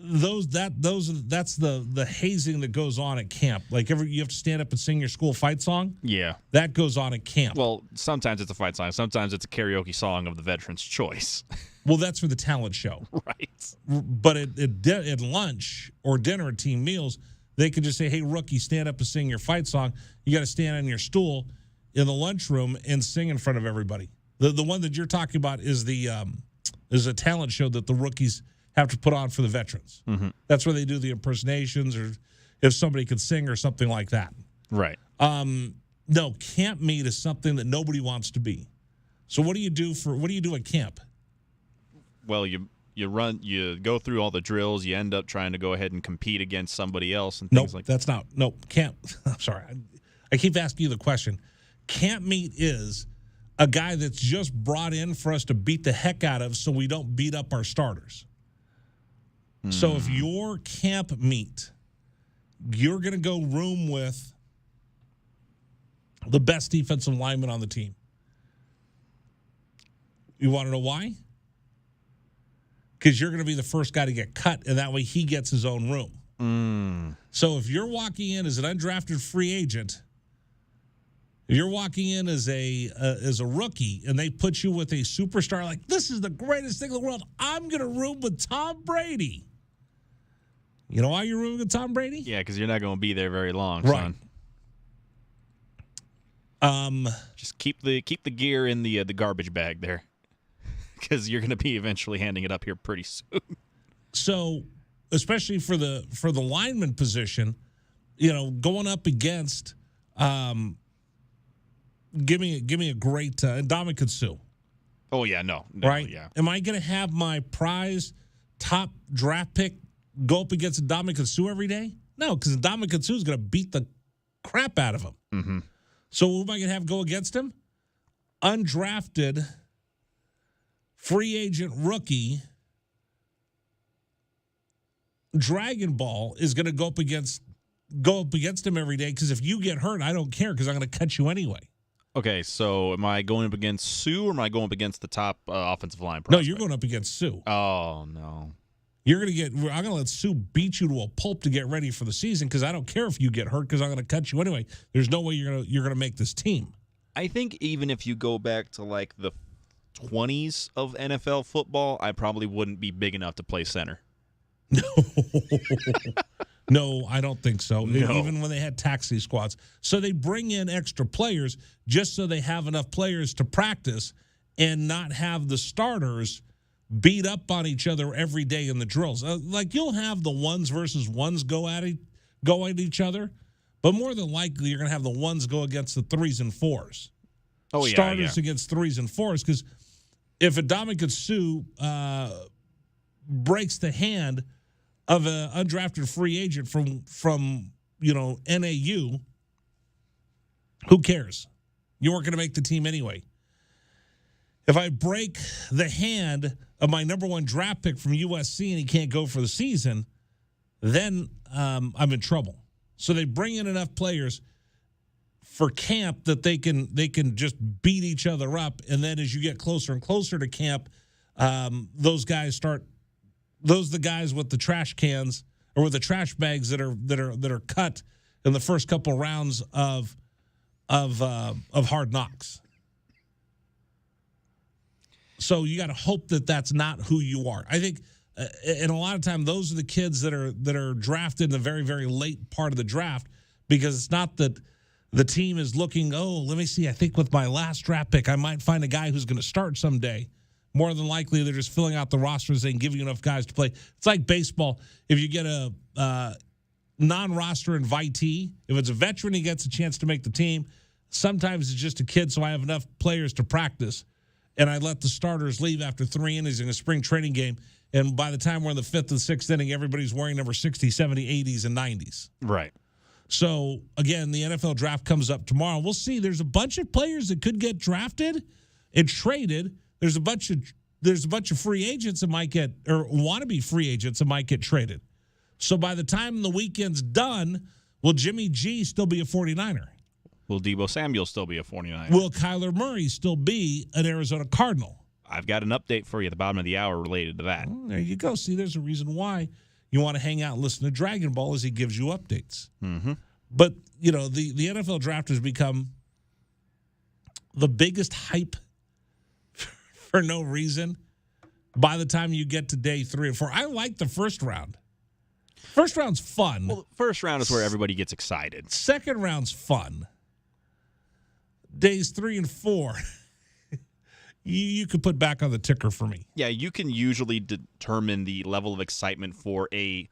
That's the hazing that goes on at camp. Like you have to stand up and sing your school fight song. Yeah. That goes on at camp. Well, sometimes it's a fight song. Sometimes it's a karaoke song of the veteran's choice. Well, that's for the talent show. Right. But at lunch or dinner at team meals, they can just say, hey, rookie, stand up and sing your fight song. You got to stand on your stool in the lunchroom and sing in front of everybody. The one that you're talking about is a talent show that the rookies have to put on for the veterans. Mm-hmm. That's where they do the impersonations, or if somebody could sing or something like that. Right. No, camp meet is something that nobody wants to be. So what do you do at camp? Well, you go through all the drills. You end up trying to go ahead and compete against somebody else and things like that. Camp. I'm sorry. I keep asking you the question. Camp meet is a guy that's just brought in for us to beat the heck out of so we don't beat up our starters. So if your camp meet, you're going to go room with the best defensive lineman on the team. You want to know why? Because you're going to be the first guy to get cut, and that way he gets his own room. So if you're walking in as an undrafted free agent, if you're walking in as a rookie and they put you with a superstar, like, this is the greatest thing in the world, I'm going to room with Tom Brady. You know why you're rooming with Tom Brady? Yeah, because you're not going to be there very long, right. son. Just keep the gear in the garbage bag there, because you're going to be eventually handing it up here pretty soon. So, especially for the lineman position, going up against, give me a great Ndamukong Suh. Oh yeah, no, right? Yeah. Am I going to have my prize top draft pick go up against Ndamukong Suh every day? No, because Ndamukong Suh is going to beat the crap out of him. Mm-hmm. So who am I going to have go against him? Undrafted, free agent rookie, Dragon Ball is going to go up against him every day, because if you get hurt, I don't care, because I'm going to cut you anyway. Okay, so am I going up against Sue, or am I going up against the top offensive line prospect? No, you're going up against Sue. Oh, no. I'm going to let Sue beat you to a pulp to get ready for the season, because I don't care if you get hurt, because I'm going to cut you anyway. There's no way you're going to make this team. I think even if you go back to like the 20s of NFL football, I probably wouldn't be big enough to play center. No, I don't think so. No. Even when they had taxi squads. So they bring in extra players just so they have enough players to practice and not have the starters beat up on each other every day in the drills. Like, you'll have the ones versus ones go at each other, but more than likely you're going to have the ones go against the threes and fours. Oh, yeah. Starters against threes and fours, because if Ndamukong Suh breaks the hand of an undrafted free agent from NAU, who cares? You weren't going to make the team anyway. if I break the hand of my number one draft pick from USC and he can't go for the season, then I'm in trouble. So they bring in enough players for camp that they can just beat each other up, and then as you get closer and closer to camp, those are the guys with the trash cans or with the trash bags that are cut in the first couple rounds of Hard Knocks. So you got to hope that that's not who you are. I think, and a lot of time, those are the kids that are drafted in the very, very late part of the draft, because it's not that the team is looking, oh, let me see, I think with my last draft pick, I might find a guy who's going to start someday. More than likely, they're just filling out the rosters and giving you enough guys to play. It's like baseball. If you get a non-roster invitee, if it's a veteran, he gets a chance to make the team. Sometimes it's just a kid, so I have enough players to practice, and I let the starters leave after 3 innings in a spring training game, and by the time we're in the 5th and 6th inning, everybody's wearing number 60, 70, 80s, and 90s. Right. So, again, the NFL draft comes up tomorrow. We'll see. There's a bunch of players that could get drafted and traded. There's a bunch of free agents that might get, or wannabe free agents that might get traded. So by the time the weekend's done, will Jimmy G still be a 49er? Will Deebo Samuel still be a 49er? Will Kyler Murray still be an Arizona Cardinal? I've got an update for you at the bottom of the hour related to that. Well, there you go. See, there's a reason why you want to hang out and listen to Dragon Ball, as he gives you updates. Mm-hmm. But, you know, the NFL draft has become the biggest hype for no reason by the time you get to day 3 or 4. I like the first round. First round's fun. Well, first round is where everybody gets excited. Second round's fun. Days 3 and 4, you could put back on the ticker for me. Yeah, you can usually determine the level of excitement for a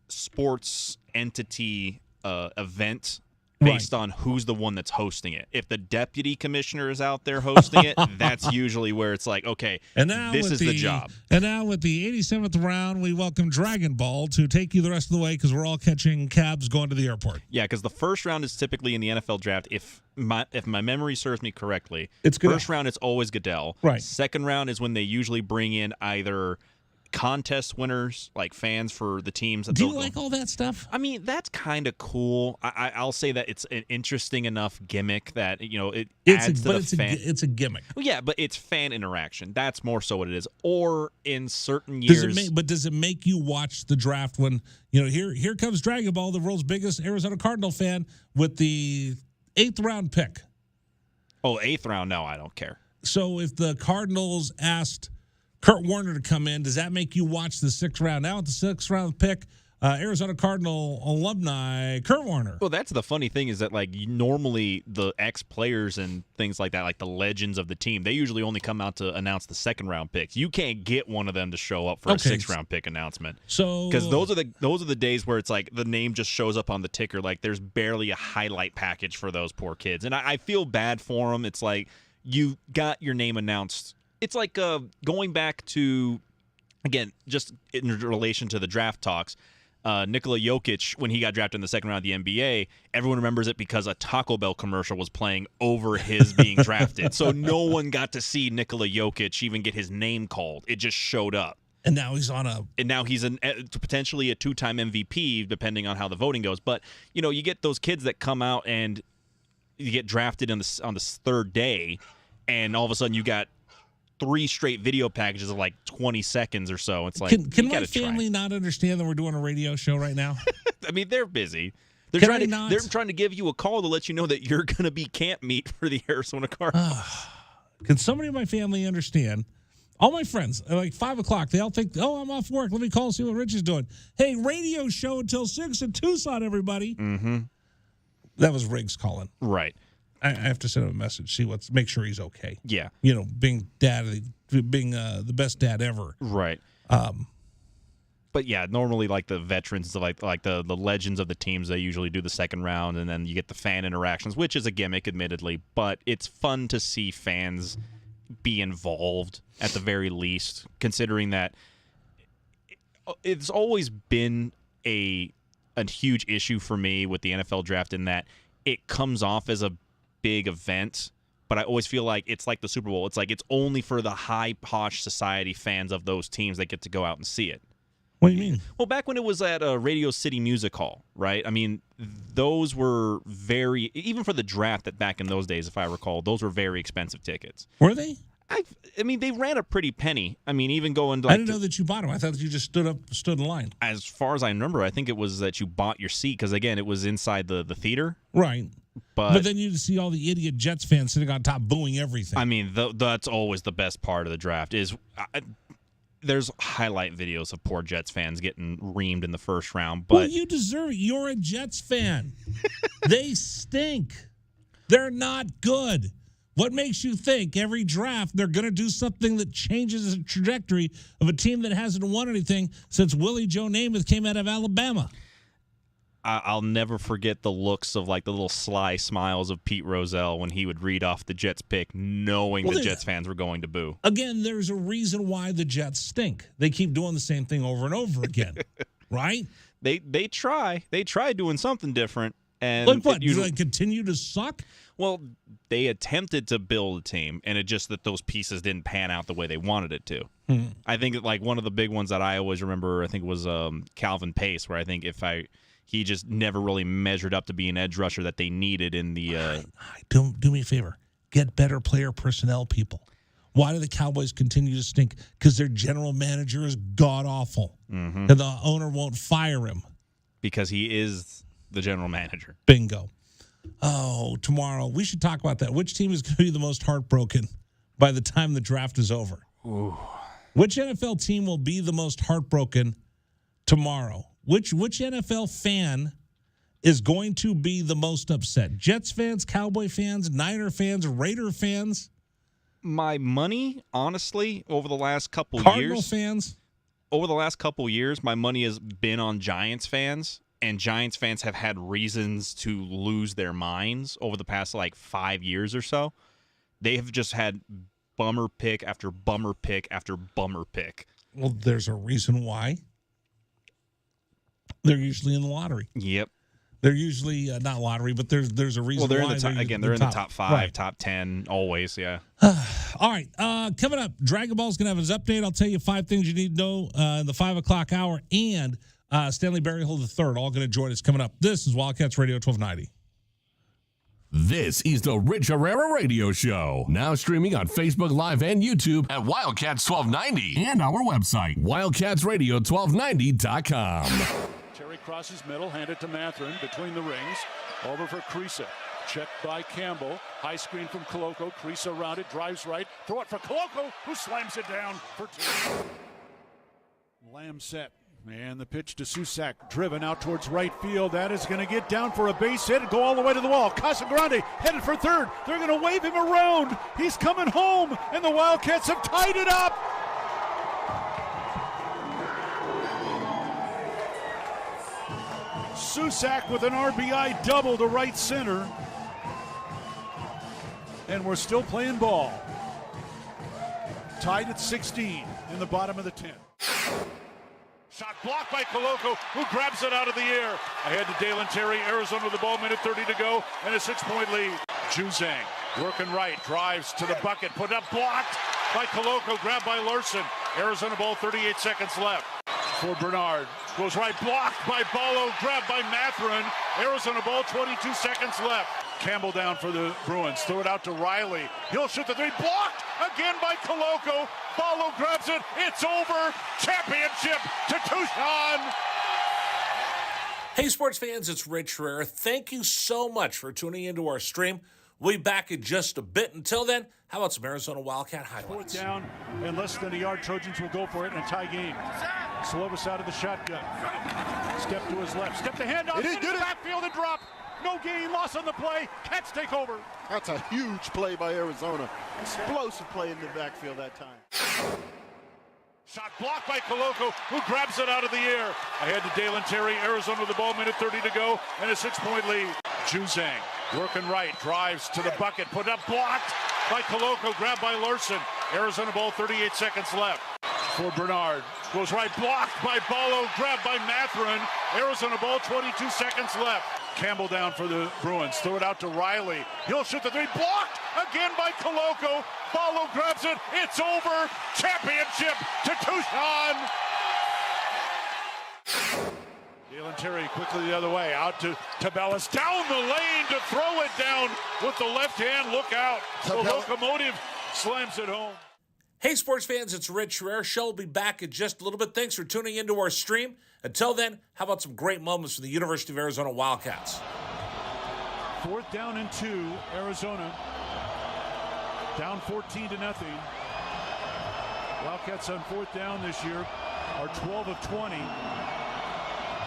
sports entity event based on who's the one that's hosting it. If the deputy commissioner is out there hosting it, that's usually where it's like, okay, and now this is the job. And now with the 87th round, we welcome Dragon Ball to take you the rest of the way, because we're all catching cabs going to the airport. Yeah, because the first round is typically in the NFL draft, if my memory serves me correctly, it's Goodell. First round, it's always Goodell. Right. Second round is when they usually bring in either contest winners, like fans for the teams. Do you like all that stuff? I mean, that's kind of cool. I'll say that it's an interesting enough gimmick that, you know, it adds to the fan. It's a gimmick. Well, yeah, but it's fan interaction. That's more so what it is. Or in certain years. Does it make you watch the draft when, you know, here comes Dragon Ball, the world's biggest Arizona Cardinal fan, with the 8th round pick? Oh, 8th round? No, I don't care. So if the Cardinals asked Kurt Warner to come in, does that make you watch the 6th round? Now at the 6th round pick, Arizona Cardinal alumni Kurt Warner. Well, that's the funny thing, is that, like, normally the ex-players and things like that, like the legends of the team, they usually only come out to announce the 2nd round picks. You can't get one of them to show up for a 6th round pick announcement. So, because those are the days where it's like the name just shows up on the ticker. Like, there's barely a highlight package for those poor kids, and I feel bad for them. It's like you got your name announced. It's like going back to, again, just in relation to the draft talks, Nikola Jokic, when he got drafted in the 2nd round of the NBA, everyone remembers it because a Taco Bell commercial was playing over his being drafted. So no one got to see Nikola Jokic even get his name called. It just showed up. And now he's potentially a 2-time MVP, depending on how the voting goes. But, you know, you get those kids that come out and you get drafted on the 3rd day, and all of a sudden you got 3 straight video packages of like 20 seconds or so. It's like, can my family not understand that we're doing a radio show right now? I mean, they're busy. They're trying to give you a call to let you know that you're going to be camp meet for the Arizona Cardinals. Can somebody in my family understand? All my friends, like 5 o'clock, they all think, oh, I'm off work. Let me call and see what Rich is doing. Hey, radio show until 6 in Tucson, everybody. Mm-hmm. That was Riggs calling. Right. I have to send him a message, make sure he's okay. Yeah. You know, being the best dad ever. Right. But yeah, normally like the veterans, like the legends of the teams, they usually do the 2nd round, and then you get the fan interactions, which is a gimmick, admittedly, but it's fun to see fans be involved at the very least, considering that it's always been a huge issue for me with the NFL draft in that it comes off as a big event, but I always feel like it's like the Super Bowl. It's like it's only for the high posh society fans of those teams that get to go out and see it. What do you mean? Well, back when it was at Radio City Music Hall, right? I mean, those were very, even for the draft that back in those days, if I recall, those were very expensive tickets. Were they? I mean, they ran a pretty penny. I mean, even going to I didn't know that you bought them. I thought that you just stood in line. As far as I remember, I think it was that you bought your seat because, again, it was inside the theater. Right. But then you see all the idiot Jets fans sitting on top booing everything. I mean, that's always the best part of the draft is there's highlight videos of poor Jets fans getting reamed in the first round. But well, you deserve it. You're a Jets fan. They stink. They're not good. What makes you think every draft they're going to do something that changes the trajectory of a team that hasn't won anything since Willie Joe Namath came out of Alabama? I'll never forget the looks of like the little sly smiles of Pete Rozelle when he would read off the Jets pick, knowing the Jets fans were going to boo. Again, there's a reason why the Jets stink. They keep doing the same thing over and over again, right? They try doing something different, and like what? Do they continue to suck? Well, they attempted to build a team, and it just that those pieces didn't pan out the way they wanted it to. I think that like one of the big ones that I always remember, I think was Calvin Pace, where I think he just never really measured up to be an edge rusher that they needed in the. Do me a favor, get better player personnel people. Why do the Cowboys continue to stink? Because their general manager is god awful, and the owner won't fire him because he is the general manager. Bingo. Oh, tomorrow we should talk about that. Which team is going to be the most heartbroken by the time the draft is over? Ooh. Which NFL team will be the most heartbroken tomorrow? Which NFL fan is going to be the most upset? Jets fans, Cowboy fans, Niner fans, Raider fans? My money, honestly, over the last couple Cardinal years. fans? Over the last couple years, my money has been on Giants fans. And Giants fans have had reasons to lose their minds over the past, 5 years or so. They have just had bummer pick after bummer pick after bummer pick. Well, there's a reason why. They're usually in the lottery. Yep. They're usually not lottery, but there's a reason why. Well, they're in the top 5, right. Top 10, always, yeah. All right, coming up, Dragon Ball's going to have his update. I'll tell you 5 things you need to know in the 5 o'clock hour, and Stanley Berryhill III, all going to join us coming up. This is Wildcats Radio 1290. This is the Rich Herrera Radio Show. Now streaming on Facebook Live and YouTube at Wildcats 1290 and our website, wildcatsradio1290.com. Terry crosses middle, handed to Mathurin between the rings. Over for Creasa. Checked by Campbell. High screen from Koloko. Creasa around it, drives right. Throw it for Koloko, who slams it down for 2. Lamb set. And the pitch to Susak, driven out towards right field. That is going to get down for a base hit and go all the way to the wall. Casagrande headed for third. They're going to wave him around. He's coming home, and the Wildcats have tied it up. Susak with an RBI double to right center. And we're still playing ball. Tied at 16 in the bottom of the 10th. Shot blocked by Koloko, who grabs it out of the air. Ahead to Dalen Terry, Arizona with the ball, minute 30 to go, and a 6-point lead. Juzang working right, drives to the bucket, put up, blocked by Koloko, grabbed by Larson. Arizona ball, 38 seconds left. For Bernard, goes right, blocked by Ballo, grabbed by Mathurin. Arizona ball, 22 seconds left. Campbell down for the Bruins, throw it out to Riley. He'll shoot the 3, blocked again by Koloko. Ballo grabs it, it's over. Championship to Tucson. Hey, sports fans, it's Rich Herrera. Thank you so much for tuning into our stream. We'll be back in just a bit. Until then, how about some Arizona Wildcat highlights? Fourth down, and less than a yard. Trojans will go for it in a tie game. Slovis out of the shotgun. Step to his left. Step the handoff. Into the backfield and drop. No gain, loss on the play. Cats take over. That's a huge play by Arizona. Explosive play in the backfield that time. Shot blocked by Koloko, who grabs it out of the air. Ahead to Dalen Terry, Arizona with the ball, minute 30 to go, and a 6-point lead. Juzang working right, drives to the bucket, put up, blocked by Koloko, grabbed by Larson. Arizona ball, 38 seconds left. For Bernard, goes right, blocked by Ballo, grabbed by Mathurin. Arizona ball, 22 seconds left. Campbell down for the Bruins. Throw it out to Riley. He'll shoot the three. Blocked again by Koloko. Follow grabs it. It's over. Championship to Tucson. Dalen Terry quickly the other way. Out to Tabellas. Down the lane to throw it down with the left hand. Look out. The locomotive slams it home. Hey, sports fans, it's Rich Herrera. Show will be back in just a little bit. Thanks for tuning into our stream. Until then, how about some great moments from the University of Arizona Wildcats? 4th down and 2, Arizona. Down 14-0. Wildcats on 4th down this year are 12 of 20.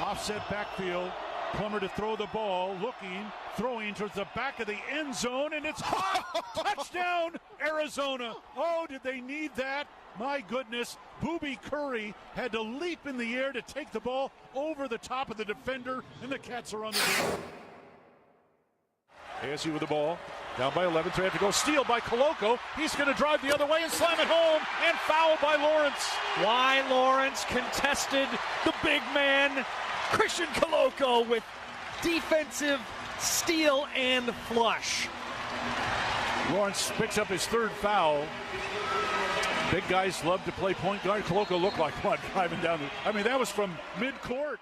Offset backfield. Plummer to throw the ball, looking, throwing towards the back of the end zone, and it's caught. Touchdown, Arizona. Oh, did they need that? My goodness. Booby Curry had to leap in the air to take the ball over the top of the defender, and the Cats are on the field. ASU with the ball. Down by 11, so they have to go. Steal by Koloko. He's going to drive the other way and slam it home, and foul by Lawrence. Why Lawrence contested the big man, Christian Koloko, with defensive steal and flush. Lawrence picks up his 3rd foul. Big guys love to play point guard. Koloko looked like what, driving down that was from midcourt.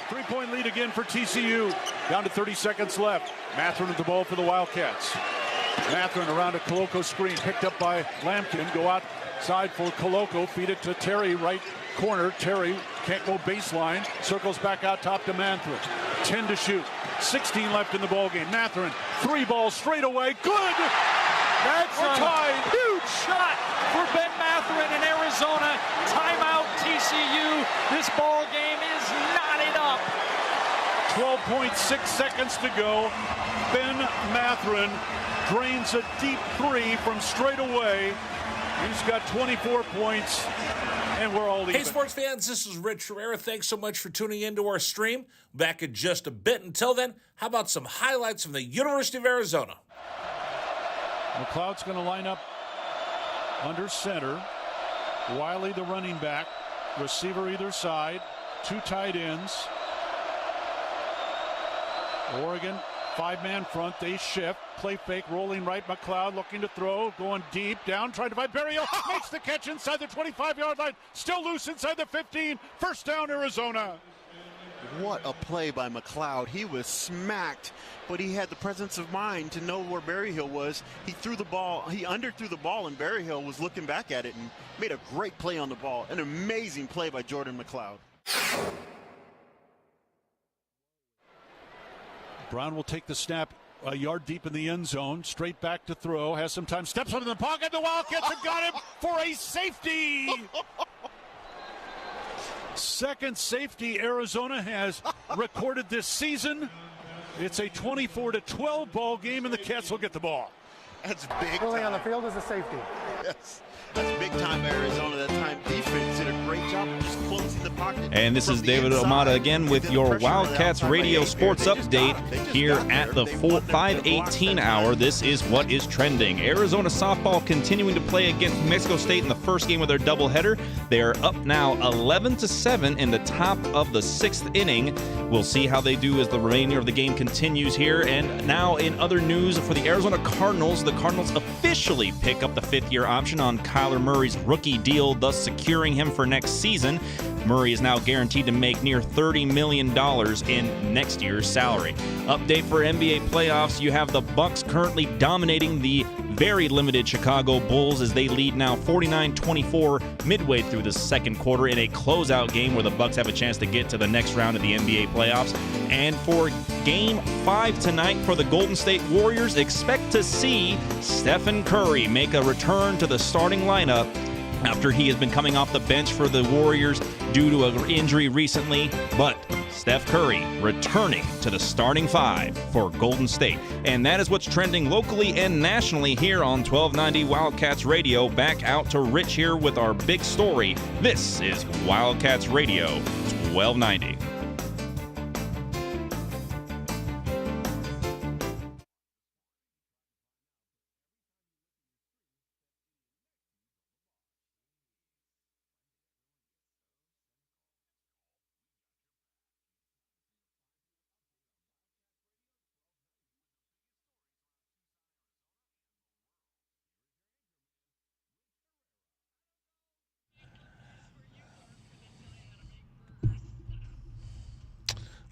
3-point lead again for TCU. Down to 30 seconds left. Matherin with the ball for the Wildcats. Matherin around a Koloko screen, picked up by Lampkin. Go outside for Koloko. Feed it to Terry, right corner. Terry can't go baseline. Circles back out top to Matherin. 10 to shoot. 16 left in the ballgame. Matherin, 3 balls straight away. Good! That's We're tied. Huge shot for Ben Matherin in Arizona. Timeout TCU. This ball game is knotted up. 12.6 seconds to go. Ben Matherin drains a deep 3 from straight away. He's got 24 points, and we're all even. Hey, sports fans, this is Rich Herrera. Thanks so much for tuning into our stream. Back in just a bit. Until then, how about some highlights from the University of Arizona? McLeod's going to line up under center. Wiley, the running back. Receiver either side. 2 tight ends. Oregon, 5-man front. They shift. Play fake, rolling right. McLeod looking to throw. Going deep. Down, trying to find Berryhill. Makes the catch inside the 25-yard line. Still loose inside the 15. First down, Arizona. What a play by McLeod. He was smacked, but he had the presence of mind to know where Berryhill was. He threw the ball. He underthrew the ball, and Berryhill was looking back at it and made a great play on the ball. An amazing play by Jordan McLeod. Brown will take the snap a yard deep in the end zone. Straight back to throw. Has some time. Steps out in the pocket. The Wildcats have got him for a safety. Second safety Arizona has recorded this season. It's a 24-12 ball game, and the Cats will get the ball. That's big Early time. on the field is a safety. Yes. That's big time Arizona. That time defense did a great job of just closing the pocket. And this is from the David inside. Omada again with your Wildcats Radio Sports Update here at the 5:18 hour. This is what is trending. Arizona softball continuing to play against Mexico State in the first game of their doubleheader. They are up now 11-7 in the top of the 6th inning. We'll see how they do as the remainder of the game continues here. And now in other news for the Arizona Cardinals, the Cardinals officially pick up the 5th-year option on Kyler Murray's rookie deal, thus securing him for next season. Murray is now guaranteed to make near $30 million in next year's salary. Update for NBA playoffs, you have the Bucks currently dominating the very limited Chicago Bulls as they lead now 49-24 midway through the second quarter in a closeout game where the Bucks have a chance to get to the next round of the NBA playoffs. And for Game 5 tonight for the Golden State Warriors, expect to see Stephen Curry make a return to the starting lineup after he has been coming off the bench for the Warriors due to an injury recently. But Steph Curry returning to the starting 5 for Golden State. And that is what's trending locally and nationally here on 1290 Wildcats Radio. Back out to Rich here with our big story. This is Wildcats Radio 1290.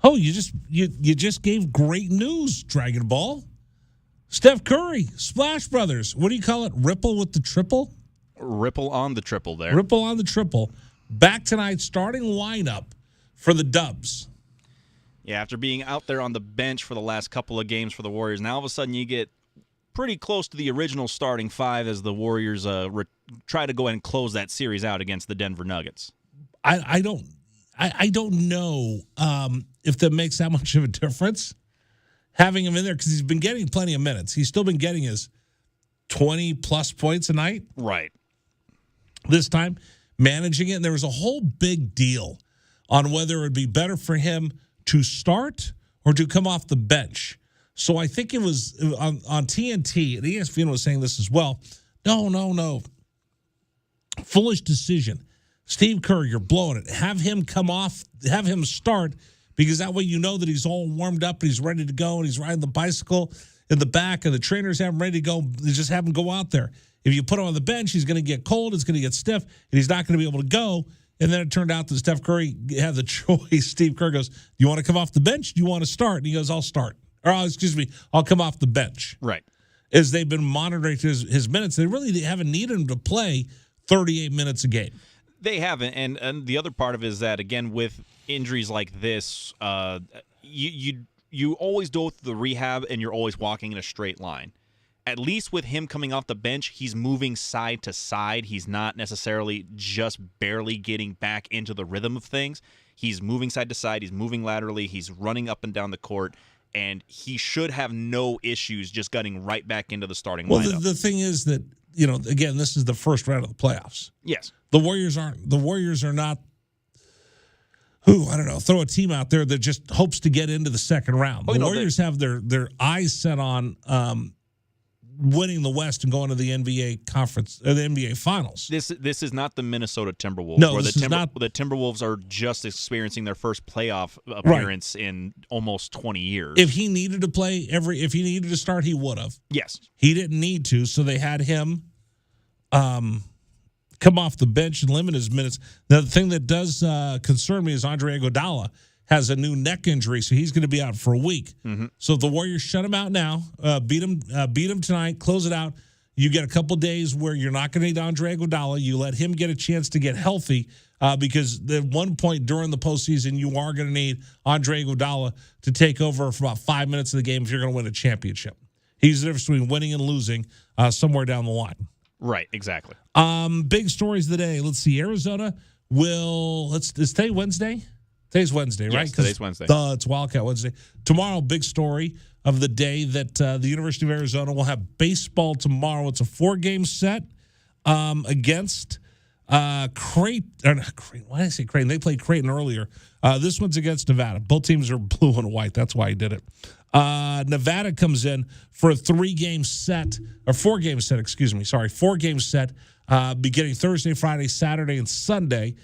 Oh, you just gave great news, Dragon Ball. Steph Curry, Splash Brothers. What do you call it? Ripple with the triple? Ripple on the triple there. Ripple on the triple. Back tonight, starting lineup for the Dubs. Yeah, after being out there on the bench for the last couple of games for the Warriors, now all of a sudden you get pretty close to the original starting five as the Warriors try to go ahead and close that series out against the Denver Nuggets. I don't know if that makes that much of a difference, having him in there, because he's been getting plenty of minutes. He's still been getting his 20-plus points a night. Right. This time, managing it, and there was a whole big deal on whether it would be better for him to start or to come off the bench. So I think it was on TNT, and ESPN was saying this as well. No. Foolish decision. Steve Kerr, you're blowing it. Have him come off, have him start, because that way you know that he's all warmed up and he's ready to go and he's riding the bicycle in the back and the trainers have him ready to go. They just have him go out there. If you put him on the bench, he's going to get cold, it's going to get stiff, and he's not going to be able to go. And then it turned out that Steph Curry had the choice. Steve Kerr goes, you want to come off the bench? Do you want to start? And he goes, I'll start. Or, I'll come off the bench. Right. As they've been monitoring his minutes, they really haven't needed him to play 38 minutes a game. They haven't. And the other part of it is that, again, with injuries like this, you always go through the rehab and you're always walking in a straight line. At least with him coming off the bench, he's moving side to side. He's not necessarily just barely getting back into the rhythm of things. He's moving side to side. He's moving laterally. He's running up and down the court. And he should have no issues just getting right back into the starting lineup. Well, the thing is that, again, this is the first round of the playoffs. Yes. The Warriors are not, I don't know, throw a team out there that just hopes to get into the second round. The Warriors have their eyes set on winning the West and going to the NBA conference or the NBA finals. This is not the Minnesota Timberwolves. No, where the Timberwolves are just experiencing their first playoff appearance in almost 20 years. If he needed to play if he needed to start, he would have. Yes. He didn't need to, so they had him come off the bench and limit his minutes. Now, the thing that does concern me is Andre Iguodala has a new neck injury, so he's going to be out for a week. Mm-hmm. So if the Warriors shut him out now, beat him tonight, close it out. You get a couple days where you're not going to need Andre Iguodala. You let him get a chance to get healthy because at one point during the postseason, you are going to need Andre Iguodala to take over for about 5 minutes of the game if you're going to win a championship. He's the difference between winning and losing somewhere down the line. Right, exactly. Big stories of the day. Let's see. Arizona is today Wednesday? Today's Wednesday, right? Yes, today's Wednesday. It's Wildcat Wednesday. Tomorrow, big story of the day that the University of Arizona will have baseball tomorrow. It's a 4-game set against Creighton. Why did I say Creighton? They played Creighton earlier. This one's against Nevada. Both teams are blue and white. That's why I did it. Nevada comes in for a 4-game set, beginning Thursday, Friday, Saturday, and Sunday.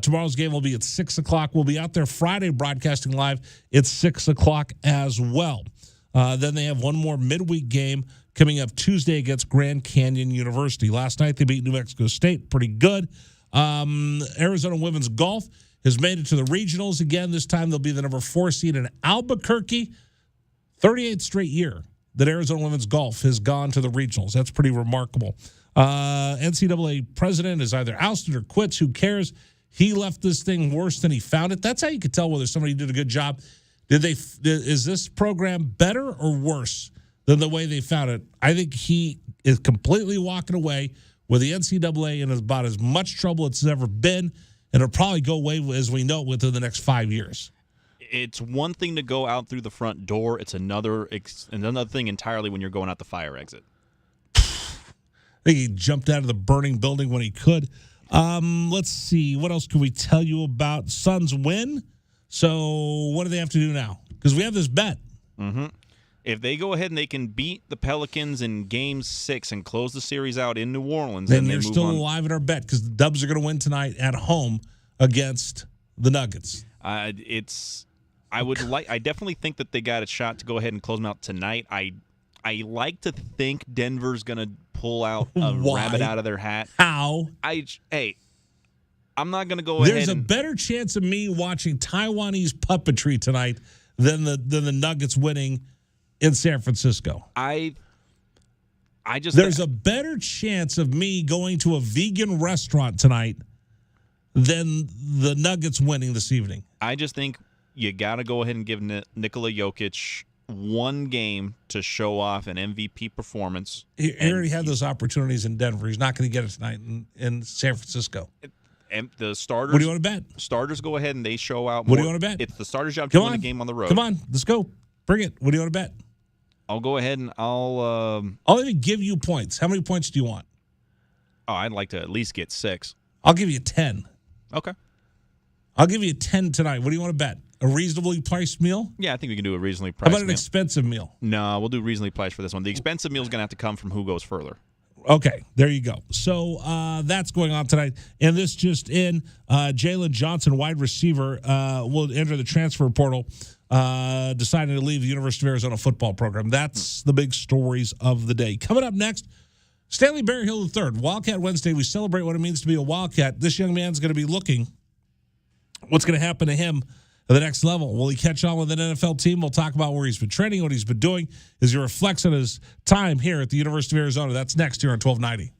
Tomorrow's game will be at 6 o'clock. We'll be out there Friday broadcasting live at 6 o'clock as well. Then they have one more midweek game coming up Tuesday against Grand Canyon University. Last night they beat New Mexico State. Pretty good. Arizona women's golf has made it to the regionals again. This time they'll be the number 4 seed in Albuquerque. 38th straight year that Arizona women's golf has gone to the regionals. That's pretty remarkable. NCAA president is either ousted or quits. Who cares? He left this thing worse than he found it. That's how you could tell whether somebody did a good job. Is this program better or worse than the way they found it? I think he is completely walking away with the NCAA in about as much trouble it's ever been, and it'll probably go away as we know it within the next 5 years. It's one thing to go out through the front door. It's another thing entirely when you're going out the fire exit. I think he jumped out of the burning building when he could. Let's see. What else can we tell you about? Suns win. So what do they have to do now? Because we have this bet. Mm-hmm. If they go ahead and they can beat the Pelicans in Game 6 and close the series out in New Orleans, then they're still alive in our bet because the Dubs are going to win tonight at home against the Nuggets. I definitely think that they got a shot to go ahead and close them out tonight. I like to think Denver's going to pull out a rabbit out of their hat. How? I'm not going to go There's ahead. a better chance of me watching Taiwanese puppetry tonight than the Nuggets winning in San Francisco. There's a better chance of me going to a vegan restaurant tonight than the Nuggets winning this evening. I just think you got to go ahead and give Nikola Jokic one game to show off an MVP performance. He already had those opportunities in Denver. He's not going to get it tonight in San Francisco. And the starters. What do you want to bet? Starters go ahead and they show out. What do you want to bet? It's the starters' job to win the game on the road. Come on, let's go. Bring it. What do you want to bet? I'll go ahead and I'll even give you points. How many points do you want? Oh, I'd like to at least get 6. I'll give you 10. Okay. I'll give you 10 tonight. What do you want to bet? A reasonably priced meal? Yeah, I think we can do a reasonably How priced about an meal. expensive meal? No, we'll do reasonably priced for this one. The expensive meal is going to have to come from who goes further. Okay, there you go. So that's going on tonight. And this just in, Jalen Johnson, wide receiver, will enter the transfer portal, deciding to leave the University of Arizona football program. That's the big stories of the day. Coming up next, Stanley Berryhill III, Wildcat Wednesday. We celebrate what it means to be a Wildcat. This young man's going to be looking what's going to happen to him at the next level. Will he catch on with an NFL team? We'll talk about where he's been training, what he's been doing, as he reflects on his time here at the University of Arizona. That's next here on 1290.